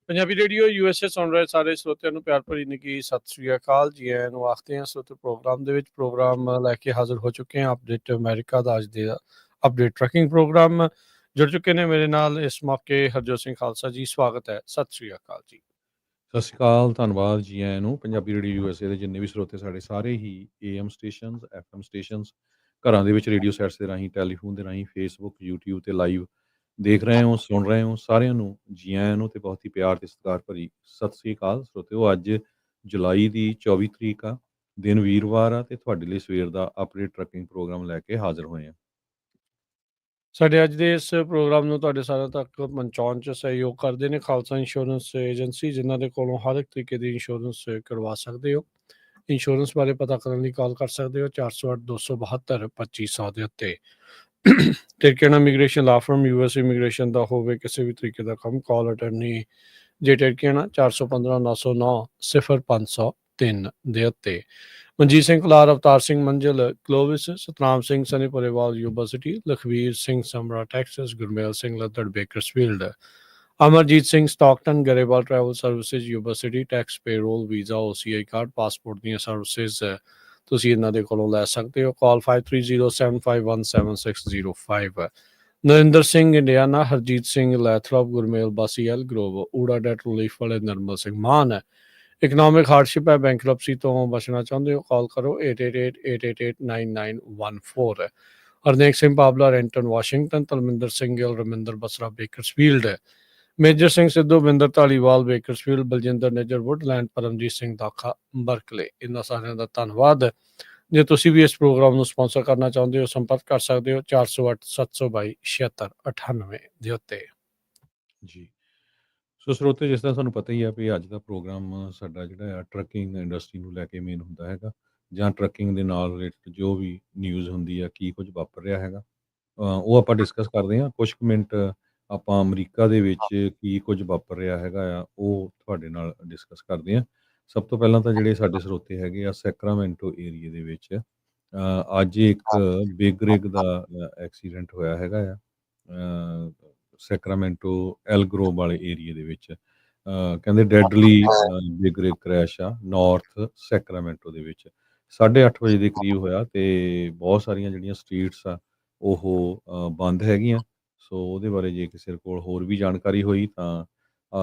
Punjabi radio USA ਸੁਣ ਰਹੇ ਸਾਰੇ ਸਰੋਤਿਆਂ ਨੂੰ ਪਿਆਰ ਭਰੀ ਨਿੱਘੀ ਸਤਿ ਸ੍ਰੀ ਅਕਾਲ ਜੀ। ਆਇਆਂ ਨੂੰ ਆਖਦੇ ਹਾਂ ਸਰੋਤੇ ਪ੍ਰੋਗਰਾਮ ਦੇ ਵਿੱਚ ਪ੍ਰੋਗਰਾਮ ਲੈ ਕੇ ਹਾਜ਼ਰ ਹੋ ਚੁੱਕੇ ਹਾਂ। ਅਪਡੇਟ ਅਮਰੀਕਾ ਦਾ ਅੱਜ ਦੇ ਅਪਡੇਟ ਟਰੈਕਿੰਗ ਪ੍ਰੋਗਰਾਮ ਜੁੜ ਚੁੱਕੇ ਨੇ ਮੇਰੇ ਨਾਲ ਇਸ ਮੌਕੇ ਹਰਜੋਤ ਸਿੰਘ ਖਾਲਸਾ ਜੀ। ਸਵਾਗਤ ਹੈ, ਸਤਿ ਸ੍ਰੀ ਅਕਾਲ ਜੀ। ਸਤਿ ਸ਼੍ਰੀ ਅਕਾਲ, ਧੰਨਵਾਦ ਜੀ ਆਇਆਂ ਨੂੰ। ਪੰਜਾਬੀ ਰੇਡੀਓ USA ਦੇ ਜਿੰਨੇ ਵੀ ਸਰੋਤੇ ਸਾਡੇ ਸਾਰੇ ਹੀ AM ਸਟੇਸ਼ਨਸ, FM ਸਟੇਸ਼ਨਸ, ਘਰਾਂ ਦੇ ਵਿੱਚ ਰੇਡੀਓ ਸੈਟਸ ਦੇ ਰਾਹੀਂ, ਟੈਲੀਫੋਨ ਦੇ ਰਾਹੀਂ, ਫੇਸਬੁੱਕ, YouTube ਤੇ ਲਾਈਵ ਦੇਖ ਰਹੇ ਹੋ, ਸੁਣ ਰਹੇ ਹੋ, ਸਾਰਿਆਂ ਨੂੰ ਜੀ ਆਇਆਂ ਨੂੰ ਤੇ ਬਹੁਤ ਹੀ ਪਿਆਰ ਤੇ ਸਤਿਕਾਰ ਭਰੀ ਸਤਿ ਸ਼੍ਰੀ ਅਕਾਲ ਸਰੋਤਿਓ। ਅੱਜ ਜੁਲਾਈ ਦੀ 24 ਤਰੀਕ ਆ, ਦਿਨ ਵੀਰਵਾਰ ਆ ਤੇ ਤੁਹਾਡੇ ਲਈ ਸਵੇਰ ਦਾ ਅਪਡੇਟ ਟਰੈਕਿੰਗ ਪ੍ਰੋਗਰਾਮ ਲੈ ਕੇ ਹਾਜ਼ਰ ਹੋਏ ਆ। ਸਾਡੇ ਅੱਜ ਦੇ ਇਸ ਪ੍ਰੋਗਰਾਮ ਨੂੰ ਤੁਹਾਡੇ ਸਾਰਿਆਂ ਤੱਕ ਪਹੁੰਚਾਉਣ 'ਚ ਸਹਿਯੋਗ ਕਰਦੇ ਨੇ ਖਾਲਸਾ ਇੰਸ਼ੋਰੈਂਸ ਏਜੰਸੀ, ਜਿਨ੍ਹਾਂ ਦੇ ਕੋਲੋਂ ਹਰ ਇੱਕ ਤਰੀਕੇ ਦੀ ਇੰਸ਼ੋਰੈਂਸ ਕਰਵਾ ਸਕਦੇ ਹੋ। ਇੰਸ਼ੋਰੈਂਸ ਬਾਰੇ ਪਤਾ ਕਰਨ ਲਈ ਕਾਲ ਕਰ ਸਕਦੇ ਹੋ 408-272-2500 ਦੇ ਉੱਤੇ। ਟਿਰਕੇਨਾ ਇਮੀਗ੍ਰੇਸ਼ਨ ਲਾ ਫਰਮ US ਇਮੀਗ੍ਰੇਸ਼ਨ ਦਾ ਹੋਵੇ ਕਿਸੇ ਵੀ ਤਰੀਕੇ ਦਾ ਕੰਮ, ਕਾਲ ਅਟਰਨੀ ਜੇ ਟਿਰਕੇਨਾ 415-909-0503 ਦੇ ਉੱਤੇ। Manjeet Singh Kalar, Avtar Singh Manzil Clovis, Satnam Singh Sunny Parewal Yuba City, Lakhvir Singh Samra Texas, Gurmel Singh Laddar Bakersfield, Amarjit Singh Stockton Grewal travel services Yuba City, tax payroll visa OCI card passport ਦੀਆਂ ਸਰਵਿਸਿਜ਼ ਤੁਸੀਂ ਇਹਨਾਂ ਦੇ ਕੋਲੋਂ ਲੈ ਸਕਦੇ ਹੋ। Call 5307517605। Narinder Singh Indiana, Harjit Singh Lathrop, Gurmel Bassi El Grove, ਊੜਾ ਡੈਟ ਰਿਲੀਫ ਵਾਲੇ ਨਰਮਲ ਸਿੰਘ ਮਾਨ ਹੈ। ਇਕਨੋਮਿਕ ਹਾਰਡਸ਼ਿਪ ਹੈ, ਬੈਂਕਰਪਸੀ ਤੋਂ ਬਚਣਾ ਚਾਹੁੰਦੇ ਹੋ, ਕਾਲ ਕਰੋ 8888889914। Harnek Singh Pabla, Renton Washington, Talminder Singh Gill, Raminder Basra Bakersfield, Major Singh Sidhu, Binder Dhaliwal Bakersfield, Baljinder Nijjar Woodland, Paramjit Singh Dakha Berkeley. ਇਹਨਾਂ ਸਾਰਿਆਂ ਦਾ ਧੰਨਵਾਦ। ਜੇ ਤੁਸੀਂ ਵੀ ਇਸ ਪ੍ਰੋਗਰਾਮ ਨੂੰ ਸਪਾਂਸਰ ਕਰਨਾ ਚਾਹੁੰਦੇ ਹੋ, ਸੰਪਰਕ ਕਰ ਸਕਦੇ ਹੋ 408-722-7698 ਦੇ ਉੱਤੇ ਜੀ ਸੋ ਸਰੋਤੇ, ਜਿਸ ਤਰ੍ਹਾਂ ਸਾਨੂੰ ਪਤਾ ਹੀ ਆ ਵੀ ਅੱਜ ਦਾ ਪ੍ਰੋਗਰਾਮ ਸਾਡਾ ਜਿਹੜਾ ਆ ਟਰੱਕਿੰਗ ਇੰਡਸਟਰੀ ਨੂੰ ਲੈ ਕੇ ਮੇਨ ਹੁੰਦਾ ਹੈਗਾ, ਜਾਂ ਟਰੱਕਿੰਗ ਦੇ ਨਾਲ ਰਿਲੇਟਡ ਜੋ ਵੀ ਨਿਊਜ਼ ਹੁੰਦੀ ਆ, ਕੀ ਕੁਝ ਵਾਪਰ ਰਿਹਾ ਹੈਗਾ, ਉਹ ਆਪਾਂ ਡਿਸਕਸ ਕਰਦੇ ਹਾਂ। ਕੁਛ ਕੁ ਮਿੰਟ ਆਪਾਂ ਅਮਰੀਕਾ ਦੇ ਵਿੱਚ ਕੀ ਕੁਝ ਵਾਪਰ ਰਿਹਾ ਹੈਗਾ ਆ, ਉਹ ਤੁਹਾਡੇ ਨਾਲ ਡਿਸਕਸ ਕਰਦੇ ਹਾਂ। ਸਭ ਤੋਂ ਪਹਿਲਾਂ ਤਾਂ ਜਿਹੜੇ ਸਾਡੇ ਸਰੋਤੇ ਹੈਗੇ ਆ ਸੈਕਰਾਮੈਂਟੋ ਏਰੀਏ ਦੇ ਵਿੱਚ ਅੱਜ ਇੱਕ ਬਿਗ ਰਿਗ ਦਾ ਐਕਸੀਡੈਂਟ ਹੋਇਆ ਹੈਗਾ ਆ ਸੈਕਰਾਮੈਂਟੋ ਐਲ ਗਰੋਵ ਵਾਲੇ ਏਰੀਏ ਦੇ ਵਿੱਚ। ਕਹਿੰਦੇ ਡੈਡਲੀ ਬਿਗ ਰਿਗ ਕ੍ਰੈਸ਼ ਆ ਨਾਰਥ ਸੈਕਰਾਮੈਂਟੋ ਦੇ ਵਿੱਚ 8:30 ਵਜੇ ਦੇ ਕਰੀਬ ਹੋਇਆ ਤੇ ਬਹੁਤ ਸਾਰੀਆਂ ਜਿਹੜੀਆਂ ਸਟਰੀਟਸ ਆ ਉਹ ਬੰਦ ਹੈਗੀਆਂ। ਸੋ ਉਹਦੇ ਬਾਰੇ ਜੇ ਕਿਸੇ ਕੋਲ ਹੋਰ ਵੀ ਜਾਣਕਾਰੀ ਹੋਈ ਤਾਂ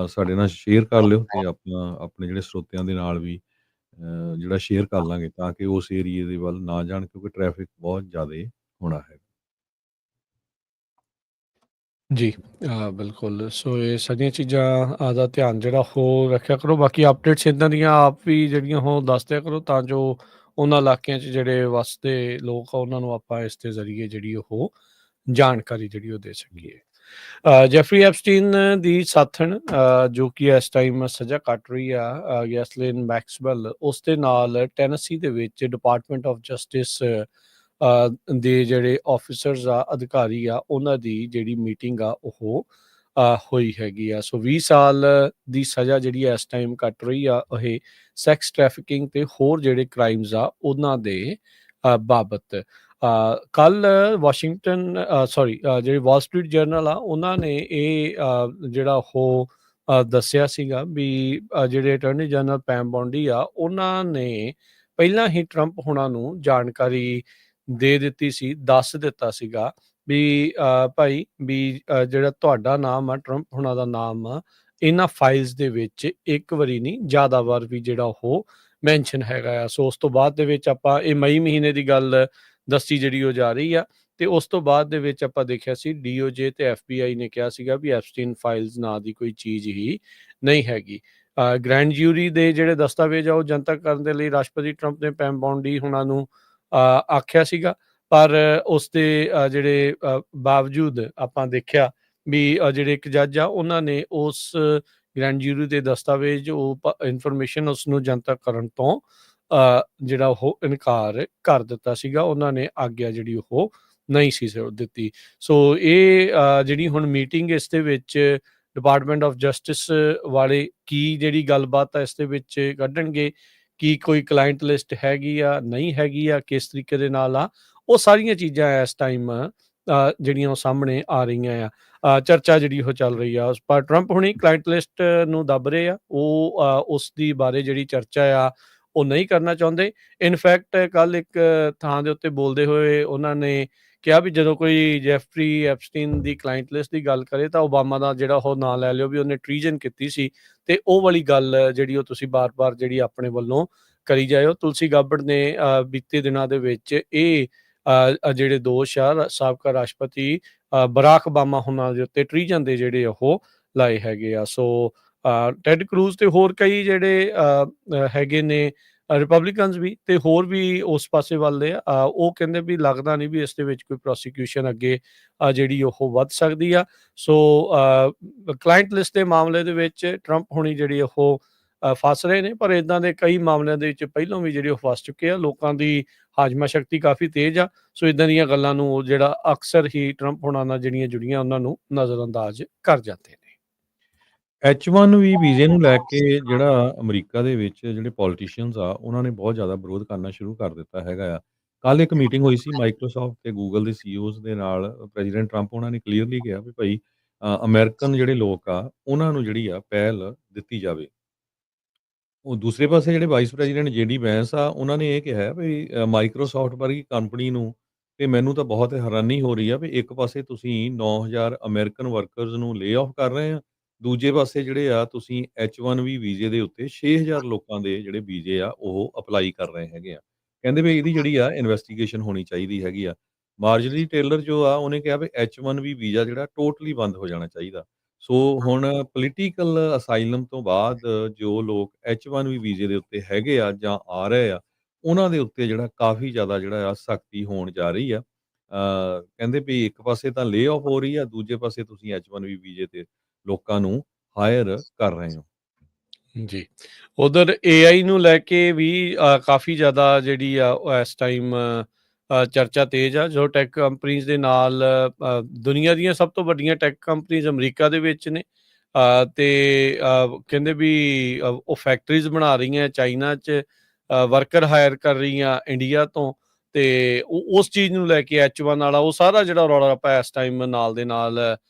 ਸਾਡੇ ਨਾਲ ਸ਼ੇਅਰ ਕਰ ਲਿਓ ਤੇ ਆਪਣੇ ਜਿਹੜੇ ਸਰੋਤਿਆਂ ਦੇ ਨਾਲ ਵੀ ਜਿਹੜਾ ਸ਼ੇਅਰ ਕਰ ਲਾਂਗੇ ਤਾਂ ਕਿ ਉਸ ਏਰੀਏ ਦੇ ਵੱਲ ਨਾ ਜਾਣ, ਕਿਉਂਕਿ ਟ੍ਰੈਫਿਕ ਬਹੁਤ ਜ਼ਿਆਦਾ ਹੋਣਾ ਹੈ। ਜੀ। ਬਿਲਕੁਲ। ਸੋ ਇਹ ਸਾਰੀਆਂ ਚੀਜ਼ਾਂ ਦਾ ਧਿਆਨ ਜਿਹੜਾ ਉਹ ਰੱਖਿਆ ਕਰੋ। ਬਾਕੀ ਅਪਡੇਟਸ ਇੱਦਾਂ ਦੀਆਂ ਆਪ ਵੀ ਜਿਹੜੀਆਂ ਉਹ ਦੱਸ ਦਿਆ ਕਰੋ, ਤਾਂ ਜੋ ਉਹਨਾਂ ਇਲਾਕਿਆਂ 'ਚ ਜਿਹੜੇ ਵਸਦੇ ਲੋਕ ਆ ਉਹਨਾਂ ਨੂੰ ਆਪਾਂ ਇਸ ਦੇ ਜ਼ਰੀਏ ਜਿਹੜੀ ਉਹ ਜਾਣਕਾਰੀ ਜਿਹੜੀ ਉਹ ਦੇ ਸਕੀਏ। ਜੈਫਰੀ ਐਪਸਟੀਨ ਦੀ ਸਾਥਣ ਜੋ ਕਿ ਇਸ ਟਾਈਮ ਸਜ਼ਾ ਕੱਟ ਰਹੀ ਆ, ਗੈਸਲਿਨ ਮੈਕਸਵੈਲ, ਉਸ ਦੇ ਨਾਲ ਟੈਨਸੀ ਦੇ ਵਿੱਚ ਡਿਪਾਰਟਮੈਂਟ ਆਫ ਜਸਟਿਸ ਦੇ ਜਿਹੜੇ ਆਫਿਸਰਸ ਆ, ਅਧਿਕਾਰੀ ਆ, ਉਹਨਾਂ ਦੀ ਜਿਹੜੀ ਮੀਟਿੰਗ ਆ ਉਹ ਹੋਈ ਹੈਗੀ ਆ। ਸੋ 20 ਸਾਲ ਦੀ ਸਜ਼ਾ ਜਿਹੜੀ ਇਸ ਟਾਈਮ ਕੱਟ ਰਹੀ ਆ, ਇਹ ਸੈਕਸ ਟ੍ਰੈਫਿਕਿੰਗ ਤੇ ਹੋਰ ਜਿਹੜੇ ਕ੍ਰਾਈਮਸ ਆ ਉਹਨਾਂ ਦੇ ਬਾਬਤ। ਕੱਲ ਵਾਸ਼ਿੰਗਟਨ ਜਿਹੜੀ ਵਾਲ ਸਟਰੀਟ ਜਰਨਲ ਆ, ਉਹਨਾਂ ਨੇ ਇਹ ਜਿਹੜਾ ਉਹ ਦੱਸਿਆ ਸੀਗਾ ਵੀ ਜਿਹੜੇ ਅਟਾਰਨੀ ਜਨਰਲ ਪੈਮ ਬੌਂਡੀ ਆ, ਉਹਨਾਂ ਨੇ ਪਹਿਲਾਂ ਹੀ ਟਰੰਪ ਹੁਣਾਂ ਨੂੰ ਜਾਣਕਾਰੀ ਦੇ ਦਿੱਤੀ ਸੀ, ਦੱਸ ਦਿੱਤਾ ਸੀਗਾ ਵੀ ਭਾਈ ਵੀ ਜਿਹੜਾ ਤੁਹਾਡਾ ਨਾਮ ਆ, ਟਰੰਪ ਹੁਣਾਂ ਦਾ ਨਾਮ ਆ, ਇਹਨਾਂ ਫਾਈਲਸ ਦੇ ਵਿੱਚ ਇੱਕ ਵਾਰੀ ਨਹੀਂ ਜ਼ਿਆਦਾ ਵਾਰ ਵੀ ਜਿਹੜਾ ਉਹ ਮੈਂਸ਼ਨ ਹੈਗਾ ਆ। ਸੋ ਉਸ ਤੋਂ ਬਾਅਦ ਦੇ ਵਿੱਚ ਆਪਾਂ ਇਹ ਮਈ ਮਹੀਨੇ ਦੀ ਗੱਲ ਦੱਸੀ ਜਿਹੜੀ ਉਹ ਜਾ ਰਹੀ ਆ, ਤੇ ਉਸ ਤੋਂ ਬਾਅਦ ਦੇ ਵਿੱਚ ਆਪਾਂ ਦੇਖਿਆ ਸੀ DOJ ਤੇ FBI ਨੇ ਕਿਹਾ ਸੀਗਾ ਵੀ ਐਪਸਟੀਨ ਫਾਈਲਸ ਨਾਂ ਦੀ ਕੋਈ ਚੀਜ਼ ਹੀ ਨਹੀਂ ਹੈਗੀ। ਗ੍ਰੈਂਡ ਜਿਊਰੀ ਦੇ ਜਿਹੜੇ ਦਸਤਾਵੇਜ਼ ਆ ਉਹ ਜਨਤਕ ਕਰਨ ਦੇ ਲਈ ਰਾਸ਼ਟਰਪਤੀ ਟਰੰਪ ਨੇ ਪੈਮ ਬੌਂਡੀ ਹੁਣਾਂ ਨੂੰ ਆਖਿਆ ਸੀਗਾ, ਪਰ ਉਸ ਦੇ ਜਿਹੜੇ ਬਾਵਜੂਦ ਆਪਾਂ ਦੇਖਿਆ ਵੀ ਜਿਹੜੇ ਇੱਕ ਜੱਜ ਆ ਉਹਨਾਂ ਨੇ ਉਸ ਗ੍ਰੈਂਡ ਜਿਊਰੀ ਦੇ ਦਸਤਾਵੇਜ਼ ਉਹ ਇਨਫੋਰਮੇਸ਼ਨ ਉਸ ਨੂੰ ਜਨਤਕ ਕਰਨ ਤੋਂ ਜਿਹੜਾ ਉਹ ਇਨਕਾਰ ਕਰ ਦਿੱਤਾ ਸੀਗਾ। ਉਹਨਾਂ ਨੇ ਆਗਿਆ ਜਿਹੜੀ ਉਹ ਨਹੀਂ ਸੀ ਦਿੱਤੀ। ਸੋ ਇਹ ਜਿਹੜੀ ਹੁਣ ਮੀਟਿੰਗ ਇਸ ਦੇ ਵਿੱਚ ਡਿਪਾਰਟਮੈਂਟ ਆਫ ਜਸਟਿਸ ਵਾਲੇ ਕੀ ਜਿਹੜੀ ਗੱਲਬਾਤ ਆ ਇਸ ਦੇ ਵਿੱਚ ਕੱਢਣਗੇ, ਕੀ ਕੋਈ ਕਲਾਇੰਟ ਲਿਸਟ ਹੈਗੀ ਆ, ਨਹੀਂ ਹੈਗੀ ਆ, ਕਿਸ ਤਰੀਕੇ ਦੇ ਨਾਲ ਆ, ਉਹ ਸਾਰੀਆਂ ਚੀਜ਼ਾਂ ਇਸ ਟਾਈਮ ਜਿਹੜੀਆਂ ਉਹ ਸਾਹਮਣੇ ਆ ਰਹੀਆਂ ਆ। ਚਰਚਾ ਜਿਹੜੀ ਉਹ ਚੱਲ ਰਹੀ ਆ, ਪਰ ਟਰੰਪ ਹੁਣੀ ਕਲਾਇੰਟ ਲਿਸਟ ਨੂੰ ਦੱਬ ਰਹੇ ਆ। ਉਹ ਉਸ ਦੀ ਬਾਰੇ ਜਿਹੜੀ ਚਰਚਾ ਆ ਉਹ ਨਹੀਂ ਕਰਨਾ ਚਾਹੁੰਦੇ। ਇਨਫੈਕਟ ਕੱਲ੍ਹ ਇੱਕ ਥਾਂ ਦੇ ਉੱਤੇ ਬੋਲਦੇ ਹੋਏ ਉਹਨਾਂ ਨੇ ਕਿਹਾ ਵੀ ਜਦੋਂ ਕੋਈ ਜੈਫਰੀ ਐਪਸਟੀਨ ਦੀ ਕਲਾਇੰਟ ਲਿਸਟ ਦੀ ਗੱਲ ਕਰੇ ਤਾਂ ਓਬਾਮਾ ਦਾ ਜਿਹੜਾ ਉਹ ਨਾਂ ਲੈ ਲਿਓ ਵੀ ਉਹਨੇ ਟ੍ਰੀਜ਼ਨ ਕੀਤੀ ਸੀ, ਤੇ ਉਹ ਵਾਲੀ ਗੱਲ ਜਿਹੜੀ ਉਹ ਤੁਸੀਂ ਬਾਰ-ਬਾਰ ਜਿਹੜੀ ਆਪਣੇ ਵੱਲੋਂ ਕਰੀ ਜਾਇਓ। ਤੁਲਸੀ ਗਾਬੜ ਨੇ ਬੀਤੇ ਦਿਨਾਂ ਦੇ ਵਿੱਚ ਇਹ ਜਿਹੜੇ ਦੋਸ਼ ਆ ਸਾਬਕਾ ਰਾਸ਼ਟਰਪਤੀ ਬਰਾਕ ਓਬਾਮਾ ਹੁਣਾਂ ਦੇ ਉੱਤੇ ਟ੍ਰੀਜ਼ਨ ਦੇ ਜਿਹੜੇ ਉਹ ਲਾਏ ਹੈਗੇ ਆ। ਸੋ ਟੈਡ ਕਰੂਜ਼ ਤੇ ਹੋਰ ਕਈ ਜਿਹੜੇ ਹੈਗੇ ਨੇ ਰਿਪਬਲਿਕਨਸ ਵੀ ਤੇ ਹੋਰ ਵੀ ਉਸ ਪਾਸੇ ਵੱਲ ਦੇ ਆ। ਉਹ ਕਹਿੰਦੇ ਵੀ ਲੱਗਦਾ ਨਹੀਂ ਵੀ ਇਸ ਦੇ ਵਿੱਚ ਕੋਈ ਪ੍ਰੋਸੀਕਿਊਸ਼ਨ ਅੱਗੇ ਜਿਹੜੀ ਉਹ ਵੱਧ ਸਕਦੀ ਆ। ਸੋ ਕਲਾਇੰਟ ਲਿਸਟ ਦੇ ਮਾਮਲੇ ਦੇ ਵਿੱਚ ਟਰੰਪ ਹੁਣੀ ਜਿਹੜੀ ਉਹ ਫਸ ਰਹੇ ਨੇ, ਪਰ ਇਦਾਂ ਦੇ ਕਈ ਮਾਮਲਿਆਂ ਦੇ ਵਿੱਚ ਪਹਿਲਾਂ ਵੀ ਜਿਹੜੇ ਉਹ ਫਸ ਚੁੱਕੇ ਆ। ਲੋਕਾਂ ਦੀ ਹਾਜ਼ਮਾ ਸ਼ਕਤੀ ਕਾਫੀ ਤੇਜ਼ ਆ। ਸੋ ਇਦਾਂ ਦੀਆਂ ਗੱਲਾਂ ਨੂੰ ਜਿਹੜਾ ਅਕਸਰ ਹੀ ਟਰੰਪ ਹੁਣਾਂ ਨਾਲ ਜਿਹੜੀਆਂ ਜੁੜੀਆਂ ਉਹਨਾਂ ਨੂੰ ਨਜ਼ਰਅੰਦਾਜ਼ ਕਰ ਜਾਂਦੇ ਨੇ। H1B ਵੀਜ਼ੇ ਨੂੰ ਲੈ ਕੇ ਜਿਹੜਾ ਅਮਰੀਕਾ ਦੇ ਵਿੱਚ ਜਿਹੜੇ ਪੋਲੀਟੀਸ਼ੀਅਨਸ ਆ, ਉਹਨਾਂ ਨੇ ਬਹੁਤ ਜ਼ਿਆਦਾ ਵਿਰੋਧ ਕਰਨਾ ਸ਼ੁਰੂ ਕਰ ਦਿੱਤਾ ਹੈਗਾ ਆ। ਕੱਲ੍ਹ ਇੱਕ ਮੀਟਿੰਗ ਹੋਈ ਸੀ ਮਾਈਕਰੋਸਾਫਟ ਤੇ ਗੂਗਲ ਦੇ ਸੀਈਓਜ਼ ਦੇ ਨਾਲ। ਪ੍ਰੈਜ਼ੀਡੈਂਟ ਟਰੰਪ ਉਹਨਾਂ ਨੇ ਕਲੀਅਰਲੀ ਕਿਹਾ ਵੀ ਭਾਈ ਅਮਰੀਕਨ ਜਿਹੜੇ ਲੋਕ ਆ, ਉਹਨਾਂ ਨੂੰ ਜਿਹੜੀ ਆ ਪਹਿਲ ਦਿੱਤੀ ਜਾਵੇ। ਉਹ ਦੂਸਰੇ ਪਾਸੇ ਜਿਹੜੇ ਵਾਈਸ ਪ੍ਰੈਜ਼ੀਡੈਂਟ ਜੇਡੀ ਵੈਂਸ ਆ, ਉਹਨਾਂ ਨੇ ਇਹ ਕਿਹਾ ਵੀ ਮਾਈਕਰੋਸਾਫਟ ਵਰਗੀ ਕੰਪਨੀ ਨੂੰ, ਤੇ ਮੈਨੂੰ ਤਾਂ ਬਹੁਤ ਹੈਰਾਨੀ ਹੋ ਰਹੀ ਆ ਵੀ ਇੱਕ ਪਾਸੇ ਤੁਸੀਂ 9000 ਅਮਰੀਕਨ ਵਰਕਰਸ ਨੂੰ ਲੇ ਆਫ ਕਰ ਰਹੇ ਆ, ਦੂਜੇ ਪਾਸੇ ਜਿਹੜੇ ਆ ਤੁਸੀਂ H1B ਵੀਜ਼ੇ ਦੇ ਉੱਤੇ 6000 ਲੋਕਾਂ ਦੇ ਜਿਹੜੇ ਵੀਜ਼ੇ ਆ ਉਹ ਅਪਲਾਈ ਕਰ ਰਹੇ ਹੈਗੇ ਆ। ਕਹਿੰਦੇ ਵੀ ਇਹਦੀ ਜਿਹੜੀ ਆ ਇਨਵੈਸਟੀਗੇਸ਼ਨ ਹੋਣੀ ਚਾਹੀਦੀ ਹੈਗੀ ਆ। ਮਾਰਜਰੀ ਟੇਲਰ ਜੋ ਆ ਉਹਨੇ ਕਿਹਾ ਵੀ H1B ਵੀਜ਼ਾ ਜਿਹੜਾ ਟੋਟਲੀ ਬੰਦ ਹੋ ਜਾਣਾ ਚਾਹੀਦਾ। ਸੋ ਹੁਣ ਪੋਲੀਟੀਕਲ ਅਸਾਈਲਮ ਤੋਂ ਬਾਅਦ ਜੋ ਲੋਕ H1B ਵੀਜ਼ੇ ਦੇ ਉੱਤੇ ਹੈਗੇ ਆ ਜਾਂ ਆ ਰਹੇ ਆ, ਉਹਨਾਂ ਦੇ ਉੱਤੇ ਜਿਹੜਾ ਕਾਫੀ ਜ਼ਿਆਦਾ ਜਿਹੜਾ ਆ ਸਖਤੀ ਹੋਣ ਜਾ ਰਹੀ ਆ। ਕਹਿੰਦੇ ਵੀ ਇੱਕ ਪਾਸੇ ਤਾਂ ਲੇ ਆਫ ਹੋ ਰਹੀ ਆ, ਦੂਜੇ ਪਾਸੇ ਤੁਸੀਂ H1B ਵੀਜ਼ੇ ਤੇ ਲੋਕਾਂ ਨੂੰ ਹਾਇਰ ਕਰ ਰਹੇ ਹੋ। ਜੀ। ਉਧਰ ਏਆਈ ਨੂੰ ਲੈ ਕੇ ਵੀ ਕਾਫੀ ਜ਼ਿਆਦਾ ਜਿਹੜੀ ਆ ਉਹ ਇਸ ਟਾਈਮ ਚਰਚਾ ਤੇਜ਼ ਆ। ਜੋ ਟੈਕ ਕੰਪਨੀਜ਼ ਦੇ ਨਾਲ ਦੁਨੀਆ ਦੀਆਂ ਸਭ ਤੋਂ ਵੱਡੀਆਂ ਟੈਕ ਕੰਪਨੀਜ਼ ਅਮਰੀਕਾ ਦੇ ਵਿੱਚ ਨੇ, ਤੇ ਕਹਿੰਦੇ ਵੀ ਉਹ ਫੈਕਟਰੀਜ਼ ਬਣਾ ਰਹੀਆਂ ਚਾਈਨਾ 'ਚ, ਵਰਕਰ ਹਾਇਰ ਕਰ ਰਹੀਆਂ ਇੰਡੀਆ ਤੋਂ, ਤੇ ਉਸ ਚੀਜ਼ ਨੂੰ ਲੈ ਕੇ H1 ਵਾਲਾ ਉਹ ਸਾਰਾ ਜਿਹੜਾ ਰੌਲਾ ਰੱਪਾ ਇਸ ਟਾਈਮ ਨਾਲ ਦੇ ਨਾਲ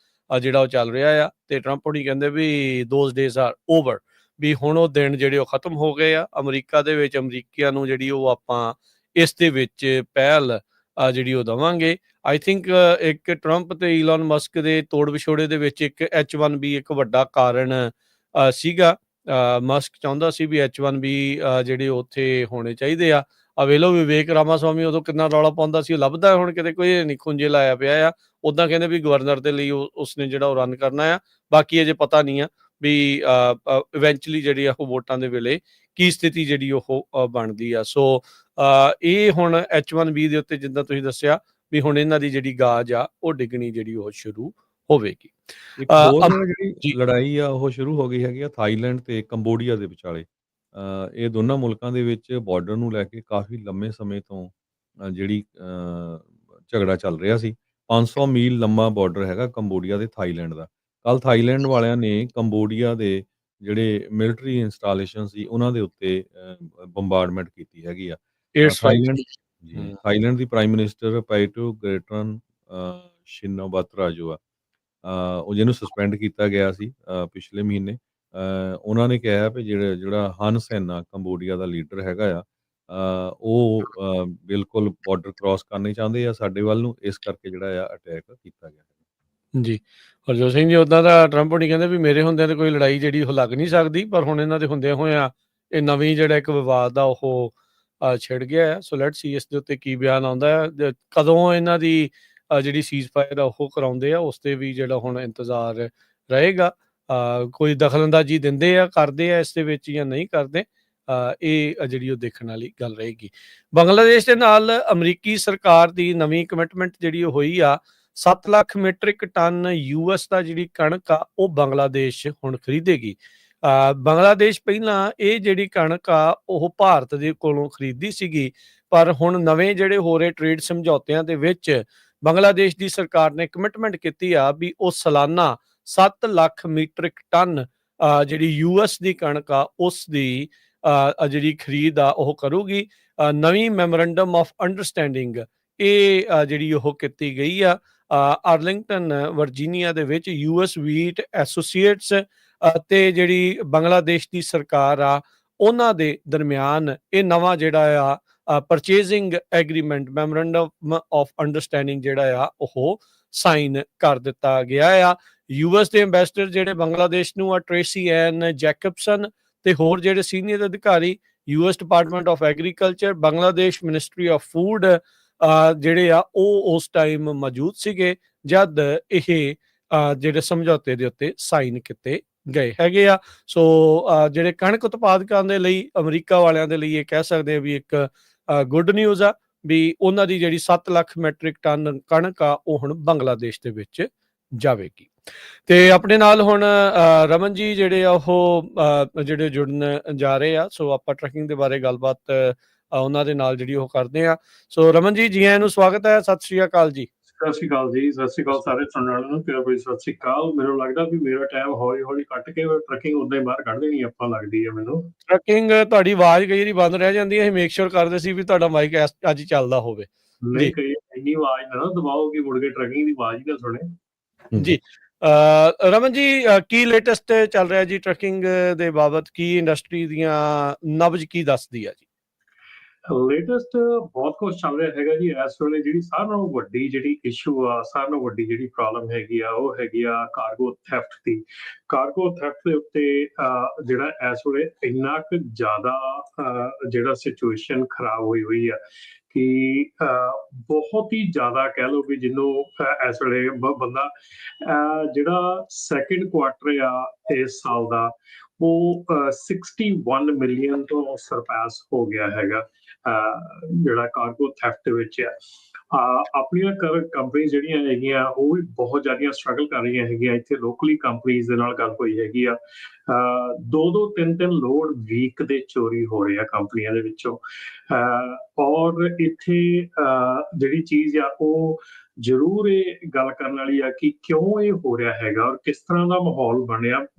ਜਿਹੜਾ ਉਹ ਚੱਲ ਰਿਹਾ ਆ। ਤੇ ਟਰੰਪ ਹੁਣੀ ਕਹਿੰਦੇ ਵੀ ਦੋਜ਼ ਡੇਜ਼ ਆਰ ਓਵਰ, ਵੀ ਹੁਣ ਉਹ ਦਿਨ ਜਿਹੜੇ ਉਹ ਖਤਮ ਹੋ ਗਏ ਆ। ਅਮਰੀਕਾ ਦੇ ਵਿੱਚ ਅਮਰੀਕੀਆਂ ਨੂੰ ਜਿਹੜੀ ਉਹ ਆਪਾਂ ਇਸ ਦੇ ਵਿੱਚ ਪਹਿਲ ਜਿਹੜੀ ਉਹ ਦੇਵਾਂਗੇ। ਆਈ ਥਿੰਕ ਇੱਕ ਟਰੰਪ ਤੇ ਈਲਨ ਮਸਕ ਦੇ ਤੋੜ ਵਿਛੋੜੇ ਦੇ ਵਿੱਚ ਇੱਕ H1B ਇੱਕ ਵੱਡਾ ਕਾਰਨ ਸੀਗਾ। ਮਸਕ ਚਾਹੁੰਦਾ ਸੀ ਵੀ H1B ਜਿਹੜੇ ਉੱਥੇ ਹੋਣੇ ਚਾਹੀਦੇ ਆ। ਵੇਖ ਲਓ ਵਿਵੇਕ ਰਾਮਾਸਵਾਮੀ ਉਦੋਂ ਕਿੰਨਾ ਰੌਲਾ ਪਾਉਂਦਾ ਸੀ, ਉਹ ਲੱਭਦਾ ਹੁਣ ਕਿਤੇ ਕੋਈ ਨਹੀਂ, ਖੁੰਝੇ ਲਾਇਆ ਪਿਆ ਆ। ਉੱਦਾਂ ਕਹਿੰਦੇ ਵੀ ਗਵਰਨਰ ਦੇ ਲਈ ਉਸਨੇ ਜਿਹੜਾ ਉਹ ਰਨ ਕਰਨਾ ਆ। ਬਾਕੀ ਅਜੇ ਪਤਾ ਨਹੀਂ ਆ ਵੀ ਇਵੈਂਚੁਅਲੀ ਜਿਹੜੀ ਆ ਉਹ ਵੋਟਾਂ ਦੇ ਵੇਲੇ ਕੀ ਸਥਿਤੀ ਜਿਹੜੀ ਉਹ ਬਣਦੀ ਆ। ਸੋ ਇਹ ਹੁਣ H1B ਦੇ ਉੱਤੇ ਜਿੱਦਾਂ ਤੁਸੀਂ ਦੱਸਿਆ ਵੀ ਹੁਣ ਇਹਨਾਂ ਦੀ ਜਿਹੜੀ ਗਾਜ ਆ ਉਹ ਡਿੱਗਣੀ ਜਿਹੜੀ ਉਹ ਸ਼ੁਰੂ ਹੋਵੇਗੀ। ਇੱਕ ਹੋਰ ਜਿਹੜੀ ਜੀ। ਲੜਾਈ ਆ ਉਹ ਸ਼ੁਰੂ ਹੋ ਗਈ ਹੈਗੀ ਆ ਥਾਈਲੈਂਡ ਤੇ ਕੰਬੋਡੀਆ ਦੇ ਵਿਚਾਲੇ। ਇਹ ਦੋਨਾਂ ਮੁਲਕਾਂ ਦੇ ਵਿੱਚ ਬਾਰਡਰ ਨੂੰ ਲੈ ਕੇ ਕਾਫੀ ਲੰਮੇ ਸਮੇਂ ਤੋਂ ਜਿਹੜੀ ਝਗੜਾ ਚੱਲ ਰਿਹਾ ਸੀ। 500 ਮੀਲ ਲੰਮਾ ਬਾਰਡਰ ਹੈਗਾ ਕੰਬੋਡੀਆ ਤੇ ਥਾਈਲੈਂਡ ਦਾ। ਕੱਲ੍ਹ ਥਾਈਲੈਂਡ ਵਾਲਿਆਂ ਨੇ ਕੰਬੋਡੀਆ ਦੇ ਜਿਹੜੇ ਮਿਲਟਰੀ ਇੰਸਟਾਲੇਸ਼ਨ ਸੀ ਉਹਨਾਂ ਦੇ ਉੱਤੇ ਬੰਬਾਰਡਮੈਂਟ ਕੀਤੀ ਹੈਗੀ ਆ। Air strike. ਥਾਈਲੈਂਡ ਜੀ, ਥਾਈਲੈਂਡ ਦੀ ਪ੍ਰਾਈਮ ਮਿਨਿਸਟਰ ਪਾਈਟੋ ਗ੍ਰੇਟਰਨ ਸ਼ਿਨੋਬਾਤਰਾ ਜੋ ਆ, ਉਹ ਜਿਹਨੂੰ ਸਸਪੈਂਡ ਕੀਤਾ ਗਿਆ ਸੀ ਪਿਛਲੇ ਮਹੀਨੇ। ਉਹਨਾਂ ਨੇ ਕਿਹਾ ਵੀ ਜਿਹੜਾ ਹਨ ਸੈਨ ਆ ਕੰਬੋਡੀਆ ਦਾ ਲੀਡਰ ਹੈਗਾ ਆ, ਉਹ ਬਿਲਕੁਲ ਬਾਰਡਰ ਕ੍ਰਾਸ ਕਰਨਾ ਹੀ ਚਾਹੁੰਦੇ ਆ ਸਾਡੇ ਵੱਲ ਨੂੰ, ਇਸ ਕਰਕੇ ਜਿਹੜਾ ਆ ਅਟੈਕ ਕੀਤਾ ਗਿਆ। ਜੀ। ਹਰਜੋਤ ਸਿੰਘ ਜੀ, ਉੱਦਾਂ ਤਾਂ ਟਰੰਪ ਹੋਣੀ ਕਹਿੰਦੇ ਵੀ ਮੇਰੇ ਹੁੰਦਿਆਂ ਤੇ ਕੋਈ ਲੜਾਈ ਜਿਹੜੀ ਉਹ ਲੱਗ ਨਹੀਂ ਸਕਦੀ, ਪਰ ਹੁਣ ਇਹਨਾਂ ਦੇ ਹੁੰਦਿਆਂ ਹੋਇਆਂ ਇਹ ਨਵੀਂ ਜਿਹੜਾ ਇੱਕ ਵਿਵਾਦ ਆ ਉਹ ਛਿੜ ਗਿਆ ਹੈ। ਸੋ ਲੈਟਸ ਸੀ ਇਸ ਦੇ ਉੱਤੇ ਕੀ ਬਿਆਨ ਆਉਂਦਾ ਹੈ। ਕਦੋਂ ਇਹਨਾਂ ਦੀ ਜਿਹੜੀ ਸੀਜ਼ਫਾਇਰ ਆ ਉਹ ਕਰਾਉਂਦੇ ਆ, ਉਸ 'ਤੇ ਵੀ ਜਿਹੜਾ ਹੁਣ ਇੰਤਜ਼ਾਰ ਰਹੇਗਾ। ਕੋਈ ਦਖਲਅੰਦਾਜ਼ੀ ਦਿੰਦੇ ਆ, ਕਰਦੇ ਆ ਇਸ ਦੇ ਵਿੱਚ ਜਾਂ ਨਹੀਂ ਕਰਦੇ, ਇਹ ਜਿਹੜੀ ਉਹ ਦੇਖਣ ਵਾਲੀ ਗੱਲ ਰਹੇਗੀ। ਬੰਗਲਾਦੇਸ਼ ਦੇ ਨਾਲ ਅਮਰੀਕੀ ਸਰਕਾਰ ਦੀ ਨਵੀਂ ਕਮਿਟਮੈਂਟ ਜਿਹੜੀ ਉਹ ਹੋਈ ਆ, 7 ਲੱਖ ਮੀਟ੍ਰਿਕ ਟਨ US ਦਾ ਜਿਹੜੀ ਕਣਕ ਆ ਉਹ ਬੰਗਲਾਦੇਸ਼ ਹੁਣ ਖਰੀਦੇਗੀ। ਬੰਗਲਾਦੇਸ਼ ਪਹਿਲਾਂ ਇਹ ਜਿਹੜੀ ਕਣਕ ਆ ਉਹ ਭਾਰਤ ਦੇ ਕੋਲੋਂ ਖਰੀਦਦੀ ਸੀਗੀ, ਪਰ ਹੁਣ ਨਵੇਂ ਜਿਹੜੇ ਹੋ ਰਹੇ ਟ੍ਰੇਡ ਸਮਝੌਤਿਆਂ ਦੇ ਵਿੱਚ ਬੰਗਲਾਦੇਸ਼ ਦੀ ਸਰਕਾਰ ਨੇ ਕਮਿਟਮੈਂਟ ਕੀਤੀ ਆ ਵੀ ਉਹ ਸਾਲਾਨਾ 7 ਲੱਖ ਮੀਟ੍ਰਿਕ ਟਨ ਜਿਹੜੀ US ਦੀ ਕਣਕ ਆ ਉਸ ਦੀ ਜਿਹੜੀ ਖਰੀਦ ਆ ਉਹ ਕਰੂਗੀ। ਨਵੀਂ ਮੈਮੋਰੰਡਮ ਆਫ ਅੰਡਰਸਟੈਂਡਿੰਗ ਇਹ ਜਿਹੜੀ ਉਹ ਕੀਤੀ ਗਈ ਆ। ਆਰਲਿੰਗਟਨ ਵਰਜੀਨੀਆ ਦੇ ਵਿੱਚ US ਵੀਟ ਐਸੋਸੀਏਟਸ ਅਤੇ ਜਿਹੜੀ ਬੰਗਲਾਦੇਸ਼ ਦੀ ਸਰਕਾਰ ਆ ਉਹਨਾਂ ਦੇ ਦਰਮਿਆਨ ਇਹ ਨਵਾਂ ਜਿਹੜਾ ਆ purchasing agreement memorandum of understanding ਜਿਹੜਾ ਆ ਉਹ ਸਾਈਨ ਕਰ ਦਿੱਤਾ ਗਿਆ ਆ। US ਦੇ ਐਂਬੈਸਡਰ ਜਿਹੜੇ ਬੰਗਲਾਦੇਸ਼ ਨੂੰ ਆ ਟ੍ਰੇਸੀ ਐਨ ਜੈਕਬਸਨ ਤੇ ਹੋਰ ਜਿਹੜੇ ਸੀਨੀਅਰ ਅਧਿਕਾਰੀ US department of agriculture, Bangladesh ministry of food ਜਿਹੜੇ ਆ ਉਹ ਉਸ ਟਾਈਮ ਮੌਜੂਦ ਸੀਗੇ ਜਦ ਇਹ ਜਿਹੜੇ ਸਮਝੌਤੇ ਦੇ ਉੱਤੇ ਸਾਈਨ ਕੀਤੇ ਗਏ ਹੈਗੇ ਆ। ਸੋ ਜਿਹੜੇ ਕਣਕ ਉਤਪਾਦਕਾਂ ਦੇ ਲਈ ਅਮਰੀਕਾ ਵਾਲਿਆਂ ਦੇ ਲਈ ਇਹ ਕਹਿ ਸਕਦੇ ਆ ਵੀ ਇੱਕ ਗੁੱਡ ਨਿਊਜ਼ ਆ ਵੀ ਉਹਨਾਂ ਦੀ ਜਿਹੜੀ 7 ਲੱਖ ਮੈਟ੍ਰਿਕ ਟਨ ਕਣਕ ਆ ਉਹ ਹੁਣ ਬੰਗਲਾਦੇਸ਼ ਦੇ ਵਿੱਚ ਜਾਵੇਗੀ। ਤੇ ਆਪਣੇ ਨਾਲ ਹੁਣ ਰਮਨ ਜੀ ਜਿਹੜੇ ਆ ਉਹ ਜਿਹੜੇ ਜੁੜਨ ਜਾ ਰਹੇ ਆ, ਸੋ ਆਪਾਂ ਟਰੈਕਿੰਗ ਦੇ ਬਾਰੇ ਗੱਲਬਾਤ ਉਹਨਾਂ ਦੇ ਨਾਲ ਜਿਹੜੀ ਉਹ ਕਰਦੇ ਆ। ਸੋ ਰਮਨ ਜੀ, ਜੀ ਆਇਆਂ ਨੂੰ ਸਵਾਗਤ ਹੈ। ਸਤਿ ਸ਼੍ਰੀ ਅਕਾਲ ਜੀ। ਸਤਿ ਸ਼੍ਰੀ ਅਕਾਲ ਜੀ, ਸਤਿ ਸ਼੍ਰੀ ਅਕਾਲ ਸਾਰੇ ਸੁਣਨ ਵਾਲਿਆਂ ਨੂੰ, ਪਿਆਰ ਭਰੀ ਸਤਿ ਸ਼੍ਰੀ ਅਕਾਲ। ਮੈਨੂੰ ਲੱਗਦਾ ਵੀ ਮੇਰਾ ਟਾਈਮ ਹੌਲੀ ਹੌਲੀ ਕੱਟ ਕੇ ਟਰੈਕਿੰਗ ਉਦਾਂ ਹੀ ਬਾਹਰ ਕੱਢ ਦੇਣੀ ਆਪਾਂ, ਲੱਗਦੀ ਹੈ ਮੈਨੂੰ। ਟਰੈਕਿੰਗ ਤੁਹਾਡੀ ਆਵਾਜ਼ ਕਈ ਵਾਰੀ ਬੰਦ ਰਹਿ ਜਾਂਦੀ ਹੈ, ਅਸੀਂ ਮੇਕ ਸ਼ੋਰ ਕਰਦੇ ਸੀ ਵੀ ਤੁਹਾਡਾ ਮਾਈਕ ਅੱਜ ਚੱਲਦਾ ਹੋਵੇ। ਨਹੀਂ, ਕਈ ਇੰਨੀ ਆਵਾਜ਼ ਨਾ ਦਬਾਓ ਕਿ ਮੁੜ ਕੇ ਟਰੈਕਿੰਗ ਦੀ ਆਵਾਜ਼ ਹੀ ਨਾ ਸੁਣੇ ਜੀ। ਰਮਨ ਜੀ, ਕੀ ਲੇਟੈਸਟ ਚੱਲ ਰਿਹਾ ਜੀ ਟਰੈਕਿੰਗ ਦੇ ਬਾਬਤ? ਕੀ ਇੰਡਸਟਰੀ ਦੀਆਂ ਨਬਜ਼ ਕੀ ਦੱਸਦੀ ਆ ਜੀ? ਲੇਟੈਸਟ ਬਹੁਤ ਕੁਝ ਚੱਲ ਰਿਹਾ ਹੈਗਾ ਜੀ ਇਸ ਵੇਲੇ। ਜਿਹੜੀ ਸਾਰਿਆਂ ਨਾਲੋਂ ਵੱਡੀ ਜਿਹੜੀ ਇਸ਼ੂ ਆ, ਸਾਰਿਆਂ ਨਾਲੋਂ ਵੱਡੀ ਜਿਹੜੀ ਪ੍ਰੋਬਲਮ ਹੈਗੀ ਆ, ਉਹ ਹੈਗੀ ਆ ਕਾਰਗੋ ਥੈਫਟ ਦੀ। ਕਾਰਗੋ ਥੈਫਟ ਦੇ ਉੱਤੇ ਜਿਹੜਾ ਇਸ ਵੇਲੇ ਇੰਨਾ ਕੁ ਜ਼ਿਆਦਾ ਜਿਹੜਾ ਸਿਚੁਏਸ਼ਨ ਖਰਾਬ ਹੋਈ ਆ ਕਿ ਬਹੁਤ ਹੀ ਜ਼ਿਆਦਾ ਕਹਿ ਲਓ ਵੀ ਜਿਹਨੂੰ ਇਸ ਵੇਲੇ ਬੰਦਾ ਜਿਹੜਾ ਸੈਕਿੰਡ ਕੁਆਟਰ ਆ ਇਸ ਸਾਲ ਦਾ ਉਹ 61 ਮਿਲੀਅਨ ਤੋਂ ਸਰਪਾਸ ਹੋ ਗਿਆ ਹੈਗਾ ਜਿਹੜਾ ਕਾਰਗੋ ਥੈਫਟ ਦੇ ਵਿੱਚ ਆ। ਆਪਣੀਆਂ ਕੰਪਨੀ ਜਿਹੜੀਆਂ ਹੈਗੀਆਂ ਉਹ ਵੀ ਬਹੁਤ ਜ਼ਿਆਦਾ ਸਟਰਗਲ ਕਰ ਰਹੀਆਂ ਹੈਗੀਆਂ। ਇੱਥੇ ਲੋਕਲੀ ਕੰਪਨੀਜ਼ ਦੇ ਨਾਲ ਗੱਲ ਹੋਈ ਹੈਗੀ ਆ, 2-2, 3-3 ਲੋਡ ਵੀਕ ਦੇ ਚੋਰੀ ਹੋ ਰਹੇ ਆ ਕੰਪਨੀਆਂ ਦੇ ਵਿੱਚੋਂ। ਔਰ ਇੱਥੇ ਜਿਹੜੀ ਚੀਜ਼ ਆ ਉਹ ਜ਼ਰੂਰ ਇਹ ਗੱਲ ਕਰਨ ਵਾਲੀ ਆ ਕਿ ਕਿਉਂ ਇਹ ਹੋ ਰਿਹਾ ਹੈਗਾ ਔਰ ਕਿਸ ਤਰ੍ਹਾਂ ਦਾ ਮਾਹੌਲ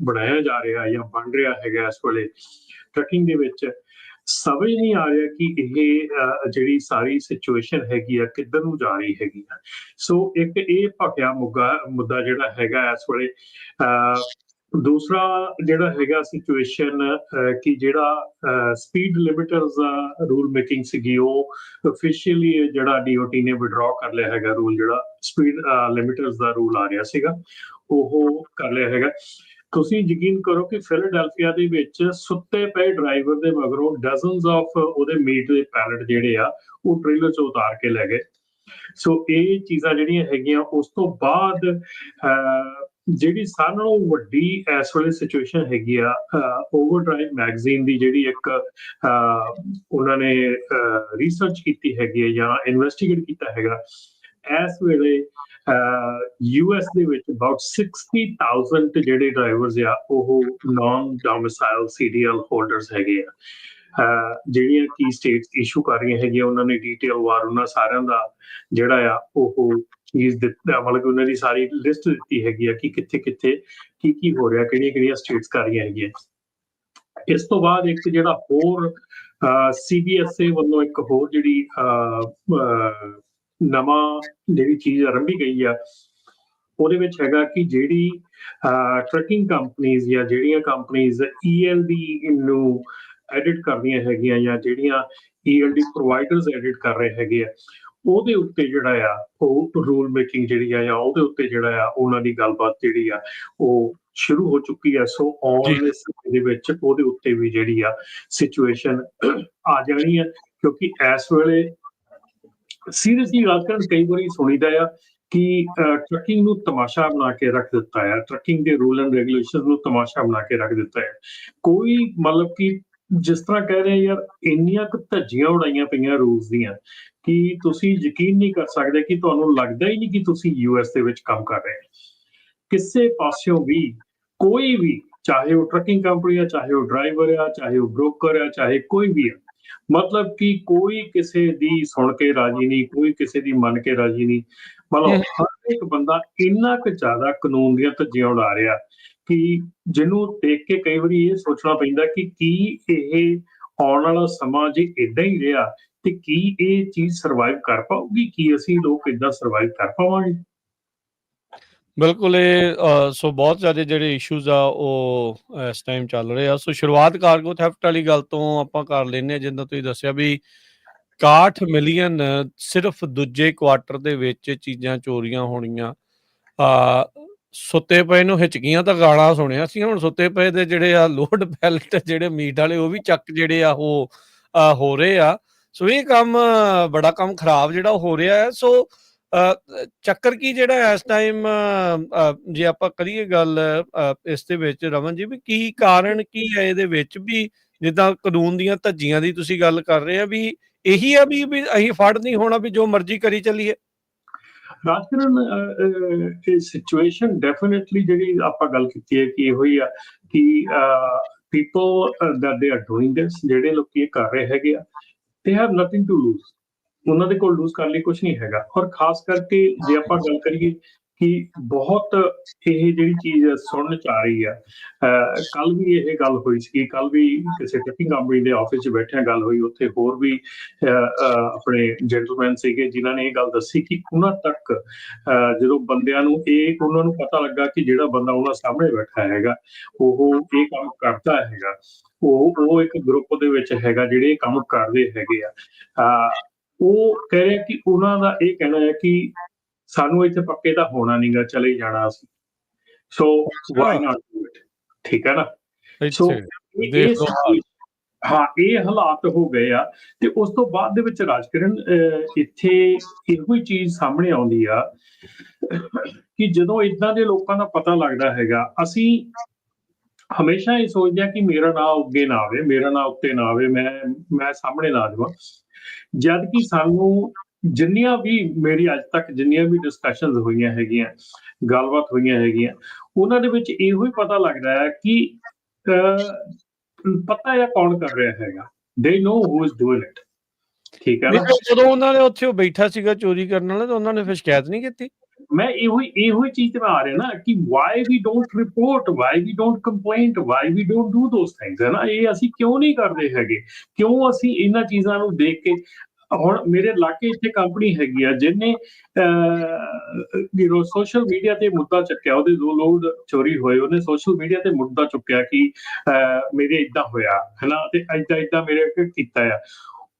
ਬਣਾਇਆ ਜਾ ਰਿਹਾ ਜਾਂ ਬਣ ਰਿਹਾ ਹੈਗਾ ਇਸ ਵੇਲੇ ਟਰੱਕਿੰਗ ਦੇ ਵਿੱਚ। ਸਮਝ ਨਹੀਂ ਆ ਰਿਹਾ ਕਿ ਇਹ ਜਿਹੜੀ ਸਾਰੀ ਸਿਚੁਏਸ਼ਨ ਹੈਗੀ ਆ ਕਿੱਧਰ ਨੂੰ ਜਾ ਰਹੀ ਹੈਗੀ ਆ। ਸੋ ਇੱਕ ਇਹ ਭਖਿਆ ਮੁੱਦਾ ਜਿਹੜਾ ਹੈਗਾ ਇਸ ਵੇਲੇ। ਦੂਸਰਾ ਜਿਹੜਾ ਹੈਗਾ ਸਿਚੁਏਸ਼ਨ ਕਿ ਜਿਹੜਾ ਸਪੀਡ ਲਿਮਿਟਰਸ ਦਾ ਰੂਲ ਮੇਕਿੰਗ ਸੀਗੀ ਉਹ ਅਫੀਸ਼ੀਅਲੀ ਜਿਹੜਾ DOT ਨੇ ਵਿਡਰਾਅ ਕਰ ਲਿਆ ਹੈਗਾ ਰੂਲ। ਜਿਹੜਾ ਸਪੀਡ ਲਿਮਿਟਰਸ ਦਾ ਰੂਲ ਆ ਰਿਹਾ ਸੀਗਾ ਉਹ ਕਰ ਲਿਆ ਹੈਗਾ। ਤੁਸੀਂ ਯਕੀਨ ਕਰੋ ਕਿ ਫਿਲਾਡੈਲਫੀਆ ਦੇ ਵਿੱਚ ਸੁੱਤੇ ਪਏ ਡਰਾਈਵਰ ਦੇ ਮਗਰੋਂ ਡਜ਼ਨਸ ਆਫ ਉਹਦੇ ਮੀਟ ਦੇ ਪੈਲਟ ਜਿਹੜੇ ਆ ਉਹ ਟ੍ਰੇਲਰ 'ਚ ਉਤਾਰ ਕੇ ਲੈ ਗਏ। ਸੋ ਇਹ ਚੀਜ਼ਾਂ ਜਿਹੜੀਆਂ ਹੈਗੀਆਂ ਉਸ ਤੋਂ ਬਾਅਦ ਜਿਹੜੀ ਸਾਰਿਆਂ ਨਾਲੋਂ ਵੱਡੀ ਇਸ ਵੇਲੇ ਸਿਚੁਏਸ਼ਨ ਹੈਗੀ ਆ ਓਵਰਡਰਾਈਵ ਮੈਗਜ਼ੀਨ ਦੀ ਜਿਹੜੀ ਇੱਕ ਉਹਨਾਂ ਨੇ ਰਿਸਰਚ ਕੀਤੀ ਹੈਗੀ ਹੈ ਜਾਂ ਇਨਵੈਸਟੀਗੇਟ ਕੀਤਾ ਹੈਗਾ। ਇਸ ਵੇਲੇ US ਦੇ ਵਿੱਚ ਅਬਾਊਟ 60,000 ਜਿਹੜੇ ਡਰਾਈਵਰਸ ਆ ਉਹ ਨਾਨ ਡੋਮਿਸਾਈਲ CDL ਹੋਲਡਰਸ ਹੈਗੇ ਆ। ਜਿਹੜੀਆਂ ਕੀ ਸਟੇਟਸ ਇਸ਼ੂ ਕਰ ਰਹੀਆਂ ਹੈਗੀਆਂ ਉਹਨਾਂ ਨੇ ਡੀਟੇਲ ਵਾਰ ਉਹਨਾਂ ਸਾਰਿਆਂ ਦਾ ਜਿਹੜਾ ਆ ਉਹ ਚੀਜ਼ ਦਿੱਤਾ, ਮਤਲਬ ਕਿ ਉਹਨਾਂ ਦੀ ਸਾਰੀ ਲਿਸਟ ਦਿੱਤੀ ਹੈਗੀ ਆ ਕਿ ਕਿੱਥੇ ਕਿੱਥੇ ਕੀ ਹੋ ਰਿਹਾ, ਕਿਹੜੀਆਂ ਸਟੇਟਸ ਕਰ ਰਹੀਆਂ ਹੈਗੀਆਂ। ਇਸ ਤੋਂ ਬਾਅਦ ਇੱਕ ਜਿਹੜਾ ਹੋਰ CBSA ਵੱਲੋਂ ਇੱਕ ਹੋਰ ਜਿਹੜੀ ਨਵਾਂ ਜਿਹੜੀ ਚੀਜ਼ ਆਰੰਭੀ ਗਈ ਆ ਉਹਦੇ ਵਿੱਚ ਹੈਗਾ ਕਿ ਜਿਹੜੀ ਟਰੱਕਿੰਗ ਕੰਪਨੀਜ਼ ਜਾਂ ਜਿਹੜੀਆਂ ਕੰਪਨੀਜ਼ ELD ਨੂੰ ਐਡਿਟ ਕਰਦੀਆਂ ਹੈਗੀਆਂ ਜਾਂ ਜਿਹੜੀਆਂ ELD ਪ੍ਰੋਵਾਈਡਰਸ ਐਡਿਟ ਕਰ ਰਹੇ ਹੈਗੇ ਆ ਉਹਦੇ ਉੱਤੇ ਜਿਹੜਾ ਆ ਉਹ ਰੂਲ ਮੇਕਿੰਗ ਜਿਹੜੀ ਆ ਜਾਂ ਉਹਦੇ ਉੱਤੇ ਜਿਹੜਾ ਆ ਉਹਨਾਂ ਦੀ ਗੱਲਬਾਤ ਜਿਹੜੀ ਆ ਉਹ ਸ਼ੁਰੂ ਹੋ ਚੁੱਕੀ ਆ। ਸੋ ਆਉਣ ਵਾਲੇ ਸਮੇਂ ਦੇ ਵਿੱਚ ਉਹਦੇ ਉੱਤੇ ਵੀ ਜਿਹੜੀ ਆ ਸਿਚੁਏਸ਼ਨ ਆ ਜਾਣੀ ਆ ਕਿਉਂਕਿ ਇਸ ਵੇਲੇ ਸੀਰੀਅਸਲੀ ਗੱਲ ਕਰਨ ਕਈ ਵਾਰੀ ਸੁਣੀਦਾ ਆ ਕਿ ਟਰੱਕਿੰਗ ਨੂੰ ਤਮਾਸ਼ਾ ਬਣਾ ਕੇ ਰੱਖ ਦਿੱਤਾ ਹੈ, ਟਰੱਕਿੰਗ ਦੇ ਰੂਲ ਐਂਡ ਰੈਗੂਲੇਸ਼ਨ ਨੂੰ ਤਮਾਸ਼ਾ ਬਣਾ ਕੇ ਰੱਖ ਦਿੱਤਾ ਹੈ। ਕੋਈ ਮਤਲਬ ਕਿ ਜਿਸ ਤਰ੍ਹਾਂ ਕਹਿ ਰਹੇ ਯਾਰ ਇੰਨੀਆਂ ਕੁ ਧੱਜੀਆਂ ਉਡਾਈਆਂ ਪਈਆਂ ਰੂਲਸ ਦੀਆਂ ਕਿ ਤੁਸੀਂ ਯਕੀਨ ਨਹੀਂ ਕਰ ਸਕਦੇ ਕਿ ਤੁਹਾਨੂੰ ਲੱਗਦਾ ਹੀ ਨਹੀਂ ਕਿ ਤੁਸੀਂ US ਦੇ ਵਿੱਚ ਕੰਮ ਕਰ ਰਹੇ ਹੋ। ਕਿਸੇ ਪਾਸਿਓਂ ਵੀ ਕੋਈ ਵੀ, ਚਾਹੇ ਉਹ ਟਰੱਕਿੰਗ ਕੰਪਨੀ ਆ, ਚਾਹੇ ਉਹ ਡਰਾਈਵਰ ਆ, ਚਾਹੇ ਉਹ ਬ੍ਰੋਕਰ ਆ, ਚਾਹੇ ਕੋਈ ਵੀ ਆ, ਮਤਲਬ ਕਿ ਕੋਈ ਕਿਸੇ ਦੀ ਸੁਣ ਕੇ ਰਾਜੀ ਨਹੀਂ, ਕੋਈ ਕਿਸੇ ਦੀ ਮੰਨ ਕੇ ਰਾਜੀ ਨਹੀਂ। ਮਤਲਬ ਹਰ ਇੱਕ ਬੰਦਾ ਇੰਨਾ ਕੁ ਜ਼ਿਆਦਾ ਕਾਨੂੰਨ ਦੀਆਂ ਧੱਜੀਆਂ ਉਡਾ ਰਿਹਾ ਕਿ ਜਿਹਨੂੰ ਦੇਖ ਕੇ ਕਈ ਵਾਰੀ ਇਹ ਸੋਚਣਾ ਪੈਂਦਾ ਕਿ ਕੀ ਇਹ ਆਉਣ ਵਾਲਾ ਸਮਾਂ ਜੇ ਏਦਾਂ ਹੀ ਰਿਹਾ ਤੇ ਕੀ ਇਹ ਚੀਜ਼ ਸਰਵਾਈਵ ਕਰ ਪਾਊਗੀ? ਕੀ ਅਸੀਂ ਲੋਕ ਏਦਾਂ ਸਰਵਾਈਵ ਕਰ ਪਾਵਾਂਗੇ? ਬਿਲਕੁਲ ਇਹ ਸੋ ਬਹੁਤ ਜ਼ਿਆਦਾ ਜਿਹੜੇ ਇਸ਼ੂਜ਼ ਆ ਉਹ ਇਸ ਟਾਈਮ ਚੱਲ ਰਹੇ ਆ। ਸੋ ਸ਼ੁਰੂਆਤ ਕਾਰਗੋ ਥੈਫਟ ਵਾਲੀ ਗੱਲ ਤੋਂ ਆਪਾਂ ਕਰ ਲੈਂਦੇ ਹਾਂ। ਜਿੱਦਾਂ ਤੁਸੀਂ ਦੱਸਿਆ ਵੀ 61 ਮਿਲੀਅਨ ਸਿਰਫ ਦੂਜੇ ਕੁਆਟਰ ਦੇ ਵਿੱਚ ਚੀਜ਼ਾਂ ਚੋਰੀਆਂ ਹੋਣੀਆਂ। ਸੁੱਤੇ ਪਏ ਨੂੰ ਹਿਚਕੀਆਂ ਤਾਂ ਗਾਲਾਂ ਸੁਣਿਆ ਸੀ, ਹੁਣ ਸੁੱਤੇ ਪਏ ਦੇ ਜਿਹੜੇ ਆ ਲੋਡ ਬੈਲਟ ਜਿਹੜੇ ਮੀਟ ਵਾਲੇ ਉਹ ਵੀ ਚੱਕ ਜਿਹੜੇ ਆ ਉਹ ਹੋ ਰਹੇ ਆ। ਸੋ ਇਹ ਕੰਮ ਬੜਾ ਕੰਮ ਖਰਾਬ ਜਿਹੜਾ ਹੋ ਰਿਹਾ ਹੈ। ਸੋ ਚੱਕਰ ਕੀ ਜਿਹੜਾ ਇਸ ਟਾਈਮ ਜੇ ਆਪਾਂ ਕਰੀਏ ਗੱਲ ਇਸ ਦੇ ਵਿੱਚ ਰਮਨ ਜੀ ਵੀ ਕੀ ਕਾਰਨ ਕੀ ਹੈ ਇਹਦੇ ਵਿੱਚ ਵੀ ਜਿੱਦਾਂ ਕਾਨੂੰਨ ਦੀਆਂ ਧੱਜੀਆਂ ਦੀ ਤੁਸੀਂ ਗੱਲ ਕਰ ਰਹੇ ਆ ਵੀ ਇਹੀ ਆ ਵੀ ਅਸੀਂ ਫੜ ਨਹੀਂ ਹੋਣਾ ਵੀ ਜੋ ਮਰਜ਼ੀ ਕਰੀ ਚੱਲੀਏ। ਰਾਜਕਰਨ ਇਹ ਸਿਚੁਏਸ਼ਨ ਡੈਫੀਨਿਟਲੀ ਜਿਹੜੀ ਆਪਾਂ ਗੱਲ ਕੀਤੀ ਹੈ ਕਿ ਇਹੋ ਹੀ ਆ ਕਿ people that they are doing this, ਜਿਹੜੇ ਲੋਕ ਇਹ ਕਰ ਰਹੇ ਹੈਗੇ ਆ, they have nothing to lose, ਉਹਨਾਂ ਦੇ ਕੋਲ ਲੂਜ਼ ਕਰਨ ਲਈ ਕੁਝ ਨਹੀਂ ਹੈਗਾ। ਔਰ ਖਾਸ ਕਰਕੇ ਜੇ ਆਪਾਂ ਗੱਲ ਕਰੀਏ ਕਿ ਬਹੁਤ ਇਹ ਜਿਹੜੀ ਚੀਜ਼ ਸੁਣਨ ਚ ਆ ਰਹੀ ਆ, ਕੱਲ ਵੀ ਇਹ ਗੱਲ ਹੋਈ ਸੀ, ਕੱਲ ਵੀ ਕਿਸੇ ਟਿਫਿਨ ਕੰਪਨੀ ਦੇ ਆਫਿਸ 'ਚ ਬੈਠਿਆਂ ਗੱਲ ਹੋਈ, ਉੱਥੇ ਹੋਰ ਵੀ ਆਪਣੇ ਜੈਂਟਲਮੈਨ ਸੀਗੇ ਜਿਨ੍ਹਾਂ ਨੇ ਇਹ ਗੱਲ ਦੱਸੀ ਕਿ ਉਹਨਾਂ ਤੱਕ ਜਦੋਂ ਬੰਦਿਆਂ ਨੂੰ ਉਹਨਾਂ ਨੂੰ ਪਤਾ ਲੱਗਾ ਕਿ ਜਿਹੜਾ ਬੰਦਾ ਉਹਨਾਂ ਸਾਹਮਣੇ ਬੈਠਾ ਹੈਗਾ ਉਹ ਇਹ ਕੰਮ ਕਰਦਾ ਹੈਗਾ, ਉਹ ਇੱਕ ਗਰੁੱਪ ਦੇ ਵਿੱਚ ਹੈਗਾ ਜਿਹੜੇ ਇਹ ਕੰਮ ਕਰਦੇ ਹੈਗੇ ਆ, ਉਹ ਕਹਿ ਰਿਹਾ ਕਿ ਉਹਨਾਂ ਦਾ ਇਹ ਕਹਿਣਾ ਹੈ ਕਿ ਸਾਨੂੰ ਇੱਥੇ ਪੱਕੇ ਤਾਂ ਹੋਣਾ ਨਹੀਂਗਾ, ਚਲੇ ਜਾਣਾ ਅਸੀਂ, ਸੋ ਵਾਈ ਨਾਟ ਡੂ ਇਟ, ਠੀਕ ਹੈ ਨਾ। ਸੋ ਹਾਂ ਇਹ ਹਾਲਾਤ ਹੋ ਗਏ ਆ। ਤੇ ਉਸ ਤੋਂ ਬਾਅਦ ਦੇ ਵਿੱਚ ਰਾਜਕਰਨ ਇੱਥੇ ਇਹੋ ਹੀ ਚੀਜ਼ ਸਾਹਮਣੇ ਆਉਂਦੀ ਆ ਕਿ ਜਦੋਂ ਇਦਾਂ ਦੇ ਲੋਕਾਂ ਦਾ ਪਤਾ ਲੱਗਦਾ ਹੈਗਾ, ਅਸੀਂ ਹਮੇਸ਼ਾ ਇਹ ਸੋਚਦੇ ਆ ਕਿ ਮੇਰਾ ਨਾਂ ਅੱਗੇ ਨਾ ਆਵੇ, ਮੇਰਾ ਨਾਂ ਉੱਤੇ ਨਾ ਆਵੇ, ਮੈਂ ਸਾਹਮਣੇ ਨਾ ਜਾਵਾਂ, ਜਦ ਕਿ ਸਾਨੂੰ ਜਿੰਨੀਆਂ ਵੀ ਮੇਰੀ ਅੱਜ ਤੱਕ ਜਿੰਨੀਆਂ ਵੀ ਡਿਸਕਸ਼ਨਸ ਹੋਈਆਂ ਹੈਗੀਆਂ, ਗੱਲਬਾਤ ਹੋਈਆਂ ਹੈਗੀਆਂ, ਉਹਨਾਂ ਦੇ ਵਿੱਚ ਇਹੋ ਹੀ ਪਤਾ ਲੱਗਦਾ ਹੈ ਕਿ ਪਤਾ ਹੈ ਕੌਣ ਕਰ ਰਿਹਾ ਹੈਗਾ, they know who is doing it, ਠੀਕ ਹੈ ਨਾ। ਜਦੋਂ ਉਹਨਾਂ ਨੇ ਉੱਥੇ ਉਹ ਬੈਠਾ ਸੀਗਾ ਚੋਰੀ ਕਰਨ ਵਾਲਾ ਤਾਂ ਉਹਨਾਂ ਨੇ ਫਿਰ ਸ਼ਿਕਾਇਤ ਨਹੀਂ ਕੀਤੀ। ਮੈਂ ਇਹੋ ਹੀ ਚੀਜ਼ ਤੇ ਮੈਂ ਆ ਰਿਹਾ ਨਾ ਕਿ why we don't report, why we don't complaint, why we don't do those things, ਹੈ ਨਾ। ਇਹ ਅਸੀਂ ਕਿਉਂ ਨਹੀਂ ਕਰਦੇ ਹੈਗੇ, ਕਿਉਂ ਅਸੀਂ ਇਹਨਾਂ ਚੀਜ਼ਾਂ ਨੂੰ ਦੇਖ ਕੇ, ਹੁਣ ਮੇਰੇ ਇਲਾਕੇ ਇੱਥੇ ਕੰਪਨੀ ਹੈਗੀ ਆ ਜਿਹਨੇ ਸੋਸ਼ਲ ਮੀਡੀਆ ਤੇ ਮੁੱਦਾ ਚੱਕਿਆ, ਉਹਦੇ 2 ਲੋਡ ਚੋਰੀ ਹੋਏ, ਉਹਨੇ ਸੋਸ਼ਲ ਮੀਡੀਆ ਤੇ ਮੁੱਦਾ ਚੁੱਕਿਆ ਕਿ ਮੇਰੇ ਏਦਾਂ ਹੋਇਆ ਹੈ ਨਾ, ਤੇ ਏਦਾਂ ਮੇਰੇ ਕੀਤਾ ਆ।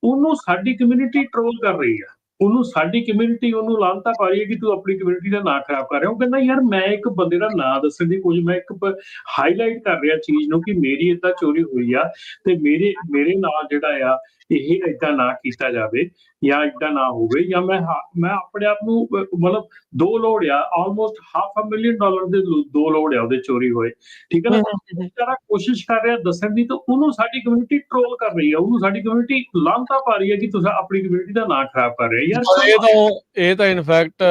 ਉਹਨੂੰ ਸਾਡੀ ਕਮਿਊਨਿਟੀ ਟਰੋਲ ਕਰ ਰਹੀ ਆ, ਉਹਨੂੰ ਸਾਡੀ ਕਮਿਊਨਿਟੀ ਉਹਨੂੰ ਲਾਂਤਾ ਪਾ ਰਹੀ ਹੈ ਕਿ ਤੂੰ ਆਪਣੀ ਕਮਿਊਨਿਟੀ ਦਾ ਨਾਂ ਖਰਾਬ ਕਰ ਰਿਹਾ। ਉਹ ਕਹਿੰਦਾ ਯਾਰ ਮੈਂ ਇੱਕ ਬੰਦੇ ਦਾ ਨਾਂ ਦੱਸਣ ਦੀ ਕੋਸ਼ਿਸ਼, ਮੈਂ ਇੱਕ ਹਾਈਲਾਈਟ ਕਰ ਰਿਹਾ ਚੀਜ਼ ਨੂੰ ਕਿ ਮੇਰੀ ਏਦਾਂ ਚੋਰੀ ਹੋਈ ਆ ਤੇ ਮੇਰੇ ਨਾਲ ਜਿਹੜਾ ਆ ਇਹ ਏਦਾਂ ਨਾ ਕੀਤਾ ਜਾਵੇ ਜਾਂ ਏਦਾਂ ਨਾ ਹੋਵੇ, ਜਾਂ ਮੈਂ ਆਪਣੇ ਆਪ ਨੂੰ ਮਤਲਬ 2 ਲੋਡ ਆ, ਆਲਮੋਸਟ $500,000 ਦੇ 2 ਲੋਡ ਆ ਉਹਦੇ ਚੋਰੀ ਹੋਏ, ਠੀਕ ਹੈ ਨਾ। ਜਿਹੜਾ ਕੋਸ਼ਿਸ਼ ਕਰ ਰਿਹਾ ਦੱਸਣ ਦੀ, ਤਾਂ ਉਹਨੂੰ ਸਾਡੀ ਕਮਿਊਨਿਟੀ ਟਰੋਲ ਕਰ ਰਹੀ ਹੈ, ਉਹਨੂੰ ਸਾਡੀ ਕਮਿਊਨਿਟੀ ਲਾਂਤਾ ਪਾ ਰਹੀ ਹੈ ਕਿ ਤੁਸੀਂ ਆਪਣੀ ਕਮਿਊਨਿਟੀ ਦਾ ਨਾਂ ਖਰਾਬ ਕਰ ਰਹੇ ਯਾਰ। ਇਹ ਤਾਂ ਇਨਫੈਕਟ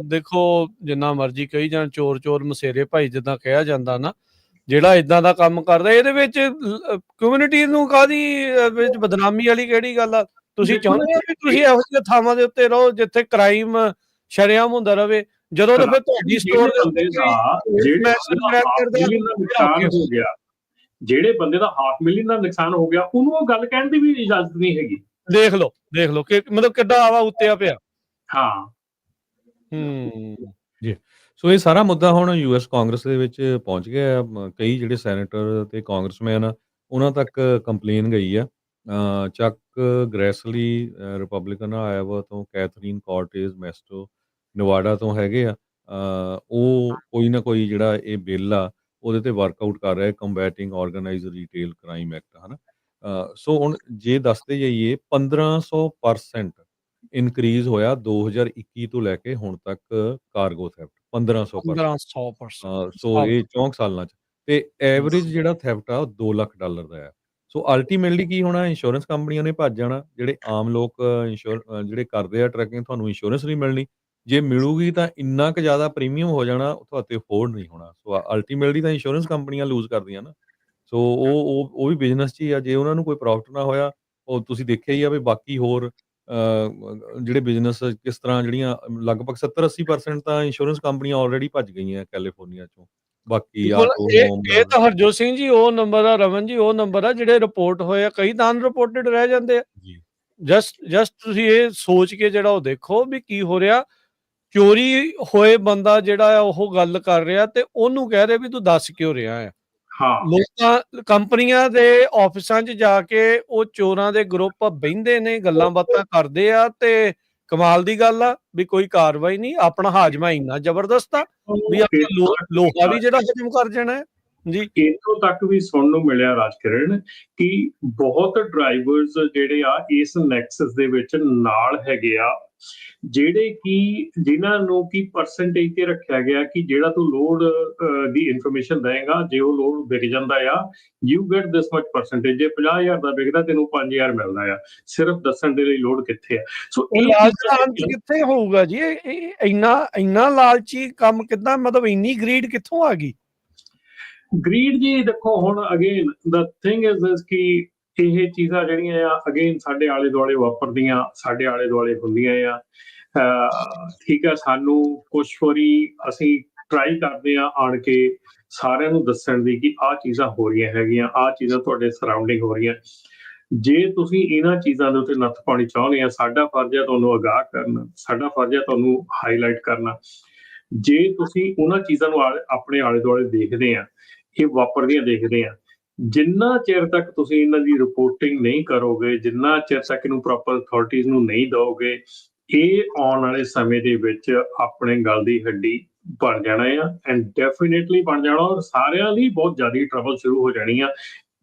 ਦੇਖੋ ਜਿੰਨਾ ਮਰਜ਼ੀ ਕਹੀ ਜਾਣ, ਚੋਰ ਮਸੇਰੇ ਭਾਈ ਜਿੱਦਾਂ ਕਿਹਾ ਜਾਂਦਾ ਨਾ, ਜਿਹੜਾ ਇਦਾਂ ਦਾ ਕੰਮ ਕਰਦਾ ਇਹਦੇ ਵਿੱਚ ਕਮਿਊਨਿਟੀ ਨੂੰ ਕਾਹਦੀ ਵਿੱਚ ਬਦਨਾਮੀ ਵਾਲੀ ਕਿਹੜੀ ਗੱਲ ਆ। ਤੁਸੀਂ ਚਾਹੁੰਦੇ ਹੋ ਵੀ ਤੁਸੀਂ ਇਹੋ ਜਿਹੇ ਥਾਵਾਂ ਦੇ ਉੱਤੇ ਰਹੋ ਜਿੱਥੇ ਕ੍ਰਾਈਮ ਸ਼ਰੇਆਮ ਹੁੰਦਾ ਰਵੇ, ਜਦੋਂ ਤਾਂ ਫਿਰ ਤੁਹਾਡੀ ਸਟੋਰ ਦੇ ਉੱਤੇ ਜਿਹੜੇ ਬੰਦੇ ਦਾ $500,000 ਦਾ ਨੁਕਸਾਨ ਹੋ ਗਿਆ, ਉਹਨੂੰ ਉਹ ਗੱਲ ਕਹਿਣ ਦੀ ਵੀ ਇਜਾਜ਼ਤ ਨਹੀਂ ਹੈਗੀ। ਦੇਖ ਲਓ ਕਿ ਮਤਲਬ ਕਿੱਡਾ ਆਵਾ ਉੱਤੇ ਆ ਪਿਆ। ਹਾਂ ਜੀ, ਸੋ ਇਹ ਸਾਰਾ ਮੁੱਦਾ ਹੁਣ US ਕਾਂਗਰਸ ਦੇ ਵਿੱਚ ਪਹੁੰਚ ਗਿਆ। ਕਈ ਜਿਹੜੇ ਸੈਨੇਟਰ ਤੇ ਕਾਂਗਰਸਮੈਨ ਆ ਉਹਨਾਂ ਤੱਕ ਕੰਪਲੇਨ ਗਈ ਆ। ਚੱਕ ਗ੍ਰੈਸਲੀ ਰਿਪਬਲਿਕਨ ਆਇਓਵਾ ਤੋਂ, ਕੈਥਰੀਨ ਕਾਰਟੇਜ਼ ਮੈਸਟੋ ਨਵਾਡਾ ਤੋਂ ਹੈਗੇ ਆ। ਉਹ ਕੋਈ ਨਾ ਕੋਈ ਜਿਹੜਾ ਇਹ ਬਿੱਲ ਆ ਉਹਦੇ ਤੇ ਵਰਕਆਊਟ ਕਰ ਰਿਹਾ, ਕੰਬੈਟਿੰਗ ਆਰਗੇਨਾਈਜ਼ਡ ਰੀਟੇਲ ਕ੍ਰਾਈਮ ਐਕਟ, ਹੈ ਨਾ। ਸੋ ਹੁਣ ਜੇ ਦੱਸਦੇ ਜਾਈਏ 1500% ਇਨਕਰੀਜ਼ ਹੋਇਆ 2021 ਤੋਂ ਲੈ ਕੇ ਹੁਣ ਤੱਕ ਕਾਰਗੋ ਥੈਫਟ 1500%। ਸੋ ਇਹ 64 ਸਾਲਾਂ 'ਚ, ਤੇ ਐਵਰੇਜ ਜਿਹੜਾ ਥੈਫਟ ਆ ਉਹ $2 ਲੱਖ ਦਾ ਆ। ਸੋ ਅਲਟੀਮੇਟਲੀ ਕੀ ਹੋਣਾ, ਇੰਸ਼ੋਰੈਂਸ ਕੰਪਨੀਆਂ ਨੇ ਭੱਜ ਜਾਣਾ, ਜਿਹੜੇ ਆਮ ਲੋਕ ਜਿਹੜੇ ਕਰਦੇ ਆ ਟਰੈਕਿੰਗ, ਤੁਹਾਨੂੰ ਇੰਸ਼ੋਰੈਂਸ ਨਹੀਂ ਮਿਲਣੀ, ਜੇ ਮਿਲੂਗੀ ਤਾਂ ਇੰਨਾ ਕੁ ਜ਼ਿਆਦਾ ਪ੍ਰੀਮੀਅਮ ਹੋ ਜਾਣਾ ਤੁਹਾਡੇ ਅਫੋਰਡ ਨਹੀਂ ਹੋਣਾ। ਸੋ ਅਲਟੀਮੇਟਲੀ ਤਾਂ ਇੰਸ਼ੋਰੈਂਸ ਕੰਪਨੀਆਂ ਲੂਜ਼ ਕਰਦੀਆਂ ਨਾ। ਸੋ ਉਹ ਵੀ ਬਿਜ਼ਨਸ 'ਚ ਹੀ ਆ, ਜੇ ਉਹਨਾਂ ਨੂੰ ਕੋਈ ਪ੍ਰੋਫਿਟ ਨਾ ਹੋਇਆ, ਉਹ ਤੁਸੀਂ ਦੇਖਿਆ ਹੀ ਆ ਵੀ ਬਾਕੀ ਹੋਰ ਜਿਹੜੇ ਬਿਜ਼ਨਸ ਕਿਸ ਤਰ੍ਹਾਂ, ਜਿਹੜੀਆਂ ਲਗਭਗ 70-80% ਤਾਂ ਇੰਸ਼ੋਰੈਂਸ ਕੰਪਨੀਆਂ ਆਲਰੇਡੀ ਭੱਜ ਗਈਆਂ ਕੈਲੀਫੋਰਨੀਆ 'ਚੋਂ। ਬਾਕੀ ਇਹ ਤਾਂ ਹਰਜੋਤ ਸਿੰਘ ਜੀ ਉਹ ਨੰਬਰ ਆ, ਰਮਨ ਜੀ ਉਹ ਨੰਬਰ ਆ ਜਿਹੜੇ ਰਿਪੋਰਟ ਹੋਏ ਆ, ਕਈ ਤਾਂ ਅਨਰਿਪੋਰਟਡ ਰਹਿ ਜਾਂਦੇ ਆ। ਜਸਟ ਤੁਸੀਂ ਇਹ ਸੋਚ ਕੇ ਜਿਹੜਾ ਉਹ ਦੇਖੋ ਵੀ ਕੀ ਹੋ ਰਿਹਾ। ਚੋਰੀ ਹੋਏ ਬੰਦਾ ਜਿਹੜਾ ਆ ਉਹ ਗੱਲ ਕਰ ਰਿਹਾ ਤੇ ਉਹਨੂੰ ਕਹਿ ਰਿਹਾ ਵੀ ਤੂੰ ਦੱਸ ਕਿਉਂ ਰਿਹਾ ਆ। ਹਾਂ ਲੋਕਾਂ ਕੰਪਨੀਆਂ ਦੇ ਆਫਿਸਾਂ 'ਚ ਜਾ ਕੇ ਉਹ ਚੋਰਾਂ ਦੇ ਗਰੁੱਪ ਬਹਿੰਦੇ ਨੇ, ਗੱਲਾਂ ਬਾਤਾਂ ਕਰਦੇ ਆ ਤੇ ਕਮਾਲ ਦੀ ਗੱਲ ਆ ਵੀ ਕੋਈ ਕਾਰਵਾਈ ਨਹੀਂ। ਆਪਣਾ ਹਾਜ਼ਮਾ ਇੰਨਾ ਜ਼ਬਰਦਸਤ ਆ ਵੀ ਆਪਾਂ ਲੋਹਾ ਵੀ ਜਿਹੜਾ ਹਜਮ ਕਰ ਜਾਣਾ ਹੈ ਜੀ। ਇੱਥੋਂ ਤੱਕ ਵੀ ਸੁਣਨ ਨੂੰ ਮਿਲਿਆ ਰਾਜਕਿਰਨ ਕਿ ਬਹੁਤ ਡਰਾਈਵਰਸ ਜਿਹੜੇ ਆ ਇਸ ਨੈਕਸਸ ਦੇ ਵਿੱਚ ਨਾਲ ਹੈਗੇ ਆ, ਜਿਹੜੇ ਕਿ ਜਿਨ੍ਹਾਂ ਨੂੰ ਕੀ ਪਰਸੈਂਟੇਜ ਤੇ ਰੱਖਿਆ ਗਿਆ ਕਿ ਜਿਹੜਾ ਤੂੰ ਲੋਡ ਦੀ ਇਨਫੋਰਮੇਸ਼ਨ ਦੇਏਗਾ, ਜੇ ਉਹ ਲੋਡ ਵਿਕ ਜਾਂਦਾ ਆ you get this much percentage. ਜੇ 50,000 ਦਾ ਵਿਕਦਾ ਤੈਨੂੰ 5,000 ਮਿਲਦਾ ਆ, ਸਿਰਫ ਦੱਸਣ ਦੇ ਲਈ ਲੋਡ ਕਿੱਥੇ ਆ। ਸੋ ਇਹ ਲਾਲਚ ਕਿੱਥੇ ਹੋਊਗਾ ਜੀ? ਇੰਨਾ ਲਾਲਚੀ ਕੰਮ ਕਿੱਦਾਂ, ਮਤਲਬ ਇੰਨੀ ਗਰੀਡ ਕਿੱਥੋਂ ਆ ਗਈ? ਗਰੀਡ ਜੀ ਦੇਖੋ, ਹੁਣ ਅਗੇਨ ਦਾ ਥਿੰਗ ਇਜ਼ ਕਿ ਇਹ ਚੀਜ਼ਾਂ ਜਿਹੜੀਆਂ ਆ ਅਗੇਨ ਸਾਡੇ ਆਲੇ ਦੁਆਲੇ ਵਾਪਰਦੀਆਂ, ਸਾਡੇ ਆਲੇ ਦੁਆਲੇ ਹੁੰਦੀਆਂ ਆ। ਠੀਕ ਆ, ਸਾਨੂੰ ਕੁਛ ਵਾਰੀ ਅਸੀਂ ਟਰਾਈ ਕਰਦੇ ਆ ਆਣ ਕੇ ਸਾਰਿਆਂ ਨੂੰ ਦੱਸਣ ਦੀ ਕਿ ਆਹ ਚੀਜ਼ਾਂ ਹੋ ਰਹੀਆਂ ਹੈਗੀਆਂ, ਆਹ ਚੀਜ਼ਾਂ ਤੁਹਾਡੇ ਸਰਾਊਂਡਿੰਗ ਹੋ ਰਹੀਆਂ। ਜੇ ਤੁਸੀਂ ਇਹਨਾਂ ਚੀਜ਼ਾਂ ਦੇ ਉੱਤੇ ਨੱਥ ਪਾਉਣੀ ਚਾਹੁੰਦੇ ਆ, ਸਾਡਾ ਫਰਜ਼ ਹੈ ਤੁਹਾਨੂੰ ਅਗਾਹ ਕਰਨਾ, ਸਾਡਾ ਫਰਜ਼ ਹੈ ਤੁਹਾਨੂੰ ਹਾਈਲਾਈਟ ਕਰਨਾ। ਜੇ ਤੁਸੀਂ ਉਹਨਾਂ ਚੀਜ਼ਾਂ ਨੂੰ ਆਪਣੇ ਆਲੇ ਦੁਆਲੇ ਦੇਖਦੇ ਆ, ਇਹ ਵਾਪਰਦੀਆਂ ਦੇਖਦੇ ਆ, ਜਿੰਨਾ ਚਿਰ ਤੱਕ ਤੁਸੀਂ ਇਹਨਾਂ ਦੀ ਰਿਪੋਰਟਿੰਗ ਨਹੀਂ ਕਰੋਗੇ, ਜਿੰਨਾ ਚਿਰ ਤੱਕ ਇਹਨੂੰ ਪ੍ਰੋਪਰ ਅਥਾਰਟੀਜ਼ ਨੂੰ ਨਹੀਂ ਦਿਓਗੇ, ਇਹ ਆਉਣ ਵਾਲੇ ਸਮੇਂ ਦੇ ਵਿੱਚ ਆਪਣੇ ਗਲ ਦੀ ਹੱਡੀ ਬਣ ਜਾਣਾ ਆ ਐਂਡ ਡੈਫੀਨੇਟਲੀ ਬਣ ਜਾਣਾ, ਔਰ ਸਾਰਿਆਂ ਲਈ ਬਹੁਤ ਜ਼ਿਆਦਾ ਟਰਬਲ ਸ਼ੁਰੂ ਹੋ ਜਾਣੀ ਆ।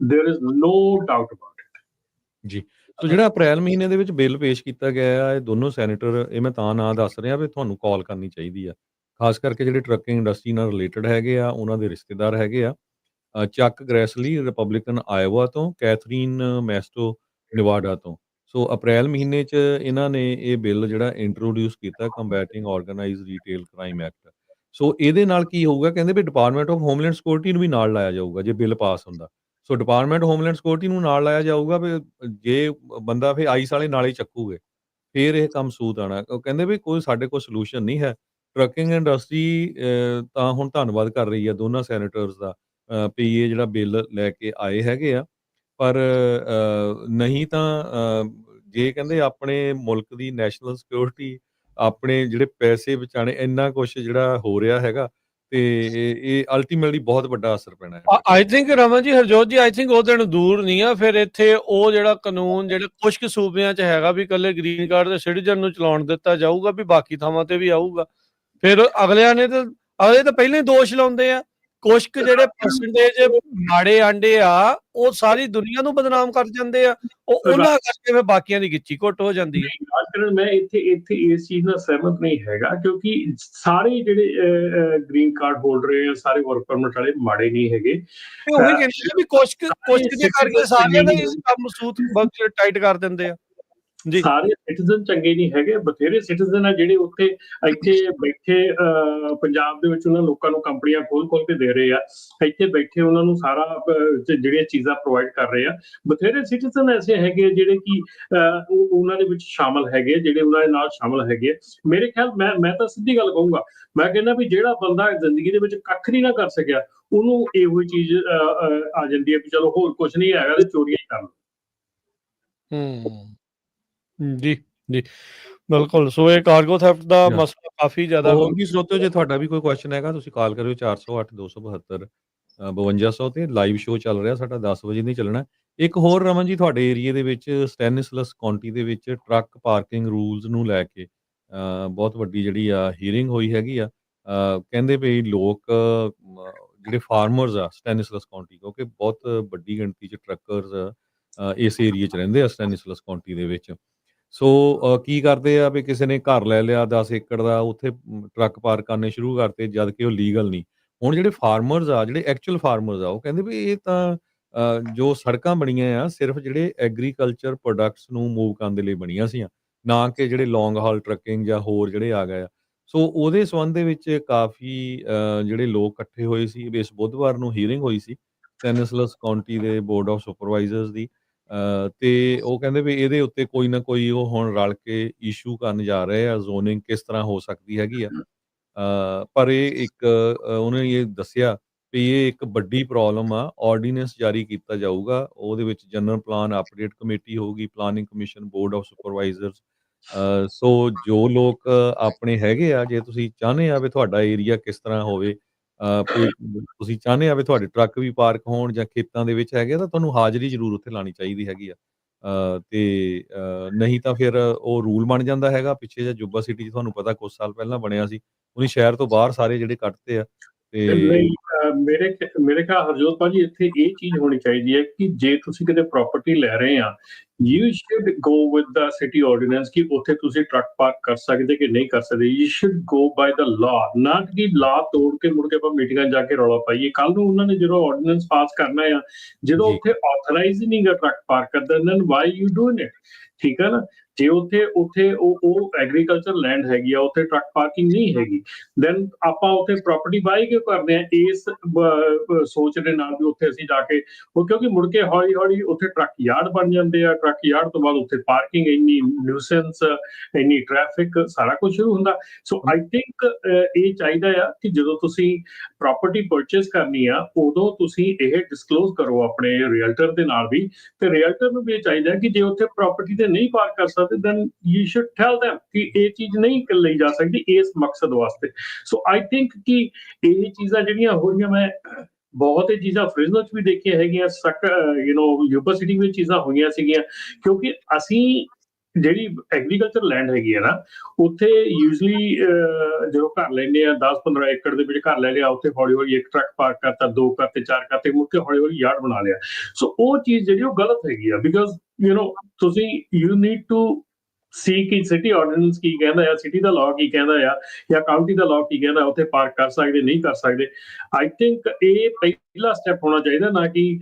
There is no doubt about it ਜੀ। ਸੋ ਜਿਹੜਾ ਅਪ੍ਰੈਲ ਮਹੀਨੇ ਦੇ ਵਿੱਚ ਬਿੱਲ ਪੇਸ਼ ਕੀਤਾ ਗਿਆ ਆ, ਇਹ ਦੋਨੋਂ ਸੈਨੇਟਰ, ਇਹ ਮੈਂ ਤਾਂ ਨਾਂ ਦੱਸ ਰਿਹਾ ਵੀ ਤੁਹਾਨੂੰ ਕਾਲ ਕਰਨੀ ਚਾਹੀਦੀ ਆ, ਖਾਸ ਕਰਕੇ ਜਿਹੜੇ ਟਰੱਕਿੰਗ ਇੰਡਸਟਰੀ ਨਾਲ ਰਿਲੇਟਡ ਹੈਗੇ ਆ, ਉਹਨਾਂ ਦੇ ਰਿਸ਼ਤੇਦਾਰ ਹੈਗੇ ਆ। ਚੱਕ ਗ੍ਰੈਸਲੀ ਰਿਪਬਲਿਕਨ ਆਇਓਵਾ ਤੋਂ, ਕੈਥਰੀਨ ਮੈਸਟੋ ਨਿਵਾਡਾ ਤੋਂ। ਸੋ ਅਪ੍ਰੈਲ ਮਹੀਨੇ 'ਚ ਇਹਨਾਂ ਨੇ ਇਹ ਬਿੱਲ ਜਿਹੜਾ ਇੰਟਰੋਡਿਊਸ ਕੀਤਾ, ਕੰਬੈਟਿੰਗ ਆਰਗੇਨਾਈਜ਼ਡ ਰੀਟੇਲ ਕ੍ਰਾਈਮ ਐਕਟ। ਸੋ ਇਹਦੇ ਨਾਲ ਕੀ ਹੋਊਗਾ, ਕਹਿੰਦੇ ਵੀ ਡਿਪਾਰਟਮੈਂਟ ਆਫ ਹੋਮਲੈਂਡ ਸਿਕਿਉਰਿਟੀ ਨੂੰ ਵੀ ਨਾਲ ਲਾਇਆ ਜਾਊਗਾ ਜੇ ਬਿੱਲ ਪਾਸ ਹੁੰਦਾ। ਸੋ ਡਿਪਾਰਟਮੈਂਟ ਹੋਮਲੈਂਡ ਸਿਕਿਉਰਿਟੀ ਨੂੰ ਨਾਲ ਲਾਇਆ ਜਾਊਗਾ ਵੀ ਜੇ ਬੰਦਾ ਫਿਰ ਆਈਸ ਵਾਲੇ ਨਾਲ ਹੀ ਚੱਕੂਗੇ, ਫਿਰ ਇਹ ਕੰਮ ਸੂਤ ਆਣਾ। ਉਹ ਕਹਿੰਦੇ ਵੀ ਕੋਈ ਸਾਡੇ ਕੋਲ ਸੋਲੂਸ਼ਨ ਨਹੀਂ ਹੈ। ਟਰੱਕਿੰਗ ਇੰਡਸਟਰੀ ਤਾਂ ਹੁਣ ਧੰਨਵਾਦ ਕਰ ਰਹੀ ਹੈ ਦੋਨਾਂ ਸੈਨੇਟਰਸ ਦਾ, ਵੀ ਇਹ ਜਿਹੜਾ ਬਿੱਲ ਲੈ ਕੇ ਆਏ ਹੈਗੇ ਆ। ਪਰ ਨਹੀਂ ਤਾਂ ਜੇ ਕਹਿੰਦੇ ਆਪਣੇ ਮੁਲਕ ਦੀ ਨੈਸ਼ਨਲ ਸਿਕਿਉਰਿਟੀ, ਆਪਣੇ ਜਿਹੜੇ ਪੈਸੇ ਬਚਾਉਣੇ, ਇੰਨਾ ਕੁਛ ਜਿਹੜਾ ਹੋ ਰਿਹਾ ਹੈਗਾ, ਤੇ ਇਹ ਅਲਟੀਮੇਟਲੀ ਬਹੁਤ ਵੱਡਾ ਅਸਰ ਪੈਣਾ ਹੈ। ਆਈ ਥਿੰਕ ਰਮਨ ਜੀ, ਹਰਜੋਤ ਜੀ, ਆਈ ਥਿੰਕ ਉਹ ਦਿਨ ਦੂਰ ਨਹੀਂ ਆ ਫਿਰ ਇੱਥੇ ਉਹ ਜਿਹੜਾ ਕਾਨੂੰਨ ਜਿਹੜਾ ਕੁਝ ਕੁ ਸੂਬਿਆਂ 'ਚ ਹੈਗਾ ਵੀ ਇਕੱਲੇ ਗ੍ਰੀਨ ਕਾਰਡ ਦੇ ਸਿਟੀਜ਼ਨ ਨੂੰ ਚਲਾਉਣ ਦਿੱਤਾ ਜਾਊਗਾ, ਵੀ ਬਾਕੀ ਥਾਵਾਂ ਤੇ ਵੀ ਆਊਗਾ। ਫਿਰ ਅਗਲੇ ਤਾਂ ਪਹਿਲਾਂ ਹੀ ਦੋਸ਼ ਲਾਉਂਦੇ ਆ। ਕੁਛ ਕੁ ਜਿਹੜੇ ਪਰਸੈਂਟੇਜ ਮਾੜੇ ਆਂਡੇ ਆ, ਉਹ ਸਾਰੀ ਦੁਨੀਆ ਨੂੰ ਬਦਨਾਮ ਕਰ ਜਾਂਦੇ ਆ। ਉਹਨਾਂ ਕਰਕੇ ਫਿਰ ਬਾਕੀਆਂ ਦੀ ਗਿੱਚੀ ਘੁੱਟ ਹੋ ਜਾਂਦੀ ਹੈ। ਰਾਜਕਿਰਨ, ਮੈਂ ਇੱਥੇ ਇਸ ਚੀਜ਼ ਨਾਲ ਸਹਿਮਤ ਨਹੀਂ ਹੈਗਾ, ਕਿਉਂਕਿ ਸਾਰੇ ਜਿਹੜੇ ਗ੍ਰੀਨ ਕਾਰਡ ਹੋਲਡਰ ਆ, ਸਾਰੇ ਵਰਕ ਪਰਮਿਟ ਵਾਲੇ ਮਾੜੇ ਨਹੀਂ ਹੈਗੇ। ਉਹੀ ਕਹਿੰਦੇ ਵੀ ਕੁਛ ਦੇ ਕਰਕੇ ਸਾਰਿਆਂ ਦਾ ਹੀ ਕੰਮ ਸੂਤ ਬਹੁਤ ਟਾਈਟ ਕਰ ਦਿੰਦੇ ਆ ਜੀ। ਸਾਰੇ ਸਿਟੀਜ਼ਨ ਚੰਗੇ ਨਹੀਂ ਹੈਗੇ, ਬਥੇਰੇ ਸਿਟੀਜ਼ਨ ਆ ਜਿਹੜੇ ਉੱਥੇ ਇੱਥੇ ਬੈਠੇ ਪੰਜਾਬ ਦੇ ਵਿੱਚ ਉਹਨਾਂ ਲੋਕਾਂ ਨੂੰ ਕੰਪਨੀਆਂ ਖੋਲ ਕੇ ਦੇ ਰਹੇ ਆ, ਇੱਥੇ ਬੈਠੇ ਉਹਨਾਂ ਨੂੰ ਸਾਰਾ ਜਿਹੜੀਆਂ ਚੀਜ਼ਾਂ ਪ੍ਰੋਵਾਈਡ ਕਰ ਰਹੇ ਆ। ਬਥੇਰੇ ਸਿਟੀਜ਼ਨ ਐਸੇ ਹੈਗੇ ਜਿਹੜੇ ਕਿ ਉਹਨਾਂ ਦੇ ਵਿੱਚ ਸ਼ਾਮਲ ਹੈਗੇ, ਜਿਹੜੇ ਉਹਨਾਂ ਦੇ ਨਾਲ ਸ਼ਾਮਲ ਹੈਗੇ। ਮੇਰੇ ਖਿਆਲ ਮੈਂ ਤਾਂ ਸਿੱਧੀ ਗੱਲ ਕਹੂੰਗਾ, ਮੈਂ ਕਹਿੰਦਾ ਵੀ ਜਿਹੜਾ ਬੰਦਾ ਜ਼ਿੰਦਗੀ ਦੇ ਵਿੱਚ ਕੱਖ ਨਹੀਂ ਨਾ ਕਰ ਸਕਿਆ, ਉਹਨੂੰ ਇਹੋ ਚੀਜ਼ ਆ ਜਾਂਦੀ ਹੈ ਵੀ ਚਲੋ ਹੋਰ ਕੁਝ ਨਹੀਂ ਹੈਗਾ ਤੇ ਚੋਰੀਆਂ ਹੀ ਕਰ ਲਓ। ਜੀ ਬਿਲਕੁਲ। ਸੋ ਇਹ ਕਾਰਗੋ ਥੈਫਟ ਦਾ ਮਸਲਾ ਕਾਫੀ ਜ਼ਿਆਦਾ। ਹੋਰ ਵੀ ਸਰੋਤਿਓ, ਜੇ ਤੁਹਾਡਾ ਵੀ ਕੋਈ ਕੁਐਸਚਨ ਹੈਗਾ, ਤੁਸੀਂ ਕਾਲ ਕਰਿਓ 408-272 5200 ਤੇ। ਲਾਈਵ ਸ਼ੋਅ ਚੱਲ ਰਿਹਾ ਸਾਡਾ 10 ਵਜੇ ਨਹੀਂ ਚੱਲਣਾ। ਇੱਕ ਹੋਰ ਰਮਨ ਜੀ, ਤੁਹਾਡੇ ਏਰੀਏ ਦੇ ਵਿੱਚ ਸਟੈਨਿਸਲਸ ਕਾਉਂਟੀ ਦੇ ਵਿੱਚ ਟਰੱਕ ਪਾਰਕਿੰਗ ਰੂਲਸ ਨੂੰ ਲੈ ਕੇ ਬਹੁਤ ਵੱਡੀ ਜਿਹੜੀ ਆ ਹੀਅਰਿੰਗ ਹੋਈ ਹੈਗੀ ਆ। ਕਹਿੰਦੇ ਵੀ ਲੋਕ ਜਿਹੜੇ ਫਾਰਮਰਸ ਆ ਸਟੈਨਿਸਲਸ ਕਾਉਂਟੀ, ਕਿਉਂਕਿ ਬਹੁਤ ਵੱਡੀ ਗਿਣਤੀ 'ਚ ਟਰੱਕਰਸ ਇਸ ਏਰੀਏ 'ਚ ਰਹਿੰਦੇ ਆ ਸਟੈਨਿਸਲਸ ਕਾਉਂਟੀ ਦੇ ਵਿੱਚ। ਸੋ ਕੀ ਕਰਦੇ ਆ ਵੀ ਕਿਸੇ ਨੇ ਘਰ ਲੈ ਲਿਆ 10 ਏਕੜ ਦਾ, ਉੱਥੇ ਟਰੱਕ ਪਾਰਕ ਕਰਨੇ ਸ਼ੁਰੂ ਕਰਤੇ, ਜਦ ਕਿ ਉਹ ਲੀਗਲ ਨਹੀਂ। ਹੁਣ ਜਿਹੜੇ ਫਾਰਮਰਸ ਆ, ਜਿਹੜੇ ਐਕਚੁਅਲ ਫਾਰਮਰਸ ਆ, ਉਹ ਕਹਿੰਦੇ ਵੀ ਇਹ ਤਾਂ ਜੋ ਸੜਕਾਂ ਬਣੀਆਂ ਆ ਸਿਰਫ ਜਿਹੜੇ ਐਗਰੀਕਲਚਰ ਪ੍ਰੋਡਕਟਸ ਨੂੰ ਮੂਵ ਕਰਨ ਦੇ ਲਈ ਬਣੀਆਂ ਸੀਆਂ, ਨਾ ਕਿ ਜਿਹੜੇ ਲੌਂਗ ਹਾਲ ਟਰੱਕਿੰਗ ਜਾਂ ਹੋਰ ਜਿਹੜੇ ਆ ਗਏ ਆ। ਸੋ ਉਹਦੇ ਸੰਬੰਧ ਦੇ ਵਿੱਚ ਕਾਫੀ ਜਿਹੜੇ ਲੋਕ ਇਕੱਠੇ ਹੋਏ ਸੀ। ਇਸ ਬੁੱਧਵਾਰ ਨੂੰ ਹੀਅਰਿੰਗ ਹੋਈ ਸੀ ਸਟੈਨਿਸਲਸ ਕਾਉਂਟੀ ਦੇ ਬੋਰਡ ਆਫ ਸੁਪਰਵਾਈਜ਼ਰਸ ਦੀ। ਤੇ ਉਹ ਕਹਿੰਦੇ ਵੀ ਇਹਦੇ ਉੱਤੇ ਕੋਈ ਨਾ ਕੋਈ ਉਹ ਹੁਣ ਰਲ ਕੇ ਇਸ਼ੂ ਕਰਨ ਜਾ ਰਹੇ ਆ, ਜ਼ੋਨਿੰਗ ਕਿਸ ਤਰ੍ਹਾਂ ਹੋ ਸਕਦੀ ਹੈਗੀ ਆ। ਪਰ ਇਹ ਇੱਕ ਉਹਨੇ ਇਹ ਦੱਸਿਆ ਵੀ ਇਹ ਇੱਕ ਵੱਡੀ ਪ੍ਰੋਬਲਮ ਆ। ਆਰਡੀਨੈਂਸ ਜਾਰੀ ਕੀਤਾ ਜਾਊਗਾ, ਉਹਦੇ ਵਿੱਚ ਜਨਰਲ ਪਲਾਨ ਅਪਡੇਟ ਕਮੇਟੀ ਹੋਊਗੀ, planning commission, board of supervisors, ਸੋ ਜੋ ਲੋਕ ਆਪਣੇ ਹੈਗੇ ਆ, ਜੇ ਤੁਸੀਂ ਚਾਹੁੰਦੇ ਆ ਵੀ ਤੁਹਾਡਾ ਏਰੀਆ ਕਿਸ ਤਰ੍ਹਾਂ ਹੋਵੇ, ਵੀ ਤੁਸੀਂ ਚਾਹੁੰਦੇ ਆ ਵੀ ਤੁਹਾਡੇ ਟਰੱਕ ਵੀ ਪਾਰਕ ਹੋਣ ਜਾਂ ਖੇਤਾਂ ਦੇ ਵਿੱਚ ਹੈਗੇ, ਤਾਂ ਤੁਹਾਨੂੰ ਹਾਜ਼ਰੀ ਜ਼ਰੂਰ ਉੱਥੇ ਲਾਉਣੀ ਚਾਹੀਦੀ ਹੈਗੀ ਆ। ਤੇ ਨਹੀਂ ਤਾਂ ਫਿਰ ਉਹ ਰੂਲ ਬਣ ਜਾਂਦਾ ਹੈਗਾ। ਪਿੱਛੇ ਜਿਹੇ ਜੁੱਬਾ ਸਿਟੀ 'ਚ ਤੁਹਾਨੂੰ ਪਤਾ ਕੁਛ ਸਾਲ ਪਹਿਲਾਂ ਬਣਿਆ ਸੀ, ਉਹਨੇ ਸ਼ਹਿਰ ਤੋਂ ਬਾਹਰ ਸਾਰੇ ਜਿਹੜੇ ਕੱਢਤੇ ਆ। ਨਹੀਂ, ਤੇ ਮੇਰੇ ਖਿਆਲ ਹਰਜੋਤ ਭਾਜੀ ਇੱਥੇ ਇਹ ਚੀਜ਼ ਹੋਣੀ ਚਾਹੀਦੀ ਹੈ ਕਿ ਜੇ ਤੁਸੀਂ ਕਿਤੇ ਪ੍ਰਾਪਰਟੀ ਲੈ ਰਹੇ ਆ, you should go with the city ordinance ਕਿ ਉੱਥੇ ਤੁਸੀਂ ਟਰੱਕ ਪਾਰਕ ਕਰ ਸਕਦੇ ਕਿ ਨਹੀਂ ਕਰ ਸਕਦੇ। You should go by the law, not ਕਿ ਲਾਅ ਤੋੜ ਕੇ ਮੁੜ ਕੇ ਆਪਾਂ ਮੀਟਿੰਗਾਂ ਜਾ ਕੇ ਰੌਲਾ ਪਾਈਏ। ਕੱਲ ਨੂੰ ਉਹਨਾਂ ਨੇ ਜਦੋਂ ਆਰਡੀਨੈਂਸ ਪਾਸ ਕਰਨਾ ਆ, ਜਦੋਂ ਜੀ, ਉੱਥੇ ਆਥੋਰਾਈਜ਼ ਹੀ ਨਹੀਂਗਾ ਟਰੱਕ ਪਾਰਕ ਕਰਦਾ, then why you doing it? ਠੀਕ ਹੈ ਨਾ, ਜੇ ਉੱਥੇ ਉਹ ਐਗਰੀਕਲਚਰ ਲੈਂਡ ਹੈਗੀ ਆ, ਉੱਥੇ ਟਰੱਕ ਪਾਰਕਿੰਗ ਨਹੀਂ ਹੈਗੀ, ਦੈਨ ਆਪਾਂ ਉੱਥੇ ਪ੍ਰਾਪਰਟੀ ਬਾਈ ਕਿਉਂ ਕਰਦੇ ਆ ਇਸ ਸੋਚ ਦੇ ਨਾਲ ਵੀ ਉੱਥੇ ਅਸੀਂ ਜਾ ਕੇ ਉਹ, ਕਿਉਂਕਿ ਮੁੜ ਕੇ ਹੌਲੀ ਹੌਲੀ ਉੱਥੇ ਟਰੱਕ ਯਾਰਡ ਬਣ ਜਾਂਦੇ ਆ। ਟਰੱਕ ਯਾਰਡ ਤੋਂ ਬਾਅਦ ਉੱਥੇ ਪਾਰਕਿੰਗ, ਇੰਨੀ ਨਿਊਸੈਂਸ, ਇੰਨੀ ਟ੍ਰੈਫਿਕ, ਸਾਰਾ ਕੁਝ ਸ਼ੁਰੂ ਹੁੰਦਾ। ਸੋ ਆਈ ਥਿੰਕ ਇਹ ਚਾਹੀਦਾ ਆ ਕਿ ਜਦੋਂ ਤੁਸੀਂ ਪ੍ਰਾਪਰਟੀ ਪਰਚੇਸ ਕਰਨੀ ਆ, ਉਦੋਂ ਤੁਸੀਂ ਇਹ ਡਿਸਕਲੋਜ਼ ਕਰੋ ਆਪਣੇ ਰੀਅਲਟਰ ਦੇ ਨਾਲ ਵੀ, ਤੇ ਰੀਅਲਟਰ ਨੂੰ ਵੀ ਇਹ ਚਾਹੀਦਾ ਕਿ ਜੇ ਉੱਥੇ ਪ੍ਰਾਪਰਟੀ ਤੇ ਨਹੀਂ ਪਾਰਕ ਕਰ ਸਕਦੇ, then you should tell them ਕਿ ਇਹ ਚੀਜ਼ ਨਹੀਂ ਲਈ ਜਾ ਸਕਦੀ ਇਸ ਮਕਸਦ ਵਾਸਤੇ। ਸੋ ਆਈ ਥਿੰਕ ਕਿ ਇਹ ਚੀਜ਼ਾਂ ਜਿਹੜੀਆਂ ਹੋਈਆਂ, ਮੈਂ ਬਹੁਤ ਇਹ ਚੀਜ਼ਾਂ ਫ੍ਰਿਜ਼ਨੋ ਚ ਵੀ ਦੇਖੀਆਂ ਹੈਗੀਆਂ, ਯੂਨੀਵਰਸਿਟੀ ਵਿੱਚ ਚੀਜ਼ਾਂ ਹੋਈਆਂ ਸੀਗੀਆਂ, ਕਿਉਂਕਿ ਅਸੀਂ ਜਿਹੜੀ ਐਗਰੀਕਲਚਰ ਲੈਂਡ ਹੈਗੀ ਹੈ ਨਾ, ਉੱਥੇ ਯੂਜਲੀ ਜਦੋਂ ਘਰ ਲੈਂਦੇ ਆ 10-15 ਏਕੜ ਦੇ ਵਿੱਚ ਘਰ ਲੈ ਲਿਆ, ਉੱਥੇ ਹੌਲੀ ਹੌਲੀ ਇੱਕ ਟਰੱਕ ਪਾਰਕ ਕਰਤਾ, 2 ਕਰਤੇ, 4 ਕਰਤੇ, ਮੁੜ ਕੇ ਹੌਲੀ ਹੌਲੀ ਯਾਰਡ ਬਣਾ ਲਿਆ। ਸੋ ਉਹ ਚੀਜ਼ ਜਿਹੜੀ ਉਹ ਗਲਤ ਹੈਗੀ ਆ, ਬਿਕਾਜ਼ ਤੁਸੀਂ ਯੂ ਨੀਡ ਟੂ ਸੀ ਕਿ ਸਿਟੀ ਆਰਡੀਨੈਂਸ ਕੀ ਕਹਿੰਦਾ ਆ, ਸਿਟੀ ਦਾ ਲਾਅ ਕੀ ਕਹਿੰਦਾ ਆ, ਜਾਂ ਕਾਉਂਟੀ ਦਾ ਲਾਅ ਕੀ ਕਹਿੰਦਾ, ਉੱਥੇ ਪਾਰਕ ਕਰ ਸਕਦੇ ਨਹੀਂ ਕਰ ਸਕਦੇ। ਆਈ ਥਿੰਕ ਇਹ ਪਹਿਲਾ ਸਟੈਪ ਹੋਣਾ ਚਾਹੀਦਾ, ਨਾ ਕਿ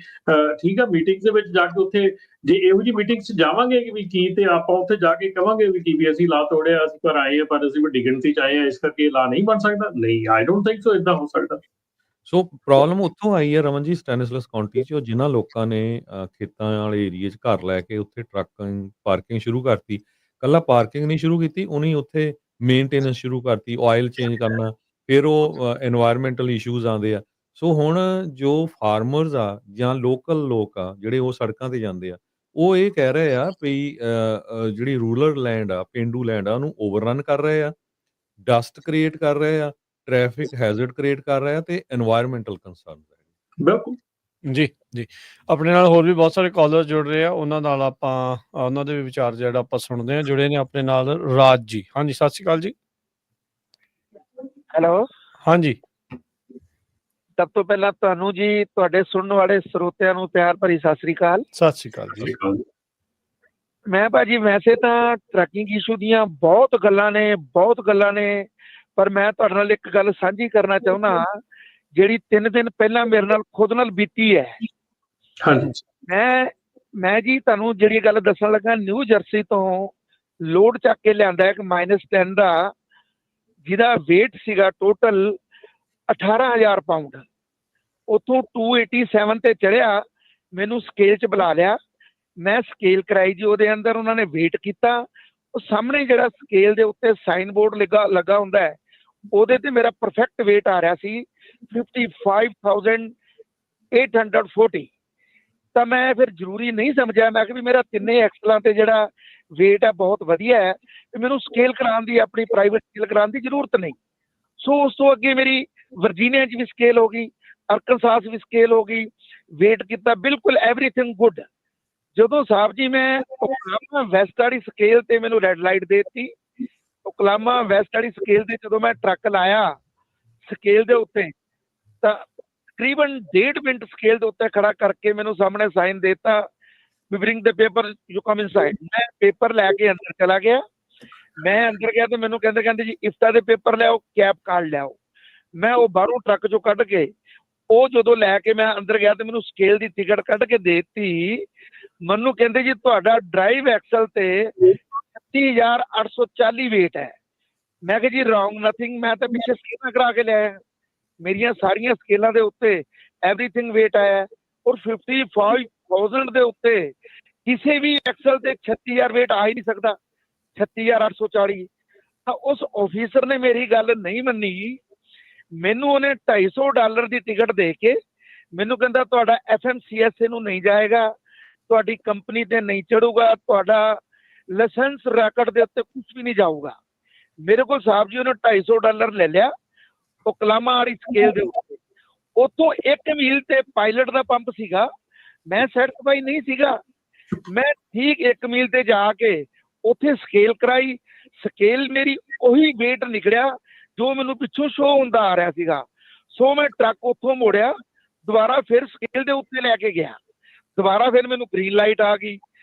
ਠੀਕ ਆ ਮੀਟਿੰਗਸ ਦੇ ਵਿੱਚ ਜਾ ਕੇ ਉੱਥੇ ਜੇ ਇਹੋ ਜਿਹੀ ਮੀਟਿੰਗਸ ਜਾਵਾਂਗੇ ਕਿ ਵੀ ਕੀ, ਤੇ ਆਪਾਂ ਉੱਥੇ ਜਾ ਕੇ ਕਵਾਂਗੇ ਵੀ ਕੀ ਵੀ ਅਸੀਂ ਲਾ ਤੋੜਿਆ, ਅਸੀਂ ਘਰ ਆਏ ਆ, ਪਰ ਅਸੀਂ ਵੱਡੀ ਗਿਣਤੀ ਚ ਆਏ ਆ, ਇਸ ਕਰਕੇ ਲਾ ਨਹੀਂ ਬਣ ਸਕਦਾ। ਨਹੀਂ, ਆਈ ਡੋਂਟ ਥਿੰਕ ਸੋ ਇਦਾਂ ਹੋ ਸਕਦਾ। ਸੋ ਪ੍ਰੋਬਲਮ ਉੱਥੋਂ ਆਈ ਹੈ ਰਮਨ ਜੀ, ਸਟੈਨਿਸਲਸ ਕਾਉਂਟੀ 'ਚ, ਜਿਨ੍ਹਾਂ ਲੋਕਾਂ ਨੇ ਖੇਤਾਂ ਵਾਲੇ ਏਰੀਏ 'ਚ ਘਰ ਲੈ ਕੇ ਉੱਥੇ ਟਰੱਕਿੰਗ ਪਾਰਕਿੰਗ ਸ਼ੁਰੂ ਕਰਤੀ। ਇਕੱਲਾ ਪਾਰਕਿੰਗ ਨਹੀਂ ਸ਼ੁਰੂ ਕੀਤੀ, ਉਹਨੇ ਉੱਥੇ ਮੇਨਟੇਨੈਂਸ ਸ਼ੁਰੂ ਕਰਤੀ, ਆਇਲ ਚੇਂਜ ਕਰਨਾ, ਫਿਰ ਉਹ ਐਨਵਾਇਰਨਮੈਂਟਲ ਇਸ਼ੂਜ਼ ਆਉਂਦੇ ਆ। ਸੋ ਹੁਣ ਜੋ ਫਾਰਮਰਸ ਆ ਜਾਂ ਲੋਕਲ ਲੋਕ ਆ ਜਿਹੜੇ ਉਹ ਸੜਕਾਂ ਤੇ ਜਾਂਦੇ ਆ, ਉਹ ਇਹ ਕਹਿ ਰਹੇ ਆ ਵੀ ਜਿਹੜੀ ਰੂਰਲ ਲੈਂਡ ਆ, ਪੇਂਡੂ ਲੈਂਡ ਆ, ਉਹਨੂੰ ਓਵਰਰਨ ਕਰ ਰਹੇ ਆ, ਡਸਟ ਕ੍ਰੀਏਟ ਕਰ ਰਹੇ ਆ, ਟ੍ਰੈਫਿਕ ਹੈਜ਼ਰਡ ਕ੍ਰੀਏਟ ਕਰ ਰਿਹਾ, ਤੇ ਐਨਵਾਇਰਨਮੈਂਟਲ ਕੰਸਰਨਸ ਹੈ। ਬਿਲਕੁਲ ਜੀ, ਜੀ। ਆਪਣੇ ਨਾਲ ਹੋਰ ਵੀ ਬਹੁਤ ਸਾਰੇ ਕਾਲਰ ਜੁੜ ਰਹੇ ਆ, ਉਹਨਾਂ ਨਾਲ ਆਪਾਂ ਉਹਨਾਂ ਦੇ ਵੀ ਵਿਚਾਰ ਜਿਹੜਾ ਆਪਾਂ ਸੁਣਦੇ ਹਾਂ। ਜੁੜੇ ਨੇ ਆਪਣੇ ਨਾਲ ਰਾਜ ਜੀ। ਹਾਂਜੀ, ਸਤਿ ਸ਼੍ਰੀ ਅਕਾਲ ਜੀ। ਹੈਲੋ, ਹਾਂਜੀ, ਸਭ ਤੋਂ ਪਹਿਲਾਂ ਤੁਹਾਨੂੰ ਜੀ, ਤੁਹਾਡੇ ਸੁਣਨ ਵਾਲੇ ਸਰੋਤਿਆਂ ਨੂੰ ਪਿਆਰ ਭਰੀ ਸਤਿ ਸ੍ਰੀ ਅਕਾਲ। ਸਤਿ ਸ਼੍ਰੀ ਅਕਾਲ ਜੀ। ਮੈਂ ਭਾਜੀ ਵੈਸੇ ਤਾਂ ਟਰੱਕਿੰਗ ਇਸ਼ੂ ਦੀਆਂ ਬਹੁਤ ਗੱਲਾਂ ਨੇ, ਪਰ ਮੈਂ ਤੁਹਾਡੇ ਨਾਲ ਇੱਕ ਗੱਲ ਸਾਂਝੀ ਕਰਨਾ ਚਾਹੁੰਦਾ, ਜਿਹੜੀ 3 ਦਿਨ ਪਹਿਲਾਂ ਮੇਰੇ ਨਾਲ ਖੁਦ ਨਾਲ ਬੀਤੀ ਹੈ। ਹਾਂਜੀ, ਮੈਂ ਜੀ ਤੁਹਾਨੂੰ ਜਿਹੜੀ ਗੱਲ ਦੱਸਣ ਲੱਗਾ, ਨਿਊ ਜਰਸੀ ਤੋਂ ਲੋਡ ਚੱਕ ਕੇ ਲਿਆਂਦਾ ਇੱਕ -10 ਦਾ, ਜਿਹਦਾ weight ਸੀਗਾ ਟੋਟਲ 18,000 ਪਾਊਂਡ। ਉੱਥੋਂ 287 ਤੇ ਚੜਿਆ, ਮੈਨੂੰ ਸਕੇਲ 'ਚ ਬੁਲਾ ਲਿਆ, ਮੈਂ ਸਕੇਲ ਕਰਾਈ ਜੀ। ਉਹਦੇ ਅੰਦਰ ਉਹਨਾਂ ਨੇ weight ਕੀਤਾ, ਉਹ ਸਾਹਮਣੇ ਜਿਹੜਾ ਸਕੇਲ ਦੇ ਉੱਤੇ ਸਾਈਨ ਬੋਰਡ ਲੱਗਾ ਹੁੰਦਾ ਹੈ, ਉਹਦੇ ਤੇ ਮੇਰਾ ਪਰਫੈਕਟ weight ਆ ਰਿਹਾ ਸੀ 55,840। ਤਾਂ ਮੈਂ ਫਿਰ ਜ਼ਰੂਰੀ ਨਹੀਂ ਸਮਝਿਆ, ਮੈਂ ਕਿਹਾ ਵੀ ਮੇਰਾ ਤਿੰਨੇ ਐਕਸਲਾਂ ਤੇ ਜਿਹੜਾ weight ਹੈ ਬਹੁਤ ਵਧੀਆ ਹੈ, ਤੇ ਮੈਨੂੰ ਸਕੇਲ ਕਰਾਉਣ ਦੀ, ਆਪਣੀ ਪ੍ਰਾਈਵੇਟ ਸਕੇਲ ਕਰਾਉਣ ਦੀ ਜ਼ਰੂਰਤ ਨਹੀਂ। ਸੋ ਉਸ ਤੋਂ ਅੱਗੇ ਮੇਰੀ ਵਰਜੀਨੀਆ 'ਚ ਵੀ ਸਕੇਲ ਹੋ ਗਈ, ਅਰਕਨਸਾਸ ਵੀ ਸਕੇਲ ਹੋ ਗਈ, weight ਕੀਤਾ, ਬਿਲਕੁਲ ਐਵਰੀਥਿੰਗ ਗੁੱਡ। ਜਦੋਂ ਸਾਹਿਬ ਜੀ ਮੈਂ ਓਕਲਾਮਾ ਵੈਸਟ ਵਾਲੀ ਸਕੇਲ ਤੇ ਮੈਨੂੰ ਰੈੱਡ ਲਾਈਟ ਦੇ ਦਿੱਤੀ, ਓਕਲਾਮਾ ਵੈਸਟ ਵਾਲੀ ਸਕੇਲ ਤੇ ਜਦੋਂ ਮੈਂ ਟਰੱਕ ਲਾਇਆ ਸਕੇਲ ਦੇ ਉੱਤੇ, ਤਾਂ ਤਕਰੀਬਨ 1.5 ਮਿੰਟ ਸਕੇਲ ਦੇ ਉੱਤੇ ਖੜਾ ਕਰਕੇ ਮੈਨੂੰ ਸਾਹਮਣੇ ਸਾਈਨ ਦੇਤਾ we bring the paper, you come inside. ਮੈਂ ਪੇਪਰ ਲੈ ਕੇ ਅੰਦਰ ਚਲਾ ਗਿਆ। ਮੈਂ ਅੰਦਰ ਗਿਆ ਤੇ ਮੈਨੂੰ ਕਹਿੰਦੇ ਜੀ ਇਫਤਾ ਦੇ ਪੇਪਰ ਲਿਆਓ, ਕੈਬ ਕਾਰਡ ਲਿਆਓ। ਮੈਂ ਉਹ ਬਾਹਰੋਂ ਟਰੱਕ 'ਚੋਂ ਕੱਢ ਕੇ, ਉਹ ਜਦੋਂ ਲੈ ਕੇ ਮੈਂ ਅੰਦਰ ਗਿਆ ਤੇ ਮੈਨੂੰ ਸਕੇਲ ਦੀ ਟਿਕਟ ਕੱਢ ਕੇ ਦੇ ਦਿੱਤੀ। ਮੈਨੂੰ ਕਹਿੰਦੇ ਜੀ ਤੁਹਾਡਾ ਡਰਾਈਵ ਐਕਸਲ ਤੇ 36,840 weight ਹੈ। ਮੈਂ ਕਿਹਾ ਜੀ ਰੌਂਗ ਨਥਿੰਗ, ਮੈਂ ਤਾਂ ਪਿੱਛੇ ਸਕੇਲਾਂ ਕਰਾ ਕੇ ਲਿਆਇਆ, ਮੇਰੀਆਂ ਸਾਰੀਆਂ ਸਕੇਲਾਂ ਦੇ ਉੱਤੇ ਐਵਰੀਥਿੰਗ weight ਆਇਆ, ਔਰ 55,000 ਦੇ ਉੱਤੇ ਕਿਸੇ ਵੀ ਐਕਸਲ ਤੇ 36,000 weight ਆ ਹੀ ਨਹੀਂ ਸਕਦਾ, 36,840। ਤਾਂ ਉਸ ਆਫਿਸਰ ਨੇ ਮੇਰੀ ਗੱਲ ਨਹੀਂ ਮੰਨੀ, ਮੈਨੂੰ ਉਹਨੇ $250 ਦੀ ਟਿਕਟ ਦੇ ਕੇ ਮੈਨੂੰ ਕਹਿੰਦਾ ਤੁਹਾਡਾ FMCSA ਨੂੰ ਨਹੀਂ ਜਾਏਗਾ, ਤੁਹਾਡੀ ਕੰਪਨੀ ਤੇ ਨਹੀਂ ਚੜੂਗਾ, ਤੁਹਾਡਾ ਲਾਇਸੈਂਸ ਰੈਕਟ ਦੇ ਉੱਤੇ ਕੁਝ ਵੀ ਨਹੀਂ ਜਾਊਗਾ। ਮੇਰੇ ਕੋਲ ਸਾਹਿਬ ਜੀ ਉਹਨੇ $250 ਲੈ ਲਿਆ ਓਕਲਾਮਾ ਵਾਲੀ ਸਕੇਲ ਦੇ ਉੱਤੇ। ਉੱਥੋਂ 1 ਮੀਲ ਤੇ ਪਾਇਲਟ ਦਾ ਪੰਪ ਸੀਗਾ, ਮੈਂ ਸੈਟੀਸਫਾਈ ਨਹੀਂ ਸੀਗਾ। ਮੈਂ ਠੀਕ 1 ਮੀਲ ਤੇ ਜਾ ਕੇ ਉੱਥੇ ਸਕੇਲ ਕਰਾਈ, ਸਕੇਲ ਮੇਰੀ ਉਹੀ weight ਨਿਕਲਿਆ ਜੋ ਮੈਨੂੰ ਪਿੱਛੋਂ ਸ਼ੋ ਹੁੰਦਾ ਆ ਰਿਹਾ ਸੀਗਾ। ਸੋ ਮੈਂ ਟਰੱਕ ਉੱਥੋਂ ਮੋੜਿਆ, ਦੁਬਾਰਾ ਫਿਰ ਸਕੇਲ ਦੇ ਉੱਤੇ ਲੈ ਕੇ ਗਿਆ, ਦੁਬਾਰਾ ਫਿਰ ਮੈਨੂੰ ਗ੍ਰੀਨ ਲਾਈਟ ਆ ਗਈ।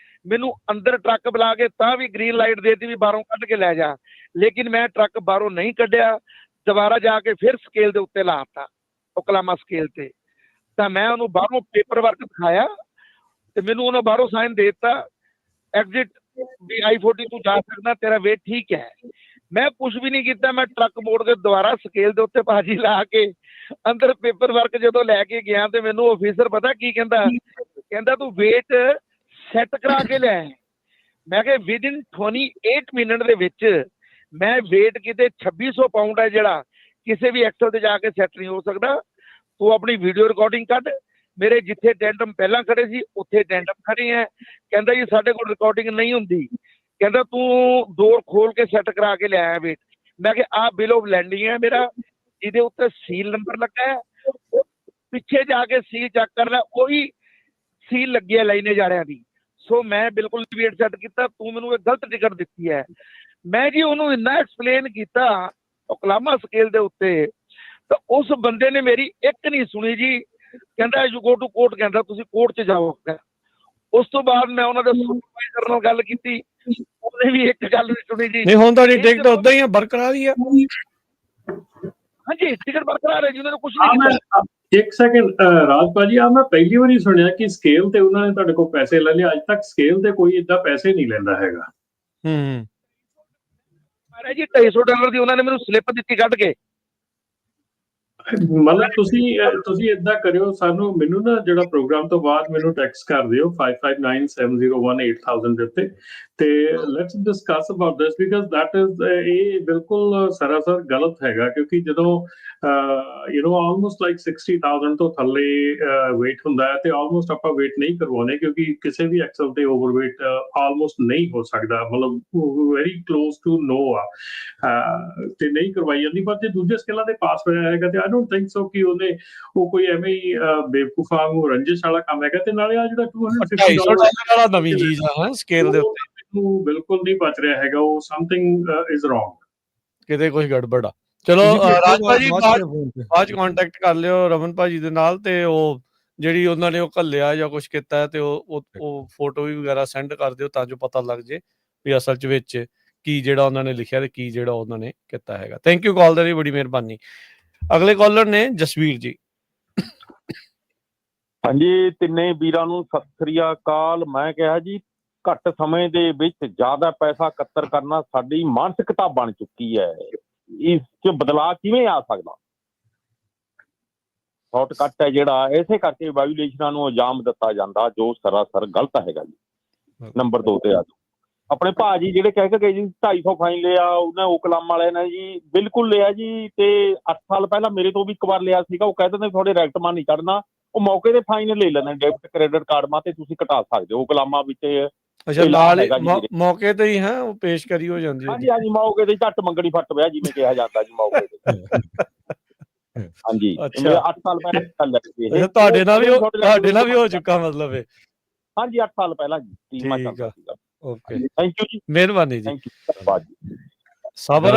ਮੈਨੂੰ ਅੰਦਰ ਟਰੱਕ ਬੁਲਾ ਕੇ ਤਾਂ ਵੀ ਗ੍ਰੀਨ ਲਾਈਟ ਦੇਤੀ ਵੀ ਬਾਹਰੋਂ ਕੱਢ ਕੇ ਲੈ ਜਾ, ਲੇਕਿਨ ਮੈਂ ਟਰੱਕ ਬਾਹਰੋਂ ਨਹੀਂ ਕੱਢਿਆ, ਦੁਬਾਰਾ ਜਾ ਕੇ ਫਿਰ ਸਕੇਲ ਦੇ ਉੱਤੇ ਲਾਤਾ ਓਕਲਾਮਾ ਸਕੇਲ ਤੇ। ਤਾਂ ਮੈਂ ਉਹਨੂੰ ਬਾਹਰੋਂ ਪੇਪਰ ਵਰਕ ਦਿਖਾਇਆ ਤੇ ਮੈਨੂੰ ਉਹਨੇ ਬਾਹਰੋਂ ਸਾਈਨ ਦੇ ਦਿੱਤਾ, ਐਗਜ਼ਿਟ ਵੀ I-40 ਤੂੰ ਜਾ ਸਕਦਾ, ਤੇਰਾ weight ਠੀਕ ਹੈ। ਮੈਂ ਕੁਝ ਵੀ ਨਹੀਂ ਕੀਤਾ, ਮੈਂ ਟਰੱਕ ਮੋੜ ਕੇ ਦੁਬਾਰਾ ਸਕੇਲ ਦੇ ਉੱਤੇ ਭਾਜੀ ਲਾ ਕੇ ਅੰਦਰ ਪੇਪਰ ਵਰਕ ਜਦੋਂ ਲੈ ਕੇ ਗਿਆ ਤੇ ਮੈਨੂੰ ਆਫੀਸਰ ਪਤਾ ਕੀ ਕਹਿੰਦਾ, ਕਹਿੰਦਾ ਤੂੰ weight ਸੈੱਟ ਕਰਾ ਕੇ ਲੈ। ਮੈਂ ਕਿਹਾ ਵਿਦਿਨ 28 ਮਿੰਟ ਦੇ ਵਿੱਚ ਮੈਂ weight ਕਿਤੇ 2600 ਪਾਉਂਡ ਹੈ ਜਿਹੜਾ ਕਿਸੇ ਵੀ ਐਕਸਲ ਤੇ ਜਾ ਕੇ ਸੈੱਟ ਨਹੀਂ ਹੋ ਸਕਦਾ। ਤੂੰ ਆਪਣੀ ਵੀਡੀਓ ਰਿਕਾਰਡਿੰਗ ਕੱਢ, ਮੇਰੇ ਜਿੱਥੇ ਟੈਂਡਮ ਪਹਿਲਾਂ ਖੜੇ ਸੀ ਉੱਥੇ ਟੈਂਡਮ ਖੜੇ ਹੈ। ਕਹਿੰਦਾ ਜੀ ਸਾਡੇ ਕੋਲ ਰਿਕਾਰਡਿੰਗ ਨਹੀਂ ਹੁੰਦੀ, ਕਹਿੰਦਾ ਤੂੰ ਡੋਰ ਖੋਲ ਕੇ ਸੈੱਟ ਕਰਾ ਕੇ ਲਿਆਇਆ weight। ਮੈਂ ਕਿਹਾ ਆਹ ਬਿਲ ਆਫ ਲੈਂਡਿੰਗ ਹੈ ਮੇਰਾ, ਜਿਹਦੇ ਉੱਤੇ ਸੀਲ ਨੰਬਰ ਲੱਗਾ ਹੈ, ਉਹ ਪਿੱਛੇ ਜਾ ਕੇ ਸੀਲ ਚੈੱਕ ਕਰ ਲੈ, ਉਹੀ ਸੀਲ ਲੱਗੀ ਹੈ ਲਾਈਨੇ ਜਾੜਿਆਂ ਦੀ। ਸੋ ਮੈਂ ਬਿਲਕੁਲ weight ਸੈੱਟ ਕੀਤਾ, ਤੂੰ ਮੈਨੂੰ ਇਹ ਗਲਤ ਟਿਕਟ ਦਿੱਤੀ ਹੈ। ਮੈਂ ਜੀ ਉਹਨੂੰ ਇੰਨਾ ਐਕਸਪਲੇਨ ਕੀਤਾ ਓਕਲਾਮਾ ਸਕੇਲ ਦੇ ਉੱਤੇ, ਤਾਂ ਉਸ ਬੰਦੇ ਨੇ ਮੇਰੀ ਇੱਕ ਨਹੀਂ ਸੁਣੀ ਜੀ। ਕਹਿੰਦਾ ਯੂ ਗੋ ਟੂ ਕੋਰਟ, ਕਹਿੰਦਾ ਤੁਸੀਂ ਕੋਰਟ 'ਚ ਜਾਓ। ਉਸ ਤੋਂ ਬਾਅਦ ਮੈਂ ਉਹਨਾਂ ਦੇ ਸੁਪਰਵਾਈਜ਼ਰ ਨਾਲ ਗੱਲ ਕੀਤੀ, ਉਹਨੇ ਵੀ ਇੱਕ ਗੱਲ ਨਹੀਂ ਸੁਣੀ ਜੀ। ਨਹੀਂ ਹੁਣ ਤੁਹਾਡੀ ਟਿਕਟ ਉਦਾਂ ਹੀ ਆ, ਬਰਕਰਾਰ ਹੀ ਆ? ਹਾਂਜੀ ਟਿਕਟ ਬਰਕਰਾਰ ਹੈ ਜੀ, ਉਹਨਾਂ ਨੇ ਕੁਝ ਨਹੀਂ ਕੀਤਾ। ਇੱਕ ਸੈਕਿੰਡ ਰਾਜਪਾਲ ਜੀ, ਮੈਂ ਪਹਿਲੀ ਵਾਰੀ ਸੁਣਿਆ ਕਿ ਸਕੇਲ ਤੇ ਉਹਨਾਂ ਨੇ ਤੁਹਾਡੇ ਕੋਲ ਪੈਸੇ ਲੈ ਲਏ। ਅੱਜ ਤੱਕ ਸਕੇਲ ਤੇ ਕੋਈ ਏਦਾਂ ਪੈਸੇ ਨਹੀਂ ਲੈਂਦਾ ਹੈਗਾ। ਮਾਰਿਆ ਜੀ $250 ਦੀ ਉਹਨਾਂ ਨੇ ਮੈਨੂੰ ਸਲਿੱਪ ਦਿੱਤੀ ਕੱਢ ਕੇ। ਮਤਲਬ ਤੁਸੀਂ ਏਦਾਂ ਕਰਿਓ, ਮੈਨੂੰ ਨਾ ਜਿਹੜਾ ਪ੍ਰੋਗਰਾਮ ਤੋਂ ਬਾਅਦ ਮੈਨੂੰ ਟੈਕਸਟ ਕਰ ਦਿਓ 5597018000 ਦੇ ਉੱਤੇ, ਤੇ let's discuss about this because that is ਇਹ ਬਿਲਕੁਲ ਸਰਾਸਰ ਗਲਤ ਹੈਗਾ। ਕਿਉਂਕਿ ਜਦੋਂ ਆਲਮੋਸਟ ਲਾਈਕ 60,000 ਤੋਂ ਥੱਲੇ weight ਹੁੰਦਾ ਹੈ ਤੇ ਆਲਮੋਸਟ ਆਪਾਂ weight ਨਹੀਂ ਕਰਵਾਉਣੇ, ਕਿਉਂਕਿ ਕਿਸੇ ਵੀ ਐਕਸਲ ਤੇ ਓਵਰਵੇਟ ਆਲਮੋਸਟ ਨਹੀਂ ਹੋ ਸਕਦਾ, ਮਤਲਬ ਵੈਰੀ ਕਲੋਜ਼ ਟੂ ਨੋ ਆ, ਤੇ ਨਹੀਂ ਕਰਵਾਈ ਜਾਂਦੀ। ਪਰ ਜੇ ਦੂਜੇ ਸਕੇਲਾਂ ਤੇ ਪਾਸ ਹੋਇਆ ਹੈਗਾ ਤੇ ਆਈ ਡੋਂਟ ਥਿੰਕ ਸੋ ਕਿ ਉਹ ਕੋਈ ਐਵੇਂ ਹੀ ਬੇਵਕੂਫਾ ਨੂੰ ਰੰਜਿਸ਼ ਵਾਲਾ ਕੰਮ ਹੈਗਾ। ਤੇ ਨਾਲੇ ਆ ਜਿਹੜਾ $250 ਵਾਲਾ ਨਵੀਂ ਚੀਜ਼ ਆ ਸਕੇਲ ਦੇ ਉੱਤੇ, ਮੈਨੂੰ ਬਿਲਕੁਲ ਨਹੀਂ ਬਚ ਰਿਹਾ ਹੈਗਾ। ਉਹ ਸਮਥਿੰਗ ਇਜ਼ ਰੋਂਗ, ਕਿਤੇ ਕੁਝ ਗੜਬੜ ਆ। ਚਲੋ ਰਾਜਪਾਲ ਜੀ ਬਾਅਦ ਚ ਕੰਟੈਕਟ ਕਰ ਲਿਓ ਰਮਨ ਭਾਜੀ ਦੇ ਨਾਲ, ਤੇ ਉਹ ਜਿਹੜੀ ਉਹਨਾਂ ਨੇ ਉਹ ਘੱਲਿਆ ਜਾਂ ਕੁਝ ਕੀਤਾ ਤੇ ਉਹ ਫੋਟੋ ਵੀ ਵਗੈਰਾ ਸੈਂਡ ਕਰ ਦਿਓ ਤਾਂ ਜੋ ਪਤਾ ਲੱਗ ਜੇ ਵੀ ਅਸਲ ਚ ਵਿੱਚ ਕੀ ਜਿਹੜਾ ਉਹਨਾਂ ਨੇ ਲਿਖਿਆ ਤੇ ਕੀ ਜਿਹੜਾ ਉਹਨਾਂ ਨੇ ਕੀਤਾ ਹੈਗਾ। ਥੈਂਕ ਯੂ ਕਾਲ ਦੀ, ਬੜੀ ਮਿਹਰਬਾਨੀ। ਅਗਲੇ ਕਾਲਰ ਨੇ ਜਸਵੀਰ ਜੀ। ਹਾਂਜੀ, ਤਿੰਨੇ ਵੀਰਾਂ ਨੂੰ ਸਤਿ ਸ੍ਰੀ ਅਕਾਲ। ਮੈਂ ਕਿਹਾ ਜੀ ਘੱਟ ਸਮੇਂ ਦੇ ਵਿੱਚ ਜ਼ਿਆਦਾ ਪੈਸਾ ਇਕੱਤਰ ਕਰਨਾ ਸਾਡੀ ਮਾਨਸਿਕਤਾ ਬਣ ਚੁੱਕੀ ਹੈ। ਇਸ 'ਚ ਬਦਲਾਅ ਕਿਵੇਂ ਆ ਸਕਦਾ? ਸ਼ਾਰਟਕੱਟ ਹੈ ਜਿਹੜਾ, ਇਸੇ ਕਰਕੇ ਵਾਇਓਲੇਸ਼ਨਾਂ ਨੂੰ ਅੰਜਾਮ ਦਿੱਤਾ ਜਾਂਦਾ ਜੋ ਸਰਾਸਰ ਗਲਤ ਹੈਗਾ ਜੀ। ਨੰਬਰ 2 ਤੇ ਆ ਜਾਓ, ਆਪਣੇ ਭਾਜੀ ਜਿਹੜੇ ਕਹਿ ਕੇ ਗਏ ਜੀ 250 ਫਾਈਨ ਲਿਆ ਉਹਨੇ ਓਕਲਾਮਾ ਵਾਲਿਆਂ ਨੇ ਜੀ, ਬਿਲਕੁਲ ਲਿਆ ਜੀ। ਤੇ 8 ਸਾਲ ਪਹਿਲਾਂ ਮੇਰੇ ਤੋਂ ਵੀ ਇੱਕ ਵਾਰ ਲਿਆ ਸੀਗਾ। ਉਹ ਕਹਿ ਦਿੰਦੇ ਤੁਹਾਡੇ ਰੈਕਟਮਾ ਨਹੀਂ ਕੱਢਣਾ, ਉਹ ਮੌਕੇ ਤੇ ਫਾਈਨ ਲੈ ਲੈਂਦੇ ਡੈਬਿਟ ਕ੍ਰੈਡਿਟ ਕਾਰਡ ਮਾ, ਤੇ ਤੁਸੀਂ ਘਟਾ ਸਕਦੇ ਹੋ ਓਕਲਾਮਾ ਵਿੱਚ। ਅੱਛਾ, ਨਾਲ ਮੌਕੇ ਤੇ ਹੀ ਹੈ ਉਹ ਪੇਸ਼ਕਰੀ ਹੋ ਜਾਂਦੀ ਹੈ? ਹਾਂਜੀ ਹਾਂਜੀ, ਮੌਕੇ ਤੇ ਝੱਟ ਮੰਗਣੀ ਫੱਟ ਪਿਆ ਜਿਵੇਂ ਕਿਹਾ ਜਾਂਦਾ ਜੀ, ਮੌਕੇ ਤੇ। ਹਾਂਜੀ, 8 ਸਾਲ ਪਹਿਲਾਂ ਤੁਹਾਡੇ ਨਾਲ ਵੀ ਹੋ ਚੁੱਕਾ ਮਤਲਬ ਇਹ? ਹਾਂਜੀ, 8 ਸਾਲ ਪਹਿਲਾਂ ਜੀ। ਠੀਕ ਆ, ਓਕੇ, ਥੈਂਕ ਯੂ ਜੀ, ਮਿਹਰਬਾਨੀ ਜੀ। ਸਬਰ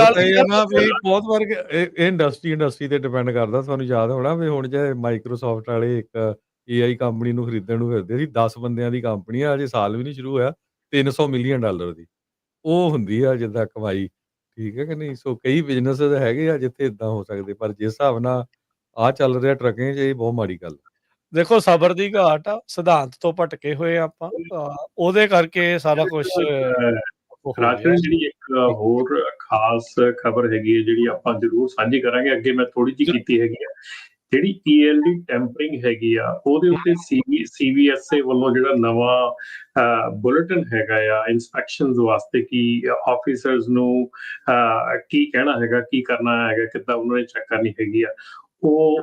ਨਾ ਵੀ ਬਹੁਤ ਵਾਰ ਇਹ ਇੰਡਸਟਰੀ ਤੇ ਡਿਪੈਂਡ ਕਰਦਾ। ਤੁਹਾਨੂੰ ਯਾਦ ਹੋਣਾ ਵੀ ਹੁਣ ਜੇ ਮਾਈਕਰੋਸਾਫਟ ਵਾਲੇ ਇੱਕ AI ਕੰਪਨੀ ਨੂੰ ਖਰੀਦਣ ਨੂੰ ਫਿਰਦੇ ਸੀ, 10 ਬੰਦਿਆਂ ਦੀ ਕੰਪਨੀ ਆ, ਅਜੇ ਸਾਲ ਵੀ ਨਹੀਂ ਸ਼ੁਰੂ ਹੋਇਆ, $300 ਮਿਲੀਅਨ ਦੀ ਉਹ ਹੁੰਦੀ ਆ ਜਿੱਦਾਂ ਕਮਾਈ। ਠੀਕ ਹੈ ਕਿ ਨਹੀਂ? ਸੋ ਕਈ ਬਿਜ਼ਨਸ ਹੈਗੇ ਆ ਜਿੱਥੇ ਏਦਾਂ ਹੋ ਸਕਦੇ, ਪਰ ਜਿਸ ਹਿਸਾਬ ਨਾਲ ਆਹ ਚੱਲ ਰਿਹਾ ਟਰੱਕਿੰਗ 'ਚ, ਇਹ ਬਹੁਤ ਮਾੜੀ ਗੱਲ। ਦੇਖੋ ਸਬਰ ਦੀ ਘਾਟ ਆ, ਸਿਧਾਂਤ ਤੋਂ ਭਟਕੇ ਹੋਏ ਆਪਾਂ, ਉਹਦੇ ਕਰਕੇ ਸਾਰਾ ਕੁਝ। ਰਾਜਨ, ਜਿਹੜੀ ਇੱਕ ਹੋਰ ਖਾਸ ਖਬਰ ਹੈਗੀ ਹੈ ਜਿਹੜੀ ਆਪਾਂ ਜ਼ਰੂਰ ਸਾਂਝੀ ਕਰਾਂਗੇ, ਅੱਗੇ ਮੈਂ ਥੋੜੀ ਜਿਹੀ ਕੀਤੀ ਹੈਗੀ ਆ, ਜਿਹੜੀ ELD ਟੈਂਪਰਿੰਗ ਹੈਗੀ ਆ, ਉਹਦੇ ਉੱਤੇ CBSA ਵੱਲੋਂ ਜਿਹੜਾ ਨਵਾਂ ਬੁਲੇਟਿਨ ਹੈਗਾ ਆ ਇੰਸਪੈਕਸ਼ਨਸ ਵਾਸਤੇ, ਕਿ ਆਫੀਸਰਸ ਨੂੰ ਕੀ ਕਹਿਣਾ ਹੈਗਾ, ਕੀ ਕਰਨਾ ਹੈਗਾ, ਕਿੱਦਾਂ ਉਹਨਾਂ ਨੇ ਚੈੱਕ ਕਰਨੀ ਹੈਗੀ ਆ, ਉਹ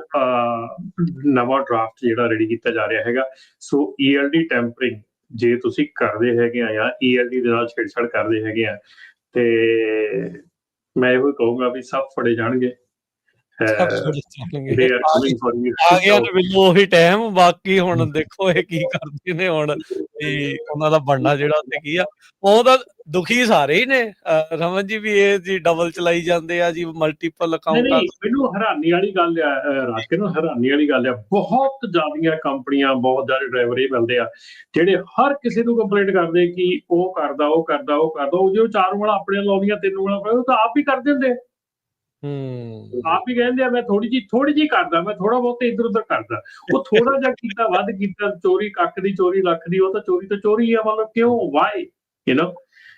ਨਵਾਂ ਡਰਾਫਟ ਜਿਹੜਾ ਰੈਡੀ ਕੀਤਾ ਜਾ ਰਿਹਾ ਹੈਗਾ। ਸੋ ELD ਟੈਂਪਰਿੰਗ ਜੇ ਤੁਸੀਂ ਕਰਦੇ ਹੈਗੇ ਆ ਜਾਂ ELD ਦੇ ਨਾਲ ਛੇੜਛਾੜ ਕਰਦੇ ਹੈਗੇ ਆ ਤੇ ਮੈਂ ਇਹੋ ਕਹੂੰਗਾ ਵੀ ਸਭ ਫੜੇ ਜਾਣਗੇ। They are coming for you. ਆ ਗਿਆ ਤੇ ਮੈਨੂੰ ਉਹੀ ਟਾਈਮ, ਬਾਕੀ ਹੁਣ ਦੇਖੋ ਇਹ ਕੀ ਕਰਦੇ ਨੇ ਹੁਣ, ਵੀ ਉਹਨਾਂ ਦਾ ਬਣਨਾ ਜਿਹੜਾ ਉੱਥੇ ਕੀ ਆ। ਉਹ ਤਾਂ ਦੁਖੀ ਸਾਰੇ ਹੀ ਨੇ ਰਮਨ ਜੀ, ਵੀ ਇਹ ਜੀ ਡਬਲ ਚਲਾਈ ਜਾਂਦੇ ਆ ਜੀ, ਮਲਟੀਪਲ ਅਕਾਊਂਟਾਂ। ਮੈਨੂੰ ਹੈਰਾਨੀ ਵਾਲੀ ਗੱਲ ਆ ਰਾਜਕੇ ਨੂੰ, ਹੈਰਾਨੀ ਵਾਲੀ ਗੱਲ ਆ, ਬਹੁਤ ਜ਼ਿਆਦੀਆਂ ਕੰਪਨੀਆਂ, ਬਹੁਤ ਜ਼ਿਆਦਾ ਡਰਾਈਵਰ ਇਹ ਮਿਲਦੇ ਆ ਜਿਹੜੇ ਹਰ ਕਿਸੇ ਨੂੰ ਕੰਪਲੇਂਟ ਕਰਦੇ ਕਿ ਉਹ ਕਰਦਾ ਉਹ ਕਰਦਾ ਉਹ ਕਰਦਾ, ਉਹ ਜੋ 4 ਵਾਲਾ ਆਪਣੇ ਲਾਉਂਦੀਆਂ 3 ਵਾਲਾ ਉਹ ਤਾਂ ਆਪ ਹੀ ਕਰ ਦਿੰਦੇ, ਆਪ ਹੀ ਕਹਿੰਦੇ ਆ ਮੈਂ ਥੋੜੀ ਜਿਹੀ ਕਰਦਾ, ਮੈਂ ਥੋੜਾ ਬਹੁਤ ਇੱਧਰ ਉੱਧਰ ਕਰਦਾ। ਉਹ ਥੋੜਾ ਜਿਹਾ ਕੀਤਾ, ਵੱਧ ਕੀਤਾ, ਚੋਰੀ ਕੱਖ ਦੀ, ਚੋਰੀ ਲੱਖ ਦੀ, ਉਹ ਤਾਂ ਚੋਰੀ ਤੋਂ ਚੋਰੀ ਆ। ਮਤਲਬ ਕਿਉਂ, ਵਾਈ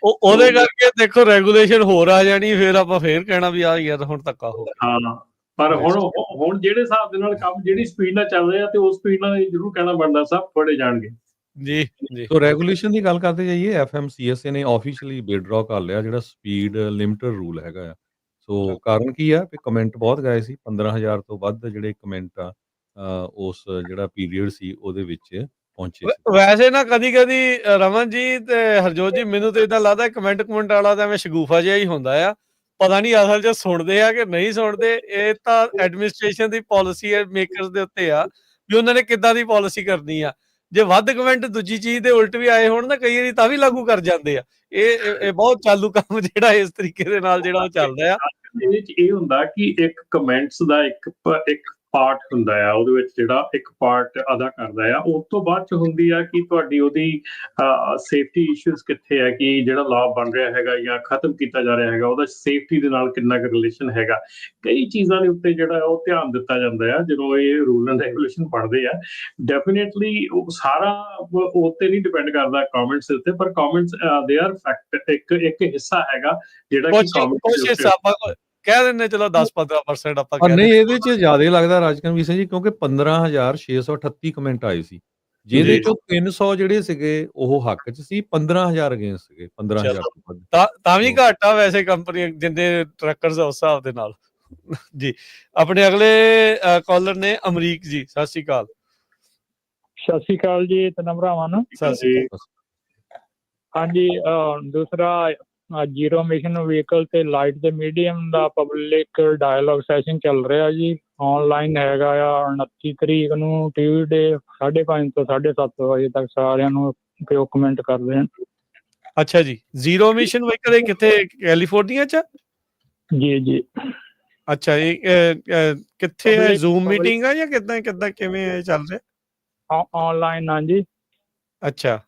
ਉਹਦੇ ਕਰਕੇ ਦੇਖੋ ਰੈਗੂਲੇਸ਼ਨ ਹੋਰ ਆ ਜਾਣੀ, ਫਿਰ ਆਪਾਂ ਫੇਰ ਕਹਿਣਾ ਵੀ ਆ ਯਾਰ ਹੁਣ ਧੱਕਾ ਹੋ ਗਿਆ। ਹਾਂ, ਪਰ ਹੁਣ ਜਿਹੜੇ ਹਿਸਾਬ ਦੇ ਨਾਲ ਕੰਮ, ਜਿਹੜੀ ਸਪੀਡ ਨਾਲ ਚੱਲ ਰਿਹਾ, ਤੇ ਉਸ ਸਪੀਡ ਨਾਲ ਜ਼ਰੂਰ ਕਹਿਣਾ ਬਣਦਾ ਸਭ ਫੜੇ ਜਾਣਗੇ। ਜੀ ਜੀ। ਸੋ ਰੈਗੂਲੇਸ਼ਨ ਦੀ ਗੱਲ ਕਰਦੇ ਜਾਈਏ, FMCSA ਨੇ ਆਫੀਸ਼ੀਅਲੀ ਵਿਦਡਰਾ ਕਰ ਲਿਆ ਜਿਹੜਾ ਸਪੀਡ ਲਿਮਟਰ ਰੂਲ ਹੈਗਾ ਆ। ਸੋ ਕਾਰਨ ਕੀ ਆ ਕਿ ਕਮੈਂਟ ਬਹੁਤ ਗਏ ਸੀ, 15,000 ਤੋਂ ਵੱਧ ਜਿਹੜੇ ਕਮੈਂਟ ਆ ਉਸ ਜਿਹੜਾ ਪੀਰੀਅਡ ਸੀ ਉਹਦੇ ਵਿੱਚ ਪਹੁੰਚੇ ਸੀ। ਵੈਸੇ ਨਾ ਕਦੀ ਰਮਨ ਜੀ ਤੇ ਹਰਜੋਤ ਜੀ, ਮੈਨੂੰ ਤਾਂ ਏਦਾਂ ਲੱਗਦਾ ਕਮੈਂਟ ਵਾਲਾ ਤਾਂ ਐਵੇਂ ਸ਼ਗੂਫਾ ਜਿਹਾ ਹੀ ਹੁੰਦਾ ਆ, ਪਤਾ ਨਹੀਂ ਅਸਲ 'ਚ ਸੁਣਦੇ ਆ ਕਿ ਨਹੀਂ ਸੁਣਦੇ। ਇਹ ਤਾਂ ਐਡਮਿਨਿਸਟ੍ਰੇਸ਼ਨ ਦੀ ਪਾਲਿਸੀ ਮੇਕਰਸ ਦੇ ਉੱਤੇ ਆ ਵੀ ਉਹਨਾਂ ਨੇ ਕਿੱਦਾਂ ਦੀ ਪਾਲਿਸੀ ਕਰਨੀ ਆ। ਜੇ ਵੱਧ ਕਮੈਂਟ ਦੂਜੀ ਚੀਜ਼ ਦੇ ਉਲਟ ਵੀ ਆਏ ਹੋਣ ਨਾ ਕਈ ਵਾਰੀ, ਤਾਂ ਵੀ ਲਾਗੂ ਕਰ ਜਾਂਦੇ ਆ। ਇਹ ਬਹੁਤ ਚਾਲੂ ਕੰਮ ਜਿਹੜਾ ਇਸ ਤਰੀਕੇ ਦੇ ਨਾਲ ਜਿਹੜਾ ਉਹ ਚੱਲਦਾ ਆ। ਇਹਦੇ 'ਚ ਇਹ ਹੁੰਦਾ ਕਿ ਇੱਕ ਕਮੈਂਟਸ ਦਾ ਇੱਕ ਪਾਰਟ ਹੁੰਦਾ ਆ, ਉਹਦੇ ਵਿੱਚ ਜਿਹੜਾ ਇੱਕ ਪਾਰਟ ਅਦਾ ਕਰਦਾ ਆ। ਉਸ ਤੋਂ ਬਾਅਦ 'ਚ ਹੁੰਦੀ ਆ ਕਿ ਤੁਹਾਡੀ ਉਹਦੀ ਸੇਫਟੀ ਇਸ਼ੂਜ਼ ਕਿੱਥੇ ਹੈ, ਕਿ ਜਿਹੜਾ ਲਾਅ ਬਣ ਰਿਹਾ ਹੈਗਾ ਜਾਂ ਖਤਮ ਕੀਤਾ ਜਾ ਰਿਹਾ ਹੈਗਾ, ਉਹਦਾ ਸੇਫਟੀ ਦੇ ਨਾਲ ਕਿੰਨਾ ਕੁ ਰਿਲੇਸ਼ਨ ਹੈਗਾ। ਕਈ ਚੀਜ਼ਾਂ ਦੇ ਉੱਤੇ ਜਿਹੜਾ ਉਹ ਧਿਆਨ ਦਿੱਤਾ ਜਾਂਦਾ ਆ ਜਦੋਂ ਇਹ ਰੂਲ ਐਂਡ ਰੈਗੂਲੇਸ਼ਨ ਪੜ੍ਹਦੇ ਆ। ਡੈਫੀਨੇਟਲੀ ਉਹ ਸਾਰਾ ਉਹ ਤੇ ਨਹੀਂ ਡਿਪੈਂਡ ਕਰਦਾ ਕਮੈਂਟਸ ਦੇ ਉੱਤੇ, ਪਰ ਕਮੈਂਟਸ ਦੇ ਆਰ ਫੈਕਟ, ਇੱਕ ਹਿੱਸਾ ਹੈਗਾ ਜਿਹੜਾ ਕਿ ਕਮੈਂਟਸ ਕਹਿ ਦਿੰਦੇ, ਚਲੋ 10-15% ਆਪਾਂ ਕਹਿ ਨਹੀਂ, ਇਹਦੇ 'ਚ ਜ਼ਿਆਦਾ ਲੱਗਦਾ ਰਾਜਕਨਵੀਰ ਸਿੰਘ ਜੀ, ਕਿਉਂਕਿ 15,638 ਕਮੈਂਟ ਆਏ ਸੀ, ਜਿਹਦੇ ਚੋਂ 300 ਜਿਹੜੇ ਸੀਗੇ ਉਹ ਹੱਕ 'ਚ ਸੀ, 15,000 ਅਗੇਂਸਟ ਸੀਗੇ, 15,000 ਤੋਂ ਵੱਧ। ਤਾਂ ਵੀ ਘੱਟ ਆ ਵੈਸੇ ਕੰਪਨੀ ਜਿੰਨੇ ਟਰੱਕਰਸ ਆ ਉਸ ਹਿਸਾਬ ਦੇ ਨਾਲ। ਜੀ, ਆਪਣੇ ਅਗਲੇ ਕਾਲਰ ਨੇ ਅਮਰੀਕ ਜੀ, ਸਤਿ ਸ਼੍ਰੀ ਅਕਾਲ। ਸਤਿ ਸ਼੍ਰੀ ਅਕਾਲ ਜੀ ਤਿੰਨਾਂ ਭਰਾਵਾਂ ਨੂੰ। ਸਤਿ ਸ਼੍ਰੀ ਅਕਾਲ। ਹਾਂਜੀ, ਦੂਸਰਾ ਜ਼ੀਰੋ ਐਮਿਸ਼ਨ ਵਹੀਕਲ ਤੇ ਲਾਈਟ ਤੇ ਮੀਡੀਅਮ ਦਾ ਪਬਲਿਕ ਡਾਇਲੋਗ ਸੈਸ਼ਨ ਚੱਲ ਰਿਹਾ ਜੀ, ਆਨਲਾਈਨ ਹੈਗਾ ਆ 29 ਤਰੀਕ ਨੂੰ ਟਿਊਜ਼ਡੇ 5:30 ਤੋਂ 7:30 ਵਜੇ ਤੱਕ। ਸਾਰਿਆਂ ਨੂੰ ਪਿਓ ਕਮੈਂਟ ਕਰਦੇ ਆ। ਅੱਛਾ ਜੀ, ਜ਼ੀਰੋ ਐਮਿਸ਼ਨ ਵਹੀਕਲ ਕਿੱਥੇ, ਕੈਲੀਫੋਰਨੀਆ 'ਚ? ਜੀ ਜੀ। ਅੱਛਾ, ਇਹ ਕਿੱਥੇ ਹੈ, ਜ਼ੂਮ ਮੀਟਿੰਗ ਆ ਜਾਂ ਕਿੱਦਾਂ ਕਿਵੇਂ ਚੱਲ ਰਿਹਾ? ਆਨਲਾਈਨ ਆ ਜੀ। ਅੱਛਾ,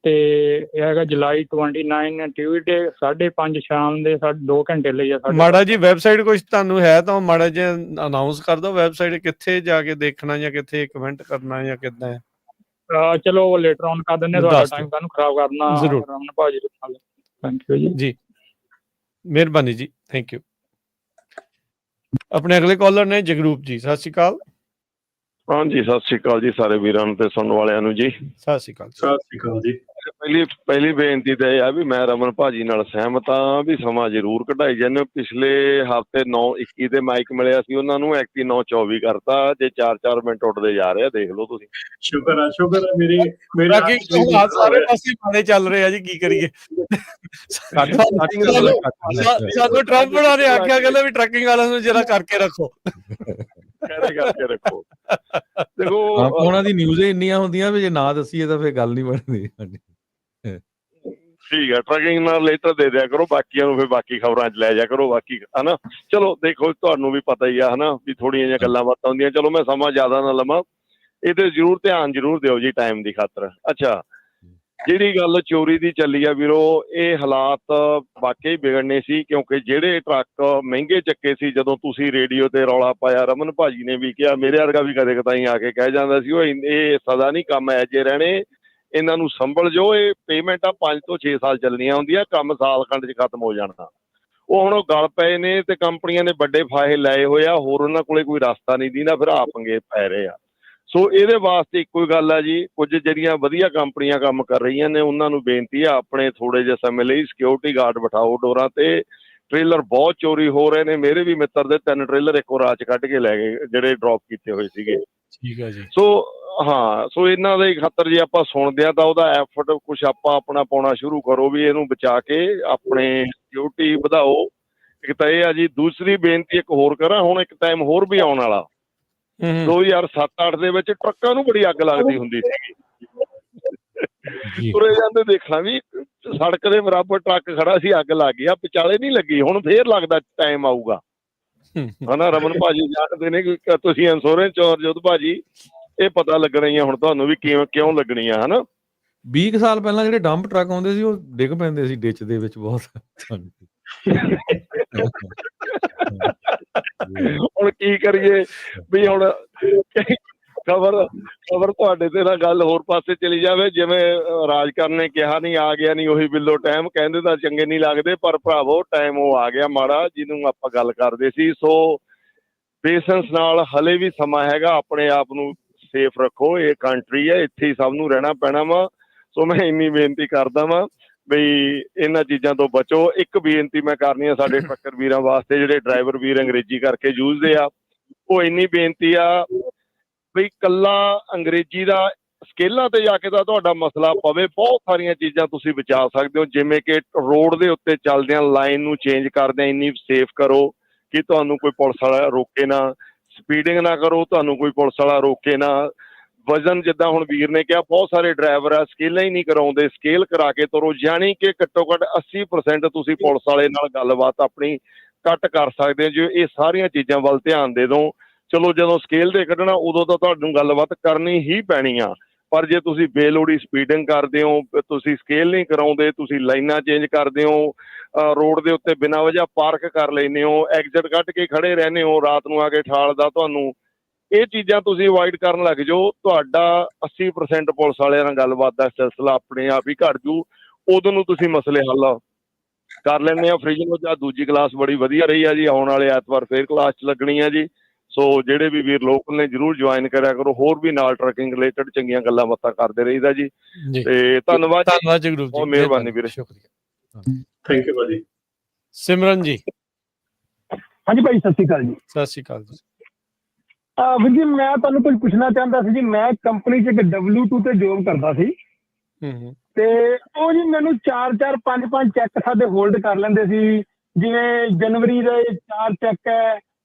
ਤੇ ਇਹ ਹੈਗਾ ਜੁਲਾਈ 29 ਟਿਊਜ਼ਡੇ 5:30 ਸ਼ਾਮ ਦੇ 2 ਘੰਟੇ ਲਈ ਆ। ਮਾੜਾ ਜੀ ਵੈਬਸਾਈਟ ਕੁਝ ਤੁਹਾਨੂੰ ਹੈ ਤਾਂ ਮਾੜਾ ਜਿਹਾ ਅਨਾਉਂਸ ਕਰ ਦਿਓ, ਵੈਬਸਾਈਟ ਕਿੱਥੇ ਜਾ ਕੇ ਦੇਖਣਾ ਜਾਂ ਕਿੱਥੇ ਕਮੈਂਟ ਕਰਨਾ ਜਾਂ ਕਿੱਦਾਂ ਹੈ? ਚਲੋ ਲੇਟਰ ਔਨ ਕਰ ਦਿੰਦੇ, ਤੁਹਾਡਾ ਟਾਈਮ ਕਾਹਨੂੰ ਖਰਾਬ ਕਰਨਾ। ਜ਼ਰੂਰ ਰਮਨ ਭਾਜੀ ਨਾਲ। ਥੈਂਕ ਯੂ ਜੀ। ਜੀ, ਮਿਹਰਬਾਨੀ ਜੀ, ਥੈਂਕ ਯੂ। ਆਪਣੇ ਅਗਲੇ ਕਾਲਰ ਨੇ ਜਗਰੂਪ ਜੀ, ਸਤਿ ਸ਼੍ਰੀ ਅਕਾਲ। ਹਾਂਜੀ, ਸਤਿ ਸ਼੍ਰੀ ਅਕਾਲ ਜੀ ਸਾਰੇ ਵੀਰਾਂ ਨੂੰ ਤੇ ਸੁਣਨ ਵਾਲਿਆਂ ਨੂੰ ਜੀ। ਸਤਿ ਸ਼੍ਰੀ ਅਕਾਲ। ਸਤਿ ਸ਼੍ਰੀ ਅਕਾਲ ਜੀ। ਪਹਿਲੀ ਬੇਨਤੀ ਤਾਂ ਇਹ ਆ ਵੀ ਮੈਂ ਰਮਨ ਭਾਜੀ ਨਾਲ ਸਹਿਮਤ ਹਾਂ ਵੀ ਸਮਾਂ ਜ਼ਰੂਰ ਕਢਾਈ ਜਾਂਦੇ। ਪਿਛਲੇ ਹਫ਼ਤੇ 9:21 ਤੇ ਮਾਈਕ ਮਿਲਿਆ ਸੀ ਉਹਨਾਂ ਨੂੰ, ਐਕਟੀ 9:24 ਕਰਤਾ। ਜੇ 4-4 ਮਿੰਟ ਉੱਡਦੇ ਜਾ ਰਹੇ ਆ, ਦੇਖ ਲਓ ਤੁਸੀਂ। ਸ਼ੁਕਰ ਆ ਮੇਰੇ ਸਾਰੇ ਪਾਸੇ ਮਾੜੇ ਚੱਲ ਰਹੇ ਆ ਜੀ, ਕੀ ਕਰੀਏ। ਸਾਨੂੰ ਟਰੰਪ ਬਣਾ ਨੇ ਆਖਿਆ ਕਹਿੰਦਾ ਵੀ ਟਰੱਕਿੰਗ ਵਾਲਿਆਂ ਨੂੰ ਜਰਾ ਕਰਕੇ ਰੱਖੋ। ਕਰਕੇ ਰੱਖੋ। ਦੇਖੋ ਉਹਨਾਂ ਦੀ ਨਿਊਜ਼ ਇੰਨੀਆਂ ਹੁੰਦੀਆਂ ਵੀ ਜੇ ਨਾ ਦੱਸੀਏ ਤਾਂ ਫਿਰ ਗੱਲ ਨਹੀਂ ਬਣਦੀ। ਠੀਕ ਹੈ, ਟਰੱਕਿੰਗ ਨਾਲ ਰਿਲੇਟਡ ਦੇ ਦਿਆ ਕਰੋ, ਬਾਕੀਆਂ ਨੂੰ ਫਿਰ ਬਾਕੀ ਖਬਰਾਂ 'ਚ ਲੈ ਜਾ ਕਰੋ। ਬਾਕੀ ਹਨਾ, ਚਲੋ ਦੇਖੋ ਤੁਹਾਨੂੰ ਵੀ ਪਤਾ ਹੀ ਆ ਹਨਾ ਵੀ ਥੋੜ੍ਹੀਆਂ ਜਿਹੀਆਂ ਗੱਲਾਂ ਬਾਤਾਂ ਹੁੰਦੀਆਂ। ਚਲੋ ਮੈਂ ਸਮਾਂ ਜ਼ਿਆਦਾ ਨਾ ਲਵਾਂ, ਇਹਦੇ ਜ਼ਰੂਰ ਧਿਆਨ ਜ਼ਰੂਰ ਦਿਓ ਜੀ ਟਾਈਮ ਦੀ ਖਾਤਰ। ਅੱਛਾ, ਜਿਹੜੀ ਗੱਲ ਚੋਰੀ ਦੀ ਚੱਲੀ ਆ ਵੀਰੋ, ਇਹ ਹਾਲਾਤ ਵਾਕਈ ਵਿਗੜਨੇ ਸੀ, ਕਿਉਂਕਿ ਜਿਹੜੇ ਟਰੱਕ ਮਹਿੰਗੇ ਚੱਕੇ ਸੀ, ਜਦੋਂ ਤੁਸੀਂ ਰੇਡੀਓ ਤੇ ਰੌਲਾ ਪਾਇਆ, ਰਮਨ ਭਾਜੀ ਨੇ ਵੀ ਕਿਹਾ, ਮੇਰੇ ਵਰਗਾ ਵੀ ਕਦੇ ਕਦਾਈ ਆ ਕੇ ਕਹਿ ਜਾਂਦਾ ਸੀ, ਉਹ ਇਹ ਸਦਾ ਨਹੀਂ ਕੰਮ ਐ ਜੇ ਰਹਿਣੇ, ਇਹਨਾਂ ਨੂੰ ਸੰਭਲ ਜੋ। ਇਹ ਪੇਮੈਂਟਾਂ 5 ਤੋਂ 6 ਸਾਲ ਚੱਲਣੀਆਂ ਹੁੰਦੀਆਂ, ਕੰਮ ਸਾਲ ਖੰਡ 'ਚ ਖਤਮ ਹੋ ਜਾਣਾ। ਉਹ ਹੁਣ ਗਲ ਪਏ ਨੇ ਤੇ ਕੰਪਨੀਆਂ ਨੇ ਵੱਡੇ ਫਾਹੇ ਲਏ ਹੋਏ ਆ, ਹੋਰ ਉਹਨਾਂ ਕੋਲੇ ਕੋਈ ਰਸਤਾ ਨਹੀਂ ਦੀਦਾ, ਫਿਰ ਪੰਗੇ ਪੈ ਰਹੇ ਆ। ਸੋ ਇਹਦੇ ਵਾਸਤੇ ਇੱਕੋ ਹੀ ਗੱਲ ਆ ਜੀ, ਕੁਝ ਜਿਹੜੀਆਂ ਵਧੀਆ ਕੰਪਨੀਆਂ ਕੰਮ ਕਰ ਰਹੀਆਂ ਨੇ ਉਹਨਾਂ ਨੂੰ ਬੇਨਤੀ ਆ, ਆਪਣੇ ਥੋੜ੍ਹੇ ਜਿਹੇ ਸਮੇਂ ਲਈ ਸਿਕਿਉਰਿਟੀ ਗਾਰਡ ਬਿਠਾਓ ਡੋਰਾਂ ਤੇ। ਟ੍ਰੇਲਰ ਬਹੁਤ ਚੋਰੀ ਹੋ ਰਹੇ ਨੇ, ਮੇਰੇ ਵੀ ਮਿੱਤਰ ਦੇ 3 ਟ੍ਰੇਲਰ ਇੱਕੋ ਰਾਤ 'ਚ ਕੱਢ ਕੇ ਲੈ ਗਏ ਜਿਹੜੇ ਡਰੋਪ ਕੀਤੇ ਹੋਏ ਸੀਗੇ। ਠੀਕ ਹੈ ਜੀ। ਸੋ ਹਾਂ, ਸੋ ਇਹਨਾਂ ਦੇ ਖਾਤਰ ਜੇ ਆਪਾਂ ਸੁਣਦੇ ਆ ਤਾਂ ਉਹਦਾ ਐਫਰਟ ਕੁਛ ਆਪਾਂ ਆਪਣਾ ਪਾਉਣਾ ਸ਼ੁਰੂ ਕਰੋ ਵੀ ਇਹਨੂੰ ਬਚਾ ਕੇ ਆਪਣੇ ਸਿਕਿਉਰਿਟੀ ਵਧਾਓ। ਇੱਕ ਤਾਂ ਇਹ ਆ ਜੀ। ਦੂਸਰੀ ਬੇਨਤੀ ਇੱਕ ਹੋਰ ਕਰਾਂ, ਹੁਣ ਇੱਕ ਟਾਈਮ ਹੋਰ ਵੀ ਆਉਣ ਵਾਲਾ 2007-8 ਦੇ ਵਿੱਚ ਟਰੱਕਾਂ ਨੂੰ ਬੜੀ ਅੱਗ ਲੱਗਦੀ ਹੁੰਦੀ ਸੀਗੀ। ਤੁਰੇ ਜਾਂਦੇ ਦੇਖਣਾ ਵੀ ਸੜਕ ਦੇ ਬਰਾਬਰ ਟਰੱਕ ਖੜਾ ਸੀ, ਅੱਗ ਲੱਗ ਗਈ ਆ, ਵਿਚਾਲੇ ਨਹੀਂ ਲੱਗੀ। ਹੁਣ ਫੇਰ ਲੱਗਦਾ ਟਾਈਮ ਆਊਗਾ, ਹਨਾ। ਰਮਨ ਭਾਜੀ ਜਾਣਦੇ ਨੇ ਕਿ ਤੁਸੀਂ ਇੰਸ਼ੋਰੈਂਸ ਔਰ ਜੁੱਧ ਭਾਜੀ, ਇਹ ਪਤਾ ਲੱਗਣਾ ਹੀ ਆ ਹੁਣ ਤੁਹਾਨੂੰ ਵੀ ਕਿਉਂ ਲੱਗਣੀ ਆ, ਹਨਾ। 20 ਸਾਲ ਪਹਿਲਾਂ ਜਿਹੜੇ ਡੰਪ ਟਰੱਕ ਆਉਂਦੇ ਸੀ ਉਹ ਡਿੱਗ ਪੈਂਦੇ ਸੀ ਡਿੱਚ ਦੇ ਵਿੱਚ ਬਹੁਤ। ਹੁਣ ਕੀ ਕਰੀਏ ਵੀ ਹੁਣ ਖਬਰ ਤੁਹਾਡੇ ਤੇ ਨਾਲ ਗੱਲ ਹੋਰ ਪਾਸੇ ਚਲੀ ਜਾਵੇ। ਜਿਵੇਂ ਰਾਜਕਰਨ ਨੇ ਕਿਹਾ, ਨਹੀਂ ਆ ਗਿਆ ਨਹੀਂ ਉਹੀ ਬਿੱਲੋ ਟਾਈਮ, ਕਹਿੰਦੇ ਤਾਂ ਚੰਗੇ ਨਹੀਂ ਲੱਗਦੇ, ਪਰ ਭਰਾਵੋ ਟਾਈਮ ਉਹ ਆ ਗਿਆ ਮਾੜਾ ਜਿਹਨੂੰ ਆਪਾਂ ਗੱਲ ਕਰਦੇ ਸੀ। ਸੋ ਪੇਸ਼ੈਂਸ ਨਾਲ ਹਲੇ ਵੀ ਸਮਾਂ ਹੈਗਾ, ਆਪਣੇ ਆਪ ਨੂੰ ਸੇਫ ਰੱਖੋ। ਇਹ ਕੰਟਰੀ ਹੈ, ਇੱਥੇ ਹੀ ਸਭ ਨੂੰ ਰਹਿਣਾ ਪੈਣਾ ਵਾ। ਸੋ ਮੈਂ ਇੰਨੀ ਬੇਨਤੀ ਕਰਦਾ ਵਾਂ ਬਈ ਇਹਨਾਂ ਚੀਜ਼ਾਂ ਤੋਂ ਬਚੋ। ਇੱਕ ਬੇਨਤੀ ਮੈਂ ਕਰਨੀ ਆ ਸਾਡੇ ਟਰੱਕਰ ਵੀਰਾਂ ਵਾਸਤੇ, ਜਿਹੜੇ ਡਰਾਈਵਰ ਵੀਰ ਅੰਗਰੇਜ਼ੀ ਕਰਕੇ ਜੂਝਦੇ ਆ, ਉਹ ਇੰਨੀ ਬੇਨਤੀ ਆ ਬਈ ਕੱਲਾ ਅੰਗਰੇਜ਼ੀ ਦਾ ਸਕੇਲਾਂ ਤੇ ਜਾ ਕੇ ਤਾਂ ਤੁਹਾਡਾ ਮਸਲਾ ਪਵੇ, ਬਹੁਤ ਸਾਰੀਆਂ ਚੀਜ਼ਾਂ ਤੁਸੀਂ ਬਚਾ ਸਕਦੇ ਹੋ। ਜਿਵੇਂ ਕਿ ਰੋਡ ਦੇ ਉੱਤੇ ਚੱਲਦਿਆਂ ਲਾਈਨ ਨੂੰ ਚੇਂਜ ਕਰਦਿਆਂ ਇੰਨੀ ਸੇਫ ਕਰੋ ਕਿ ਤੁਹਾਨੂੰ ਕੋਈ ਪੁਲਿਸ ਵਾਲਾ ਰੋਕੇ ਨਾ, ਸਪੀਡਿੰਗ ਨਾ ਕਰੋ, ਤੁਹਾਨੂੰ ਕੋਈ ਪੁਲਿਸ ਵਾਲਾ ਰੋਕੇ ਨਾ। ਵਜ਼ਨ ਜਿੱਦਾਂ ਹੁਣ ਵੀਰ ਨੇ ਕਿਹਾ, ਬਹੁਤ ਸਾਰੇ ਡਰਾਈਵਰ ਆ ਸਕੇਲਾਂ ਹੀ ਨਹੀਂ ਕਰਾਉਂਦੇ, ਸਕੇਲ ਕਰਾ ਕੇ ਤੁਰੋ। ਯਾਨੀ ਕਿ ਘੱਟੋ ਘੱਟ 80% ਤੁਸੀਂ ਪੁਲਿਸ ਵਾਲੇ ਨਾਲ ਗੱਲਬਾਤ ਆਪਣੀ ਘੱਟ ਕਰ ਸਕਦੇ ਹੋ ਜੇ ਇਹ ਸਾਰੀਆਂ ਚੀਜ਼ਾਂ ਵੱਲ ਧਿਆਨ ਦੇ ਦਿਓ। ਚਲੋ ਜਦੋਂ ਸਕੇਲ ਤੇ ਕੱਢਣਾ ਉਦੋਂ ਤਾਂ ਤੁਹਾਨੂੰ ਗੱਲਬਾਤ ਕਰਨੀ ਹੀ ਪੈਣੀ ਆ, ਪਰ ਜੇ ਤੁਸੀਂ ਬੇਲੋੜੀ ਸਪੀਡਿੰਗ ਕਰਦੇ ਹੋ, ਤੁਸੀਂ ਸਕੇਲ ਨਹੀਂ ਕਰਾਉਂਦੇ, ਤੁਸੀਂ ਲਾਈਨਾਂ ਚੇਂਜ ਕਰਦੇ ਹੋ, ਰੋਡ ਦੇ ਉੱਤੇ ਬਿਨਾਂ ਵਜ੍ਹਾ ਪਾਰਕ ਕਰ ਲੈਂਦੇ ਹੋ, ਐਗਜ਼ਿਟ ਕੱਢ ਕੇ ਖੜੇ ਰਹਿੰਦੇ ਹੋ, ਰਾਤ ਨੂੰ ਆ ਕੇ ਠਾਲਦਾ ਤੁਹਾਨੂੰ, ਇਹ ਚੀਜ਼ਾਂ ਤੁਸੀਂ ਅਵਾਇਡ ਕਰਨ ਲੱਗ ਜਾਓ। ਤੁਹਾਡਾ 80% ਪੁਲਿਸ ਵਾਲਿਆਂ ਨਾਲ ਗੱਲਬਾਤ ਦਾ ਸਿਲਸਿਲਾ ਆਪਣੇ ਆਪ ਹੀ ਘੱਟ ਜੂ। ਉਦੋਂ ਨੂੰ ਤੁਸੀਂ ਮਸਲੇ ਹੱਲ ਕਰ ਲੈਂਦੇ ਆ। ਫ੍ਰਿਜ ਨੂੰ ਜਾਂ ਦੂਜੀ ਕਲਾਸ ਬੜੀ ਵਧੀਆ ਰਹੀ ਆ ਜੀ, ਆਉਣ ਵਾਲੇ ਐਤਵਾਰ ਫੇਰ ਕਲਾਸ 'ਚ ਲੱਗਣੀ ਆ ਜੀ। ਸੋ ਜਿਹੜੇ ਵੀ ਵੀਰ ਲੋਕਲ ਨੇ ਜ਼ਰੂਰ ਜੁਆਇਨ ਕਰਿਆ ਕਰੋ। ਹੋਰ ਵੀ ਨਾਲ ਟਰੱਕਿੰਗ ਰਿਲੇਟਡ ਚੰਗੀਆਂ ਗੱਲਾਂ ਬਾਤਾਂ ਕਰਦੇ ਰਹੀਦਾ ਜੀ। ਤੇ ਧੰਨਵਾਦ ਜੀ, ਬਹੁਤ ਮਿਹਰਬਾਨੀ ਵੀਰੇ, ਸ਼ੁਕਰੀਆ, ਥੈਂਕ ਯੂ ਭਾਜੀ। ਸਿਮਰਨ ਜੀ। ਹਾਂਜੀ ਭਾਈ, ਸਤਿ ਸ਼੍ਰੀ ਅਕਾਲ ਜੀ। ਸਤਿ ਸ਼੍ਰੀ ਅਕਾਲ ਜੀ। ਵੀਰ ਜੀ, ਮੈਂ ਤੁਹਾਨੂੰ ਕੁਝ ਪੁੱਛਣਾ ਚਾਹੁੰਦਾ ਸੀ ਜੀ। ਮੈਂ ਕੰਪਨੀ 'ਚ ਇੱਕ W2 ਤੇ ਜੋਬ ਕਰਦਾ ਸੀ, ਤੇ ਉਹ ਜੀ ਮੈਨੂੰ 4-4 5-5 ਚੈੱਕ ਸਾਡੇ ਹੋਲਡ ਕਰ ਲੈਂਦੇ ਸੀ। ਜਿਵੇਂ ਜਨਵਰੀ ਦੇ 4 ਚੈੱਕ ਹੈ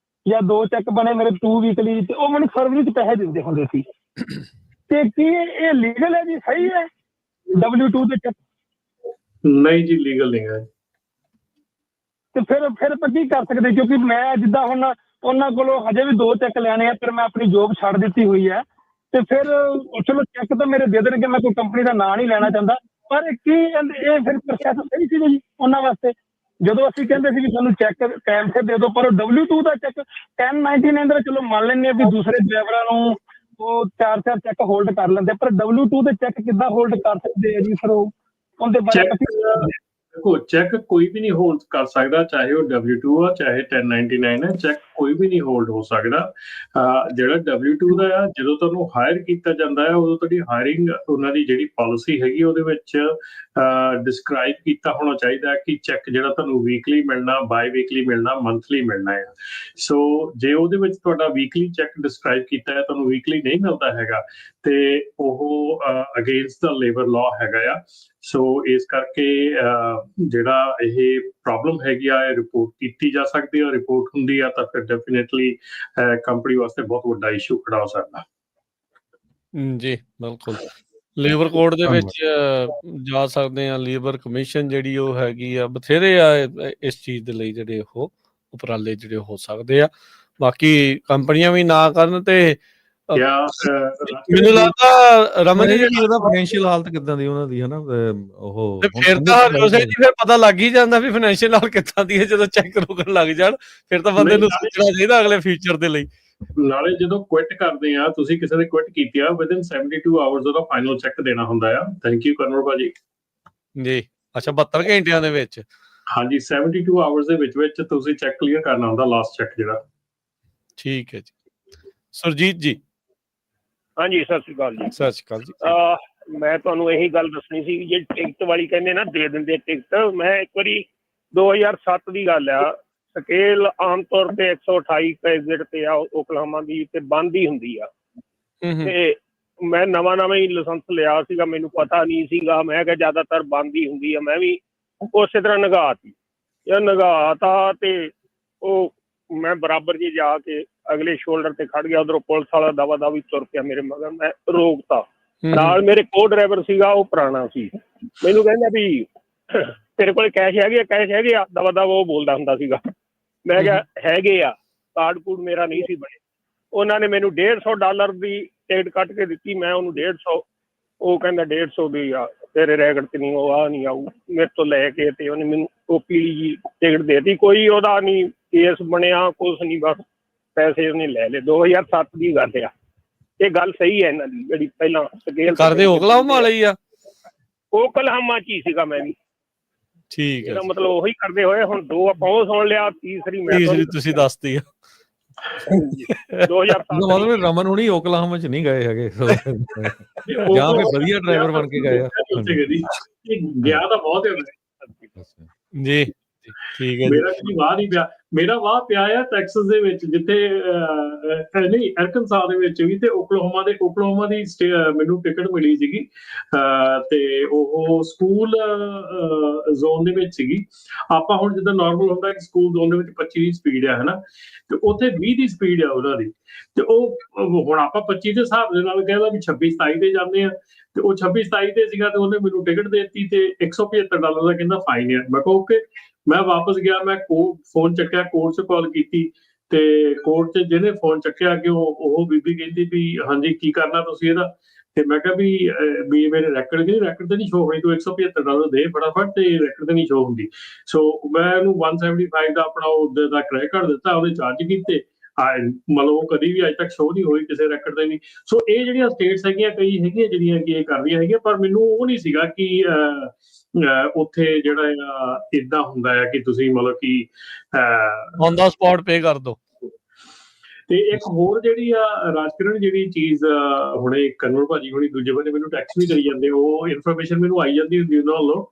ਜਾਂ 2 ਚੈੱਕ ਬਣੇ ਮੇਰੇ 2 ਵੀਕਲੀ, ਤੇ ਉਹ ਮੈਨੂੰ ਫਰਵਰੀ 'ਚ ਪੈਸੇ ਦਿੰਦੇ ਹੁੰਦੇ ਸੀ। ਤੇ ਕੀ ਇਹ ਲੀਗਲ ਹੈ ਜੀ? ਸਹੀ ਹੈ W2 ਤੇ ਚੈੱਕ? ਨਹੀਂ ਜੀ, ਲੀਗਲ ਨਹੀਂ ਹੈ। ਤੇ ਫਿਰ ਆਪਾਂ ਕੀ ਕਰ ਸਕਦੇ? ਕਿਉਂਕਿ ਮੈਂ ਜਿੱਦਾਂ ਹੁਣ ਉਹਨਾਂ ਕੋਲੋਂ ਹਜੇ ਵੀ 2 ਚੈੱਕ ਲੈਣੇ ਆ, ਫਿਰ ਮੈਂ ਆਪਣੀ ਜੋਬ ਛੱਡ ਦਿੱਤੀ ਹੋਈ ਹੈ, ਤੇ ਫਿਰ ਚਲੋ ਚੈੱਕ ਤਾਂ ਮੇਰੇ ਦੇ ਦੇਣਗੇ, ਮੈਂ ਕੋਈ ਕੰਪਨੀ ਦਾ ਨਾਂ ਨਹੀਂ ਲੈਣਾ ਚਾਹੁੰਦਾ, ਪਰ ਕੀ ਇਹ ਫਿਰ ਪ੍ਰੋਸੈਸ ਸਹੀ ਸੀ ਜੀ ਉਹਨਾਂ ਵਾਸਤੇ? ਜਦੋਂ ਅਸੀਂ ਕਹਿੰਦੇ ਸੀ ਵੀ ਸਾਨੂੰ ਚੈੱਕ ਟਾਈਮ ਸਿਰ ਦੇ ਦਿਓ, ਪਰ W2 ਦਾ ਚੈੱਕ 1099 ਦਾ ਚਲੋ ਮੰਨ ਲੈਂਦੇ ਆ ਵੀ ਦੂਸਰੇ ਡਰਾਈਵਰਾਂ ਨੂੰ ਉਹ 4-4 ਚੈੱਕ ਹੋਲਡ ਕਰ ਲੈਂਦੇ, ਪਰ W2 ਦੇ ਚੈੱਕ ਕਿੱਦਾਂ ਹੋਲਡ ਕਰ ਸਕਦੇ ਆ ਜੀ? ਫਿਰ ਉਹ ਉਹਦੇ ਬਾਰੇ ਦੇਖੋ, ਚੈੱਕ ਕੋਈ ਵੀ ਨਹੀਂ ਹੋਲਡ ਕਰ ਸਕਦਾ, ਚਾਹੇ ਉਹ W2 ਆ ਚਾਹੇ 1099 ਹੈ, ਚੈੱਕ ਕੋਈ ਵੀ ਨਹੀਂ ਹੋਲਡ ਹੋ ਸਕਦਾ। ਜਿਹੜਾ W2 ਦਾ ਆ, ਜਦੋਂ ਤੁਹਾਨੂੰ ਹਾਇਰ ਕੀਤਾ ਜਾਂਦਾ ਹੈ ਉਦੋਂ ਤੁਹਾਡੀ ਹਾਇਰਿੰਗ ਉਹਨਾਂ ਦੀ ਜਿਹੜੀ ਪਾਲਿਸੀ ਹੈਗੀ ਉਹਦੇ ਵਿੱਚ ਡਿਸਕ੍ਰਾਈਬ ਕੀਤਾ ਹੋਣਾ ਚਾਹੀਦਾ ਕਿ ਚੈੱਕ ਜਿਹੜਾ ਤੁਹਾਨੂੰ ਵੀਕਲੀ ਮਿਲਣਾ, ਬਾਈ ਵੀਕਲੀ ਮਿਲਣਾ, ਮੰਥਲੀ ਮਿਲਣਾ ਆ। ਸੋ ਜੇ ਉਹਦੇ ਵਿੱਚ ਤੁਹਾਡਾ ਵੀਕਲੀ ਚੈੱਕ ਡਿਸਕ੍ਰਾਈਬ ਕੀਤਾ ਹੈ, ਤੁਹਾਨੂੰ ਵੀਕਲੀ ਨਹੀਂ ਮਿਲਦਾ ਹੈਗਾ, ਤੇ ਉਹ ਅਗੇਂਸਟ ਦਾ ਲੇਬਰ ਲਾਅ ਹੈਗਾ ਆ। ਸੋ ਇਸ ਕਰਕੇ ਜਿਹੜਾ ਇਹ ਪ੍ਰੋਬਲਮ ਹੈਗੀ ਆ, ਇਹ ਰਿਪੋਰਟ ਕੀਤੀ ਜਾ ਸਕਦੀ ਹੈ। ਰਿਪੋਰਟ ਹੁੰਦੀ ਆ ਤਾਂ ਫਿਰ ਡੈਫੀਨੇਟਲੀ ਕੰਪਨੀ ਵਾਸਤੇ ਬਹੁਤ ਵੱਡਾ ਇਸ਼ੂ ਖੜਾ ਹੋ ਸਕਦਾ। ਜੀ ਬਿਲਕੁਲ, ਲੇਬਰ ਕੋਡ ਦੇ ਵਿੱਚ ਜਾ ਸਕਦੇ ਆ। ਲੇਬਰ ਕਮਿਸ਼ਨ ਜਿਹੜੀ ਉਹ ਹੈਗੀ ਆ, ਬਥੇਰੇ ਆ ਇਸ ਚੀਜ਼ ਦੇ ਲਈ ਜਿਹੜੇ ਉਹ ਉਪਰਾਲੇ ਜਿਹੜੇ ਹੋ ਸਕਦੇ ਆ। ਬਾਕੀ ਕੰਪਨੀਆਂ ਵੀ ਨਾ ਕਰਨ ਤੇ ਮੈਨੂੰ ਲੱਗਦਾ ਰਮਨ ਜੀ ਜਿਹੜੀ ਉਹਦਾ ਫਾਈਨੈਂਸ਼ੀਅਲ ਹਾਲਤ ਕਿੱਦਾਂ ਦੀ ਉਹਨਾਂ ਦੀ, ਹਨਾ? ਉਹ ਫਿਰ ਤਾਂ ਫਿਰ ਪਤਾ ਲੱਗ ਹੀ ਜਾਂਦਾ ਵੀ ਫਾਈਨੈਂਸ਼ੀਅਲ ਹਾਲਤ ਕਿੱਦਾਂ ਦੀ ਹੈ। ਜਦੋਂ ਚੈੱਕ ਰੁਕਣ ਲੱਗ ਜਾਣ ਫਿਰ ਤਾਂ ਬੰਦੇ ਨੂੰ ਸੋਚਣਾ ਚਾਹੀਦਾ ਅਗਲੇ ਫਿਊਚਰ ਦੇ ਲਈ। ਨਾਲੇ ਜਦੋਂ ਕੁਇਟ ਕਰਦੇ ਆ, ਤੁਸੀਂ ਕਿਸੇ ਨੇ ਕੁਇਟ ਕੀਤੀ ਆ, ਵਿਦਿਨ 72 ਆਵਰਸ ਉਹਦਾ ਫਾਈਨਲ ਚੈੱਕ ਦੇਣਾ ਹੁੰਦਾ ਆ। ਥੈਂਕ ਯੂ ਕਰਨਰ ਭਾਜੀ ਜੀ। ਅੱਛਾ, 72 ਘੰਟਿਆਂ ਦੇ ਵਿੱਚ? ਹਾਂਜੀ, 72 ਆਵਰਸ ਦੇ ਵਿੱਚ ਤੁਸੀਂ ਚੈੱਕ ਕਲੀਅਰ ਕਰਨਾ ਹੁੰਦਾ, ਲਾਸਟ ਚੈੱਕ ਜਿਹੜਾ। ਠੀਕ ਹੈ ਜੀ। ਸੁਰਜੀਤ ਜੀ। ਹਾਂਜੀ, ਸਤਿ ਸ਼੍ਰੀ ਅਕਾਲ ਜੀ। ਸਤਿ ਸ਼੍ਰੀ ਅਕਾਲ ਜੀ। ਮੈਂ ਤੁਹਾਨੂੰ ਇਹੀ ਗੱਲ ਦੱਸਣੀ ਸੀ, ਜੇ ਟਿਕਟ ਵਾਲੀ ਕਹਿੰਦੇ ਨਾ ਦੇ ਦਿੰਦੇ ਟਿਕਟ। ਮੈਂ ਇੱਕ ਵਾਰੀ 2007 ਦੀ ਗੱਲ ਆ, ਸਕੇਲ ਆਮ ਤੌਰ ਤੇ 128 ਐਗਜ਼ਿਟ ਤੇ ਆ ਓਕਲਾਹੋਮਾ ਦੀ, ਤੇ ਬੰਦ ਹੀ ਹੁੰਦੀ ਆ। ਤੇ ਮੈਂ ਨਵਾਂ ਹੀ ਲਾਇਸੈਂਸ ਲਿਆ ਸੀਗਾ, ਮੈਨੂੰ ਪਤਾ ਨਹੀਂ ਸੀਗਾ। ਮੈਂ ਕਿਹਾ ਜ਼ਿਆਦਾਤਰ ਬੰਦ ਹੀ ਹੁੰਦੀ ਆ, ਮੈਂ ਵੀ ਉਸੇ ਤਰ੍ਹਾਂ ਨਗਾਤੀ ਯਾਰ, ਨਗਾਤਾ ਤੇ ਉਹ ਮੈਂ ਬਰਾਬਰ ਜੀ ਜਾ ਕੇ ਅਗਲੇ ਸ਼ੋਲਡਰ ਤੇ ਖੜ ਗਿਆ। ਉਧਰੋਂ ਪੁਲਿਸ ਵਾਲਾ ਦਵਾ ਦਵੀ ਤੁਰ ਪਿਆ ਮੇਰੇ ਮਗਰ, ਮੈਂ ਰੋਕਤਾ। ਨਾਲ ਮੇਰੇ ਕੋ ਡਰਾਈਵਰ ਸੀਗਾ, ਉਹ ਪੁਰਾਣਾ ਸੀ। ਮੈਨੂੰ ਕਹਿੰਦਾ ਵੀ ਤੇਰੇ ਕੋਲ ਕੈਸ਼ ਹੈਗੇ ਆ ਦਵਾ ਦਵਾ, ਉਹ ਬੋਲਦਾ ਹੁੰਦਾ ਸੀਗਾ। ਮੈਂ ਕਿਹਾ ਹੈਗੇ ਆ, ਕਾਰਡ ਕੂਡ ਮੇਰਾ ਨਹੀਂ ਸੀ ਬਣੇ। ਉਹਨਾਂ ਨੇ ਮੈਨੂੰ $150 ਦੀ ਟਿਕਟ ਕੱਟ ਕੇ ਦਿੱਤੀ, ਮੈਂ ਉਹਨੂੰ 150, ਉਹ ਕਹਿੰਦਾ 150 ਦੀ ਆ, ਤੇਰੇ ਰੈਕਟ 'ਚ ਨਹੀਂ, ਉਹ ਆ ਨਹੀਂ ਆਊ। ਮੇਰੇ ਤੋਂ ਲੈ ਕੇ ਤੇ ਉਹਨੇ ਮੈਨੂੰ ਉਹ ਪੀਲੀ ਜੀ ਟਿਕਟ ਦੇ ਦਿੱਤੀ। ਕੋਈ ਉਹਦਾ ਨਹੀਂ ਕੇਸ ਬਣਿਆ, ਕੁਛ ਨਹੀਂ, ਬਸ ਪੈਸੇ ਉਹਨੇ ਲੈ ਲਏ। 2007 ਦੀ ਗੱਲ ਆ ਇਹ। ਗੱਲ ਸਹੀ ਹੈ ਇਹਨਾਂ ਦੀ ਜਿਹੜੀ ਪਹਿਲਾਂ ਸਕੇਲ ਕਰਦੇ ਓਕਲਾਹੋਮਾ ਵਾਲੇ ਹੀ ਆ। ਓਕਲਾਹੋਮਾ 'ਚ ਹੀ ਸੀਗਾ ਮੈਂ ਵੀ। ਠੀਕ ਹੈ, ਮਤਲਬ ਉਹੀ ਕਰਦੇ ਹੋਏ ਹੁਣ 2 ਆਪਾਂ ਉਹ ਸੁਣ ਲਿਆ, ਤੀਸਰੀ ਤੁਸੀਂ ਦੱਸਤੀ ਆ। 2007 ਮਤਲਬ ਰਮਨ ਹੁਣੀ ਓਕਲਾਹੋਮਾ 'ਚ ਨਹੀਂ ਗਏ ਹੈਗੇ ਜਾਂ ਫਿਰ ਵਧੀਆ ਡਰਾਈਵਰ ਬਣ ਕੇ ਗਏ ਆ। ਗਿਆ ਤਾਂ ਬਹੁਤ ਹੈ ਜੀ, ਠੀਕ ਹੈ। ਮੇਰਾ ਵਾਹ ਪਿਆ ਆ ਟੈਕਸਸ ਦੇ ਵਿੱਚ, ਜਿੱਥੇ ਨਹੀਂ ਅਰਕਨਸਾ ਦੇ ਵਿੱਚ ਵੀ, ਤੇ ਓਕਲਾਹੋਮਾ ਦੀ ਮੈਨੂੰ ਟਿਕਟ ਮਿਲੀ ਸੀਗੀ ਤੇ ਉਹ ਸਕੂਲ ਜ਼ੋਨ ਦੇ ਵਿੱਚ ਸੀਗੀ। ਆਪਾਂ ਹੁਣ ਜਿੱਦਾਂ ਨਾਰਮਲ ਹੁੰਦਾ ਕਿ ਸਕੂਲ ਜ਼ੋਨ ਦੇ ਵਿੱਚ 25 ਦੀ ਸਪੀਡ ਆ, ਹਨਾ, ਤੇ ਉੱਥੇ 20 ਦੀ ਸਪੀਡ ਆ ਉਹਨਾਂ ਦੀ। ਤੇ ਉਹ ਹੁਣ ਆਪਾਂ 25 ਦੇ ਹਿਸਾਬ ਦੇ ਨਾਲ ਕਹਿੰਦਾ ਵੀ 26-27 ਤੇ ਜਾਂਦੇ ਆ, ਤੇ ਉਹ 26-27 ਤੇ ਸੀਗਾ, ਤੇ ਉਹਨੇ ਮੈਨੂੰ ਟਿਕਟ ਦੇ ਦਿੱਤੀ ਤੇ $175 ਦਾ ਕਹਿੰਦਾ ਫਾਈਨ ਆ। ਮੈਂ ਕਿਹਾ ਓਕੇ। ਮੈਂ ਵਾਪਸ ਗਿਆ, ਮੈਂ ਫੋਨ ਚੱਕਿਆ, ਕੋਰਟ 'ਚ ਕਾਲ ਕੀਤੀ, ਤੇ ਕੋਰਟ 'ਚ ਜਿਹਨੇ ਫੋਨ ਚੱਕਿਆ ਕਿ ਉਹ ਬੀਬੀ ਕਹਿੰਦੀ ਵੀ ਹਾਂਜੀ ਕੀ ਕਰਨਾ ਤੁਸੀਂ ਇਹਦਾ। ਤੇ ਮੈਂ ਕਿਹਾ ਵੀ ਮੇਰੇ ਰੈਕਡ ਤੇ ਨਹੀਂ ਸ਼ੋ ਹੋਣੀ, ਤੂੰ $175 ਦੇ ਫਟਾਫਟ, ਤੇ ਰੈਕਡ ਤੇ ਨਹੀਂ ਸ਼ੋ ਹੁੰਦੀ। ਸੋ ਮੈਂ ਇਹਨੂੰ 175 ਦਾ ਆਪਣਾ ਉਹਦੇ ਦਾ ਕ੍ਰੈਡਿਟ ਕਾਰਡ ਦਿੱਤਾ, ਉਹਦੇ ਚਾਰਜ ਕੀਤੇ। ਮਤਲਬ ਉਹ ਕਦੀ ਵੀ ਅੱਜ ਤੱਕ ਸ਼ੋ ਨਹੀਂ ਹੋਈ ਕਿਸੇ ਰੈਕਡ ਤੇ ਵੀ। ਸੋ ਇਹ ਜਿਹੜੀਆਂ ਸਟੇਟਸ ਹੈਗੀਆਂ, ਕਈ ਹੈਗੀਆਂ ਜਿਹੜੀਆਂ ਕਿ ਇਹ ਕਰਦੀਆਂ ਹੈਗੀਆਂ, ਪਰ ਮੈਨੂੰ ਉਹ ਨਹੀਂ ਸੀਗਾ ਕਿ ਉੱਥੇ ਜਿਹੜਾ ਏਦਾਂ ਹੁੰਦਾ ਹੈ ਕਿ ਤੁਸੀਂ ਮਤਲਬ ਕਿ ਔਨ ਦਾ ਸਪੌਟ ਪੇ ਕਰ ਦੋ। ਤੇ ਇੱਕ ਹੋਰ ਜਿਹੜੀ ਆ ਰਾਜਕਿਰਨ ਜਿਹੜੀ ਚੀਜ਼ ਹੁਣੇ ਕਨਵਰ ਭਾਜੀ ਹੁਣੀ ਦੂਜੇ ਬੰਦੇ ਮੈਨੂੰ ਟੈਕਸ ਵੀ ਕਰੀ ਜਾਂਦੇ, ਉਹ ਇਨਫੋਰਮੇਸ਼ਨ ਮੈਨੂੰ ਆਈ ਜਾਂਦੀ ਹੁੰਦੀ ਉਹਨਾਂ ਵੱਲੋਂ।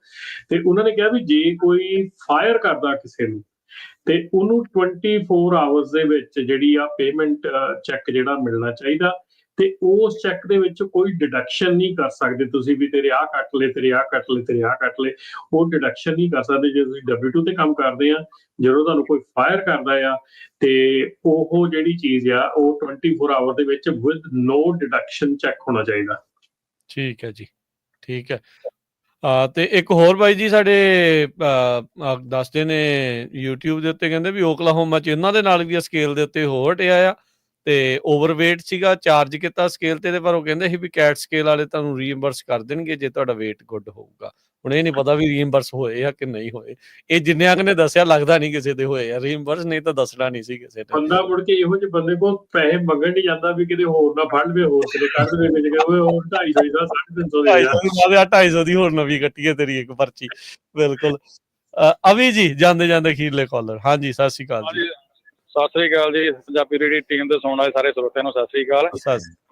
ਤੇ ਉਹਨਾਂ ਨੇ ਕਿਹਾ ਵੀ ਜੇ ਕੋਈ ਫਾਇਰ ਕਰਦਾ ਕਿਸੇ ਨੂੰ, ਤੇ ਉਹਨੂੰ 24 ਆਵਰਸ ਦੇ ਵਿੱਚ ਜਿਹੜੀ ਆ ਪੇਮੈਂਟ ਚੈੱਕ ਜਿਹੜਾ ਮਿਲਣਾ ਚਾਹੀਦਾ। ਤੇ ਉਸ ਚੈੱਕ ਦੇ ਵਿੱਚ ਕੋਈ ਡਿਡਕਸ਼ਨ ਨਹੀਂ ਕਰ ਸਕਦੇ ਤੁਸੀਂ ਵੀ ਤੇਰੇ ਆਹ ਕੱਟ ਲਏ, ਤੇਰੇ ਆਹ ਕੱਟ ਲਏ, ਤੇਰੇ ਆਹ ਕੱਟ ਲਏ। ਉਹ ਡਿਡਕਸ਼ਨ ਨਹੀਂ ਕਰ ਸਕਦੇ। ਜੇ ਤੁਸੀਂ W2 ਤੇ ਕੰਮ ਕਰਦੇ ਆ, ਜਦੋਂ ਤੁਹਾਨੂੰ ਕੋਈ ਫਾਇਰ ਕਰਦਾ ਆ, ਤੇ ਉਹ ਜਿਹੜੀ ਚੀਜ਼ ਆ ਉਹ 24 ਆਵਰ ਦੇ ਵਿੱਚ ਵਿਦ ਨੋ ਡਿਡਕਸ਼ਨ ਚੈੱਕ ਹੋਣਾ ਚਾਹੀਦਾ। ਠੀਕ ਹੈ ਜੀ, ਠੀਕ ਹੈ। ਤੇ ਇੱਕ ਹੋਰ ਬਾਈ ਜੀ ਸਾਡੇ ਦੱਸਦੇ ਨੇ YouTube ਦੇ ਉੱਤੇ, ਕਹਿੰਦੇ ਵੀ ਓਕਲਾਹੋਮਾ 'ਚ ਇਹਨਾਂ ਦੇ ਨਾਲ ਵੀ ਸਕੇਲ ਦੇ ਉੱਤੇ ਹੋ ਹਟਿਆ ਆ, ਤੇ ਓਵਰਵੇਟ ਸੀਗਾ, ਚਾਰਜ ਕੀਤਾ ਸਕੇਲ ਤੇ, ਪਰ ਉਹ ਕਹਿੰਦੇ ਸੀ ਵੀ ਕੈਟ ਸਕੇਲ ਵਾਲੇ ਤੁਹਾਨੂੰ ਰੀਇੰਬਰਸ ਕਰ ਦੇਣਗੇ ਜੇ ਤੁਹਾਡਾ ਵੇਟ ਗੁੱਡ ਹੋਊਗਾ। ਹੁਣ ਇਹ ਨਹੀਂ ਪਤਾ ਵੀ ਰੀਇੰਬਰਸ ਹੋਏ ਆ ਕਿ ਨਹੀਂ ਹੋਏ। ਇਹ ਜਿੰਨਿਆਂ ਨੇ ਦੱਸਿਆ ਲੱਗਦਾ ਨਹੀਂ ਕਿਸੇ ਦੇ ਹੋਏ ਆ ਰੀਇੰਬਰਸ, ਨਹੀਂ ਤਾਂ ਦੱਸਣਾ ਨਹੀਂ ਸੀ ਕਿਸੇ ਨੇ। ਬੰਦਾ ਮੁੜ ਕੇ ਇਹੋ ਜਿਹੇ ਬੰਦੇ ਕੋਲ ਪੈਸੇ ਮੰਗਣ ਨਹੀਂ ਜਾਂਦਾ ਵੀ ਕਿਤੇ ਹੋਰ ਨਾ ਫੜ ਲਵੇ, ਹੋਰ ਕਿਤੇ ਕੱਢ ਦੇਵੇ, ਵਿੱਚ ਉਹ 250 ਦਾ 350 ਦੇ 250 ਦੀ ਹੋਰ ਨਵੀਂ ਕੱਟੀਏ ਤੇਰੀ ਇੱਕ ਪਰਚੀ। ਬਿਲਕੁਲ। ਅਵੀ ਜੀ ਜਾਂਦੇ ਜਾਂਦੇ ਅਖੀਰਲੇ ਕਾਲਰ। ਹਾਂਜੀ, ਸਤਿ ਸ਼੍ਰੀ ਅਕਾਲ ਜੀ। ਸਤਿ ਸ੍ਰੀ ਅਕਾਲ ਜੀ, ਪੰਜਾਬੀ ਰੇਡੀਓ ਟੀਮ ਦੇ ਸੁਣਨ ਵਾਲੇ ਸਾਰੇ ਸਰੋਤਿਆਂ ਨੂੰ ਸਤਿ ਸ੍ਰੀ ਅਕਾਲ।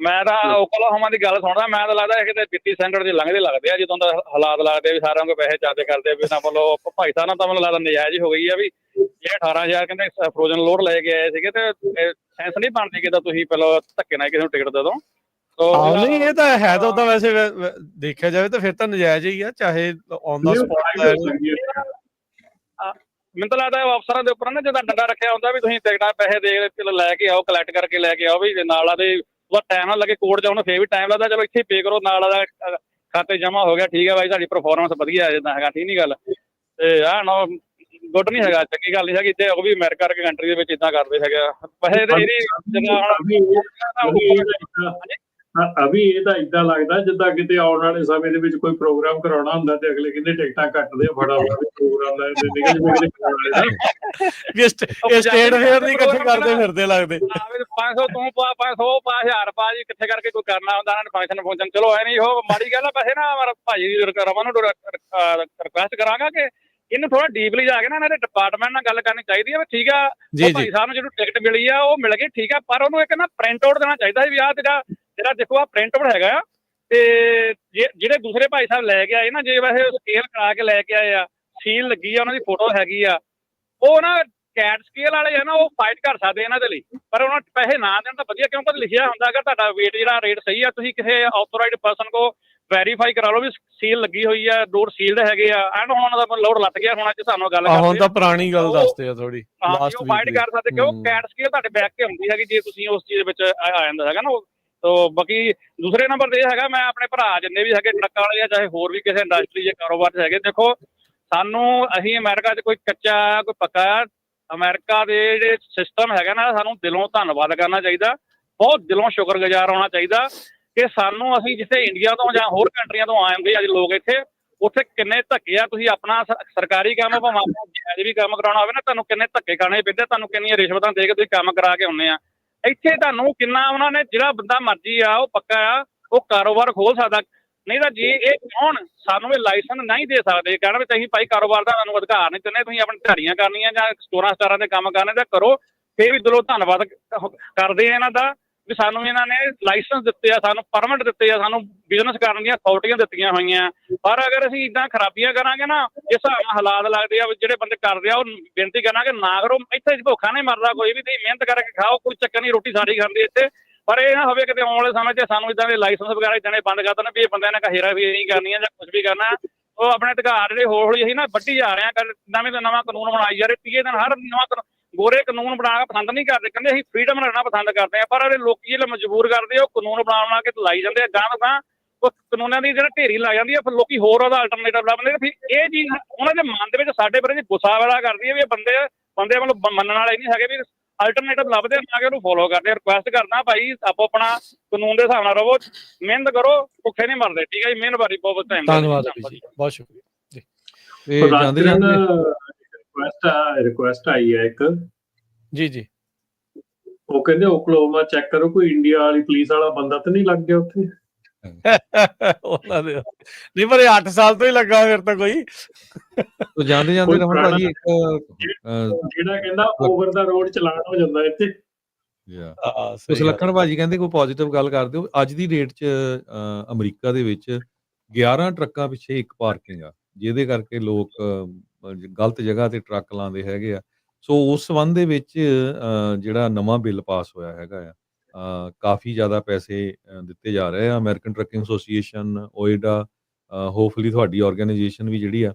ਮੈਂ ਤਾਂ ਓਕਲਾਹੋਮਾ ਦੀ ਗੱਲ ਸੁਣਦਾ, ਮੈਂ ਤਾਂ ਲੱਗਦਾ ਕਿਤੇ ਵਿੱਤੀ ਸੰਕਟ 'ਚ ਲੰਘਦੇ ਲੱਗਦੇ ਆ, ਜਦੋਂ ਦਾ ਹਾਲਾਤ ਲੱਗਦੇ ਵੀ ਸਾਰਿਆਂ ਕੋਲ ਪੈਸੇ ਚਾਰਜ ਕਰਦੇ ਵੀ ਨਾ। ਮਤਲਬ ਭਾਈ ਸਾਹਿਬ ਨਾਲ ਤਾਂ ਮੈਨੂੰ ਲੱਗਦਾ ਨਜਾਇਜ਼ ਹੀ ਹੋ ਗਈ ਆ ਵੀ ਇਹ 18,000 ਕਹਿੰਦੇ ਫਰੋਜ਼ਨ ਲੋਡ ਲੈ ਕੇ ਆਏ ਸੀਗੇ, ਤੇ ਸੈਂਸ ਨਹੀਂ ਬਣਦੀ ਕਿ ਤੁਸੀਂ ਪਹਿਲਾਂ ਧੱਕੇ ਨਾਲ ਕਿਸੇ ਨੂੰ ਟਿਕਟ ਦੇ ਦੋ। ਨਹੀਂ, ਇਹ ਤਾਂ ਹੈ ਤਾਂ ਉਦਾਂ ਵੈਸੇ ਦੇਖਿਆ ਜਾਵੇ ਤਾਂ ਫਿਰ ਤਾਂ ਨਜਾਇਜ਼ ਹੀ ਆ, ਚਾਹੇ ਔਨ ਦਾ ਸਪੌਟ। ਮੈਨੂੰ ਤਾਂ ਲੱਗਦਾ ਅਫਸਰਾਂ ਦੇ ਉੱਪਰ ਨਾ ਜਿੱਦਾਂ ਡੰਡਾ ਰੱਖਿਆ ਹੁੰਦਾ ਵੀ ਤੁਸੀਂ ਟਿਕਟਾਂ ਪੈਸੇ ਦੇ ਲੈ ਕੇ ਆਓ, ਕਲੈਕਟ ਕਰਕੇ ਲੈ ਕੇ ਆਓ, ਵੀ ਨਾਲ ਆਦੇ ਟਾਈਮ ਨਾਲ ਲੱਗੇ ਕੋਰਟ ਜਾਉਣ ਫੇਰ ਵੀ ਟਾਈਮ ਲੱਗਦਾ, ਚਲੋ ਇੱਥੇ ਪੇ ਕਰੋ, ਨਾਲ ਆਦਾ ਖਾਤੇ ਜਮਾ ਹੋ ਗਿਆ, ਠੀਕ ਹੈ ਬਾਈ ਤੁਹਾਡੀ ਪਰਫੋਰਮੈਂਸ ਵਧੀਆ ਜਿੱਦਾਂ ਹੈਗਾ, ਠੀਕ ਨਹੀਂ ਗੱਲ। ਤੇ ਆਹ ਨਾ ਗੁੱਡ ਨਹੀਂ ਹੈਗਾ, ਚੰਗੀ ਗੱਲ ਨਹੀਂ ਹੈਗੀ। ਤੇ ਉਹ ਵੀ ਅਮਰੀਕਾ ਵਰਗੀ ਕੰਟਰੀ ਦੇ ਵਿੱਚ ਇੱਦਾਂ ਕਰਦੇ ਹੈਗੇ ਆ ਪੈਸੇ ਅਭੀ ਇਹ ਤਾਂ ਏਦਾਂ ਲੱਗਦਾ ਜਿੱਦਾਂ ਕਿਤੇ ਆਉਣ ਵਾਲੇ ਸਮੇਂ ਦੇ ਵਿੱਚ ਕੋਈ ਪ੍ਰੋਗਰਾਮ ਕਰਾਉਣਾ ਹੁੰਦਾ ਤੇ ਅਗਲੇ ਕਹਿੰਦੇ ਟਿਕਟਾਂ ਕੱਟਦੇ ਆ ਫਟਾਫਟ ਪ੍ਰੋਗਰਾਮ ਦਾ ਨਿਕਲ ਸਟੇਟ ਫੇਅਰ ਨਹੀਂ ਇਕੱਠੇ ਕਰਦੇ ਫਿਰਦੇ ਲੱਗਦੇ। 500 ਤੂੰ ਪਾ, 500 ਪਾ, 1000 ਪਾ ਜੀ, ਇਕੱਠੇ ਕਰਕੇ ਕੋਈ ਕਰਨਾ ਹੁੰਦਾ ਫੰਕਸ਼ਨ। ਚਲੋ ਐ ਨਹੀਂ ਉਹ ਮਾੜੀ ਗੱਲ ਆ। ਵੈਸੇ ਨਾ ਭਾਜੀ ਰਮਨ ਨੂੰ ਰਿਕੁਐਸਟ ਕਰਾਂਗਾ ਕਿ ਇਹਨੂੰ ਥੋੜਾ ਡੀਪਲੀ ਜਾ ਕੇ ਨਾ ਇਹਨਾਂ ਦੇ ਡਿਪਾਰਟਮੈਂਟ ਨਾਲ ਗੱਲ ਕਰਨੀ ਚਾਹੀਦੀ ਹੈ। ਠੀਕ ਆ, ਭਾਈ ਸਾਹਿਬ ਨੂੰ ਜਿਹਨੂੰ ਟਿਕਟ ਮਿਲੀ ਆ ਉਹ ਮਿਲ ਗਈ, ਠੀਕ ਆ, ਪਰ ਉਹਨੂੰ ਇੱਕ ਨਾ ਪ੍ਰਿੰਟ ਆਊਟ ਦੇਣਾ ਚਾਹੀਦਾ ਵੀ ਆਹ ਜਿਹੜਾ ਦੇਖੋ ਆਹ ਪ੍ਰਿੰਟ ਆਊਟ ਹੈਗਾ ਆ। ਤੇ ਜਿਹੜੇ ਦੂਸਰੇ ਭਾਈ ਸਾਹਿਬ ਲੈ ਕੇ ਆਏ ਨਾ, ਜੇ ਵੈਸੇ ਸਕੇਲ ਕਰਾ ਕੇ ਲੈ ਕੇ ਆਏ ਆ, ਸੀਲ ਲੱਗੀ ਆ, ਉਹਨਾਂ ਦੀ ਫੋਟੋ ਹੈਗੀ ਆ, ਉਹ ਨਾ ਕੈਟ ਸਕੇਲ ਵਾਲੇ ਆ ਨਾ ਉਹ ਫਾਈਟ ਕਰ ਸਕਦੇ ਇਹਨਾਂ ਦੇ ਲਈ, ਪਰ ਉਹਨਾਂ ਨੂੰ ਪੈਸੇ ਨਾ ਦੇਣ ਤਾਂ ਵਧੀਆ, ਕਿਉਂਕਿ ਲਿਖਿਆ ਹੁੰਦਾ ਅਗਰ ਤੁਹਾਡਾ weight ਜਿਹੜਾ ਰੇਟ ਸਹੀ ਆ, ਤੁਸੀਂ ਕਿਸੇ ਆਥੋਰਾਈਜ਼ਡ ਪਰਸਨ ਕੋ ਵੈਰੀਫਾਈ ਕਰਾ ਲਓ ਵੀ ਸੀਲ ਲੱਗੀ ਹੋਈ ਆ, ਡੋਰ ਸੀਲਡ ਹੈਗੇ ਆ, ਐਂਡ ਹੁਣ ਦਾ ਲੋਡ ਲੱਤ ਗਿਆ ਹੁਣ ਅੱਜ ਸਾਨੂੰ ਗੱਲ ਹੁਣ ਤਾਂ ਪੁਰਾਣੀ ਗੱਲ ਦੱਸਦੇ ਆ ਥੋੜੀ ਲਾਸਟ ਉਹ ਫਾਈਟ ਕਰ ਸਕਦੇ, ਕਿਉਂ ਕੈਟ ਸਕੇਲ ਤੁਹਾਡੇ ਬੈਕ ਤੇ ਹੁੰਦੀ ਹੈਗੀ ਜੇ ਤੁਸੀਂ ਉਸ ਚੀਜ਼ ਵਿੱਚ ਆ ਜਾਂਦਾ ਹੈਗਾ ਨਾ। ਤੋ ਬਾਕੀ ਦੂਸਰੇ ਨੰਬਰ ਤੇ ਇਹ ਹੈਗਾ, ਮੈਂ ਆਪਣੇ ਭਰਾ ਜਿੰਨੇ ਵੀ ਹੈਗੇ ਟਰੱਕਾਂ ਵਾਲੇ ਆ ਚਾਹੇ ਹੋਰ ਵੀ ਕਿਸੇ ਇੰਡਸਟਰੀ ਜਾਂ ਕਾਰੋਬਾਰ 'ਚ ਹੈਗੇ, ਦੇਖੋ ਸਾਨੂੰ ਅਸੀਂ ਅਮਰੀਕਾ 'ਚ ਕੋਈ ਕੱਚਾ ਕੋਈ ਪੱਕਾ, ਅਮਰੀਕਾ ਦੇ ਜਿਹੜੇ ਸਿਸਟਮ ਹੈਗਾ ਨਾ ਸਾਨੂੰ ਦਿਲੋਂ ਧੰਨਵਾਦ ਕਰਨਾ ਚਾਹੀਦਾ, ਬਹੁਤ ਦਿਲੋਂ ਸ਼ੁਕਰਗੁਜ਼ਾਰ ਹੋਣਾ ਚਾਹੀਦਾ ਕਿ ਸਾਨੂੰ ਅਸੀਂ ਜਿੱਥੇ ਇੰਡੀਆ ਤੋਂ ਜਾਂ ਹੋਰ ਕੰਟਰੀਆਂ ਤੋਂ ਆਉਂਦੇ ਅੱਜ ਲੋਕ ਇੱਥੇ, ਉੱਥੇ ਕਿੰਨੇ ਧੱਕੇ ਆ। ਤੁਸੀਂ ਆਪਣਾ ਸਰਕਾਰੀ ਕੰਮ ਭਾਵੇਂ ਜਾਇਜ਼ ਵੀ ਕੰਮ ਕਰਾਉਣਾ ਹੋਵੇ ਨਾ, ਤੁਹਾਨੂੰ ਕਿੰਨੇ ਧੱਕੇ ਖਾਣੇ ਪੈਂਦੇ, ਤੁਹਾਨੂੰ ਕਿੰਨੀਆਂ ਰਿਸ਼ਵਤਾਂ ਦੇ ਕੇ ਤੁਸੀਂ ਕੰਮ ਕਰਾ ਕੇ ਆਉਂਦੇ ਆ। ਇੱਥੇ ਤੁਹਾਨੂੰ ਕਿੰਨਾ ਉਹਨਾਂ ਨੇ, ਜਿਹੜਾ ਬੰਦਾ ਮਰਜ਼ੀ ਆ ਉਹ ਪੱਕਾ ਆ ਉਹ ਕਾਰੋਬਾਰ ਖੋਲ ਸਕਦਾ, ਨਹੀਂ ਤਾਂ ਜੇ ਇਹ ਕੌਣ ਸਾਨੂੰ ਇਹ ਲਾਇਸੈਂਸ ਨਹੀਂ ਦੇ ਸਕਦੇ, ਕਹਿਣਾ ਵੀ ਤੁਸੀਂ ਭਾਈ ਕਾਰੋਬਾਰ ਦਾ ਤੁਹਾਨੂੰ ਅਧਿਕਾਰ ਨਹੀਂ ਦਿੰਦੇ, ਤੁਸੀਂ ਆਪਣੀ ਦਿਹਾੜੀਆਂ ਕਰਨੀਆਂ ਜਾਂ ਸਟੋਰਾਂ ਸਟਾਰਾਂ ਦੇ ਕੰਮ ਕਰਨੇ ਤਾਂ ਕਰੋ, ਫਿਰ ਵੀ ਦਿਲੋਂ ਧੰਨਵਾਦ ਕਰਦੇ ਆ ਇਹਨਾਂ ਦਾ ਵੀ ਸਾਨੂੰ ਇਹਨਾਂ ਨੇ ਲਾਇਸੈਂਸ ਦਿੱਤੇ ਆ, ਸਾਨੂੰ ਪਰਮਿਟ ਦਿੱਤੇ ਆ, ਸਾਨੂੰ ਬਿਜ਼ਨਸ ਕਰਨ ਦੀਆਂ ਅਥਾਰਟੀਆਂ ਦਿੱਤੀਆਂ ਹੋਈਆਂ। ਪਰ ਅਗਰ ਅਸੀਂ ਇਦਾਂ ਖਰਾਬੀਆਂ ਕਰਾਂਗੇ ਨਾ, ਇਸ ਹਿਸਾਬ ਨਾਲ ਹਾਲਾਤ ਲੱਗਦੇ ਆ ਜਿਹੜੇ ਬੰਦੇ ਕਰਦੇ ਆ, ਉਹ ਬੇਨਤੀ ਕਰਾਂਗੇ ਨਾ ਕਰੋ। ਇੱਥੇ ਭੁੱਖਾ ਨਹੀਂ ਮਰਦਾ ਕੋਈ ਵੀ, ਤੁਸੀਂ ਮਿਹਨਤ ਕਰਕੇ ਖਾਓ, ਕੋਈ ਚੱਕਰ ਨਹੀਂ, ਰੋਟੀ ਸਾਰੀ ਖਾਂਦੇ ਇੱਥੇ, ਪਰ ਇਹ ਨਾ ਹੋਵੇ ਕਿਤੇ ਆਉਣ ਵਾਲੇ ਸਮੇਂ 'ਚ ਸਾਨੂੰ ਇਦਾਂ ਦੇ ਲਾਇਸੈਂਸ ਵਗੈਰਾ ਇਦਾਂ ਦੇ ਬੰਦ ਕਰ ਦੇਣ ਵੀ ਇਹ ਬੰਦਿਆਂ ਨੇ ਹੇਰਾ ਫੇਰੀ ਕਰਨੀ ਆ ਜਾਂ ਕੁਝ ਵੀ ਕਰਨਾ, ਉਹ ਆਪਣੇ ਅਧਿਕਾਰ ਜਿਹੜੇ ਹੌਲੀ ਅਸੀਂ ਨਾ ਵੱਢੀ ਜਾ ਰਹੇ ਆ, ਨਵੇਂ ਤੋਂ ਨਵਾਂ ਕਾਨੂੰਨ ਬਣਾਈ ਜਾ ਰਹੇ, 30 ਦਿਨ ਹਰ ਨਵਾਂ ਗੋਰੇ ਕਾਨੂੰਨ ਬਣਾ ਕੇ ਪਸੰਦ ਨਹੀਂ ਕਰਦੇ, ਕਹਿੰਦੇ ਅਸੀਂ ਫਰੀਡਮ ਰਹਿਣਾ ਪਸੰਦ ਕਰਦੇ ਆ, ਪਰ ਇਹ ਲੋਕੀ ਜਿਹੜੇ ਮਜਬੂਰ ਕਰਦੇ ਆ ਉਹ ਕਾਨੂੰਨ ਬਣਾ ਕੇ ਲਾਈ ਜਾਂਦੇ ਆ, ਗਾਂ ਤੋਂ ਗਾਂ ਉਹ ਕਾਨੂੰਨਾਂ ਦੀ ਜਿਹੜਾ ਢੇਰੀ ਲਾ ਜਾਂਦੀ ਆ, ਫਿਰ ਲੋਕੀ ਹੋਰ ਉਹਦਾ ਅਲਟਰਨੇਟਿਵ ਲੱਭਦੇ। ਫਿਰ ਇਹ ਚੀਜ਼ ਉਹਨਾਂ ਦੇ ਮਨ ਦੇ ਵਿੱਚ ਸਾਡੇ ਬਾਰੇ ਗੁੱਸਾ ਵਾਲਾ ਕਰਦੀ ਹੈ ਵੀ ਇਹ ਬੰਦੇ ਮਤਲਬ ਮੰਨਣ ਵਾਲੇ ਨਹੀਂ ਹੈਗੇ, ਵੀ ਅਲਟਰਨੇਟਿਵ ਲੱਭਦੇ ਨਾ ਕਿ ਉਹਨੂੰ ਫੋਲੋ ਕਰਦੇ। ਰਿਕੁਐਸਟ ਕਰਦਾ ਭਾਈ ਆਪੋ ਆਪਣਾ ਕਾਨੂੰਨ ਦੇ ਹਿਸਾਬ ਨਾਲ ਰਹੋ, ਮਿਹਨਤ ਕਰੋ, ਭੁੱਖੇ ਨਹੀਂ ਮਰਦੇ। ਠੀਕ ਹੈ ਜੀ, ਮਿਹਰਬਾਨੀ, ਬਹੁਤ ਟਾਈਮ ਧੰਨਵਾਦ ਜੀ, ਬਹੁਤ ਸ਼ੁਕਰੀਆ ਜੀ। ਰਿਕੁਐਸਟ ਆਈ ਹੈ ਇੱਕ ਜੀ ਉਹ ਕਹਿੰਦੇ ਓਕਲਾਹੋਮਾ ਚੈੱਕ ਕਰੋ ਕੋਈ ਇੰਡੀਆ ਵਾਲੀ ਪੁਲਿਸ ਵਾਲਾ ਬੰਦਾ ਤਾਂ ਨਹੀਂ ਲੱਗ ਗਿਆ ਉੱਥੇ। ਉਹਨਾਂ ਦੇ ਨਹੀਂ, ਪਰ 8 ਸਾਲ ਤੋਂ ਹੀ ਲੱਗਾ ਫਿਰ ਤਾਂ ਕੋਈ ਜਾਂਦੇ ਰਮਨ ਭਾਜੀ ਇੱਕ ਜਿਹੜਾ ਕਹਿੰਦਾ ਓਵਰ ਦਾ ਰੋਡ ਚਲਾਨ ਹੋ ਜਾਂਦਾ ਇੱਥੇ। ਸੁਲੱਖਣ ਭਾਜੀ ਕਹਿੰਦੇ ਕੋਈ ਪੋਜ਼ਿਟਿਵ ਗੱਲ ਕਰ ਦਿਓ। ਅੱਜ ਦੀ ਡੇਟ 'ਚ ਅਮਰੀਕਾ ਦੇ ਵਿੱਚ 11 ਟਰੱਕਾਂ ਪਿੱਛੇ ਇੱਕ ਪਾਰਕਿੰਗ ਆ, ਜਿਹਦੇ ਕਰਕੇ ਲੋਕ ਗਲਤ ਜਗ੍ਹਾ ਤੇ ਟਰੱਕ ਲਾਉਂਦੇ ਹੈਗੇ ਆ। ਸੋ ਉਸ ਸੰਬੰਧ ਦੇ ਵਿੱਚ ਜਿਹੜਾ ਨਵਾਂ ਬਿੱਲ ਪਾਸ ਹੋਇਆ ਹੈਗਾ ਆ, ਕਾਫੀ ਜ਼ਿਆਦਾ ਪੈਸੇ ਦਿੱਤੇ ਜਾ ਰਹੇ ਆ। ਅਮਰੀਕਨ ਟਰੱਕਿੰਗ ਐਸੋਸੀਏਸ਼ਨ, ਓਇਡਾ, ਹੋਪਫੁਲੀ ਤੁਹਾਡੀ ਆਰਗੇਨਾਈਜੇਸ਼ਨ ਵੀ ਜਿਹੜੀ ਆ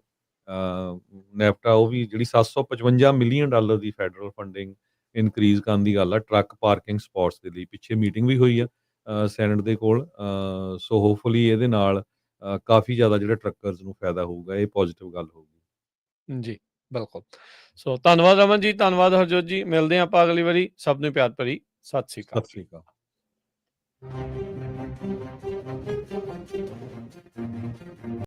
ਨੈਫਟਾ, ਉਹ ਵੀ ਜਿਹੜੀ $755 ਮਿਲੀਅਨ ਦੀ ਫੈਡਰਲ ਫੰਡਿੰਗ ਇਨਕਰੀਜ਼ ਕਰਨ ਦੀ ਗੱਲ ਆ ਟਰੱਕ ਪਾਰਕਿੰਗ ਸਪੌਟਸ ਦੇ ਲਈ। ਪਿੱਛੇ ਮੀਟਿੰਗ ਵੀ ਹੋਈ ਆ ਸੈਨੇਟ ਦੇ ਕੋਲ। ਸੋ ਹੋਪਫੁਲੀ ਇਹਦੇ ਨਾਲ ਕਾਫੀ ਜ਼ਿਆਦਾ ਜਿਹੜਾ ਟਰੱਕਰਸ ਨੂੰ ਫਾਇਦਾ ਹੋਊਗਾ, ਇਹ ਪੋਜ਼ਿਟਿਵ ਗੱਲ ਹੋਊਗੀ ਜੀ, ਬਿਲਕੁਲ। ਸੋ ਧੰਨਵਾਦ ਰਮਨ ਜੀ, ਧੰਨਵਾਦ ਹਰਜੋਤ ਜੀ। ਮਿਲਦੇ ਹਾਂ ਆਪਾਂ ਅਗਲੀ ਵਾਰੀ। ਸਭ ਨੂੰ ਪਿਆਰ ਭਰੀ ਸਤਿ ਸ਼੍ਰੀ ਅਕਾਲ।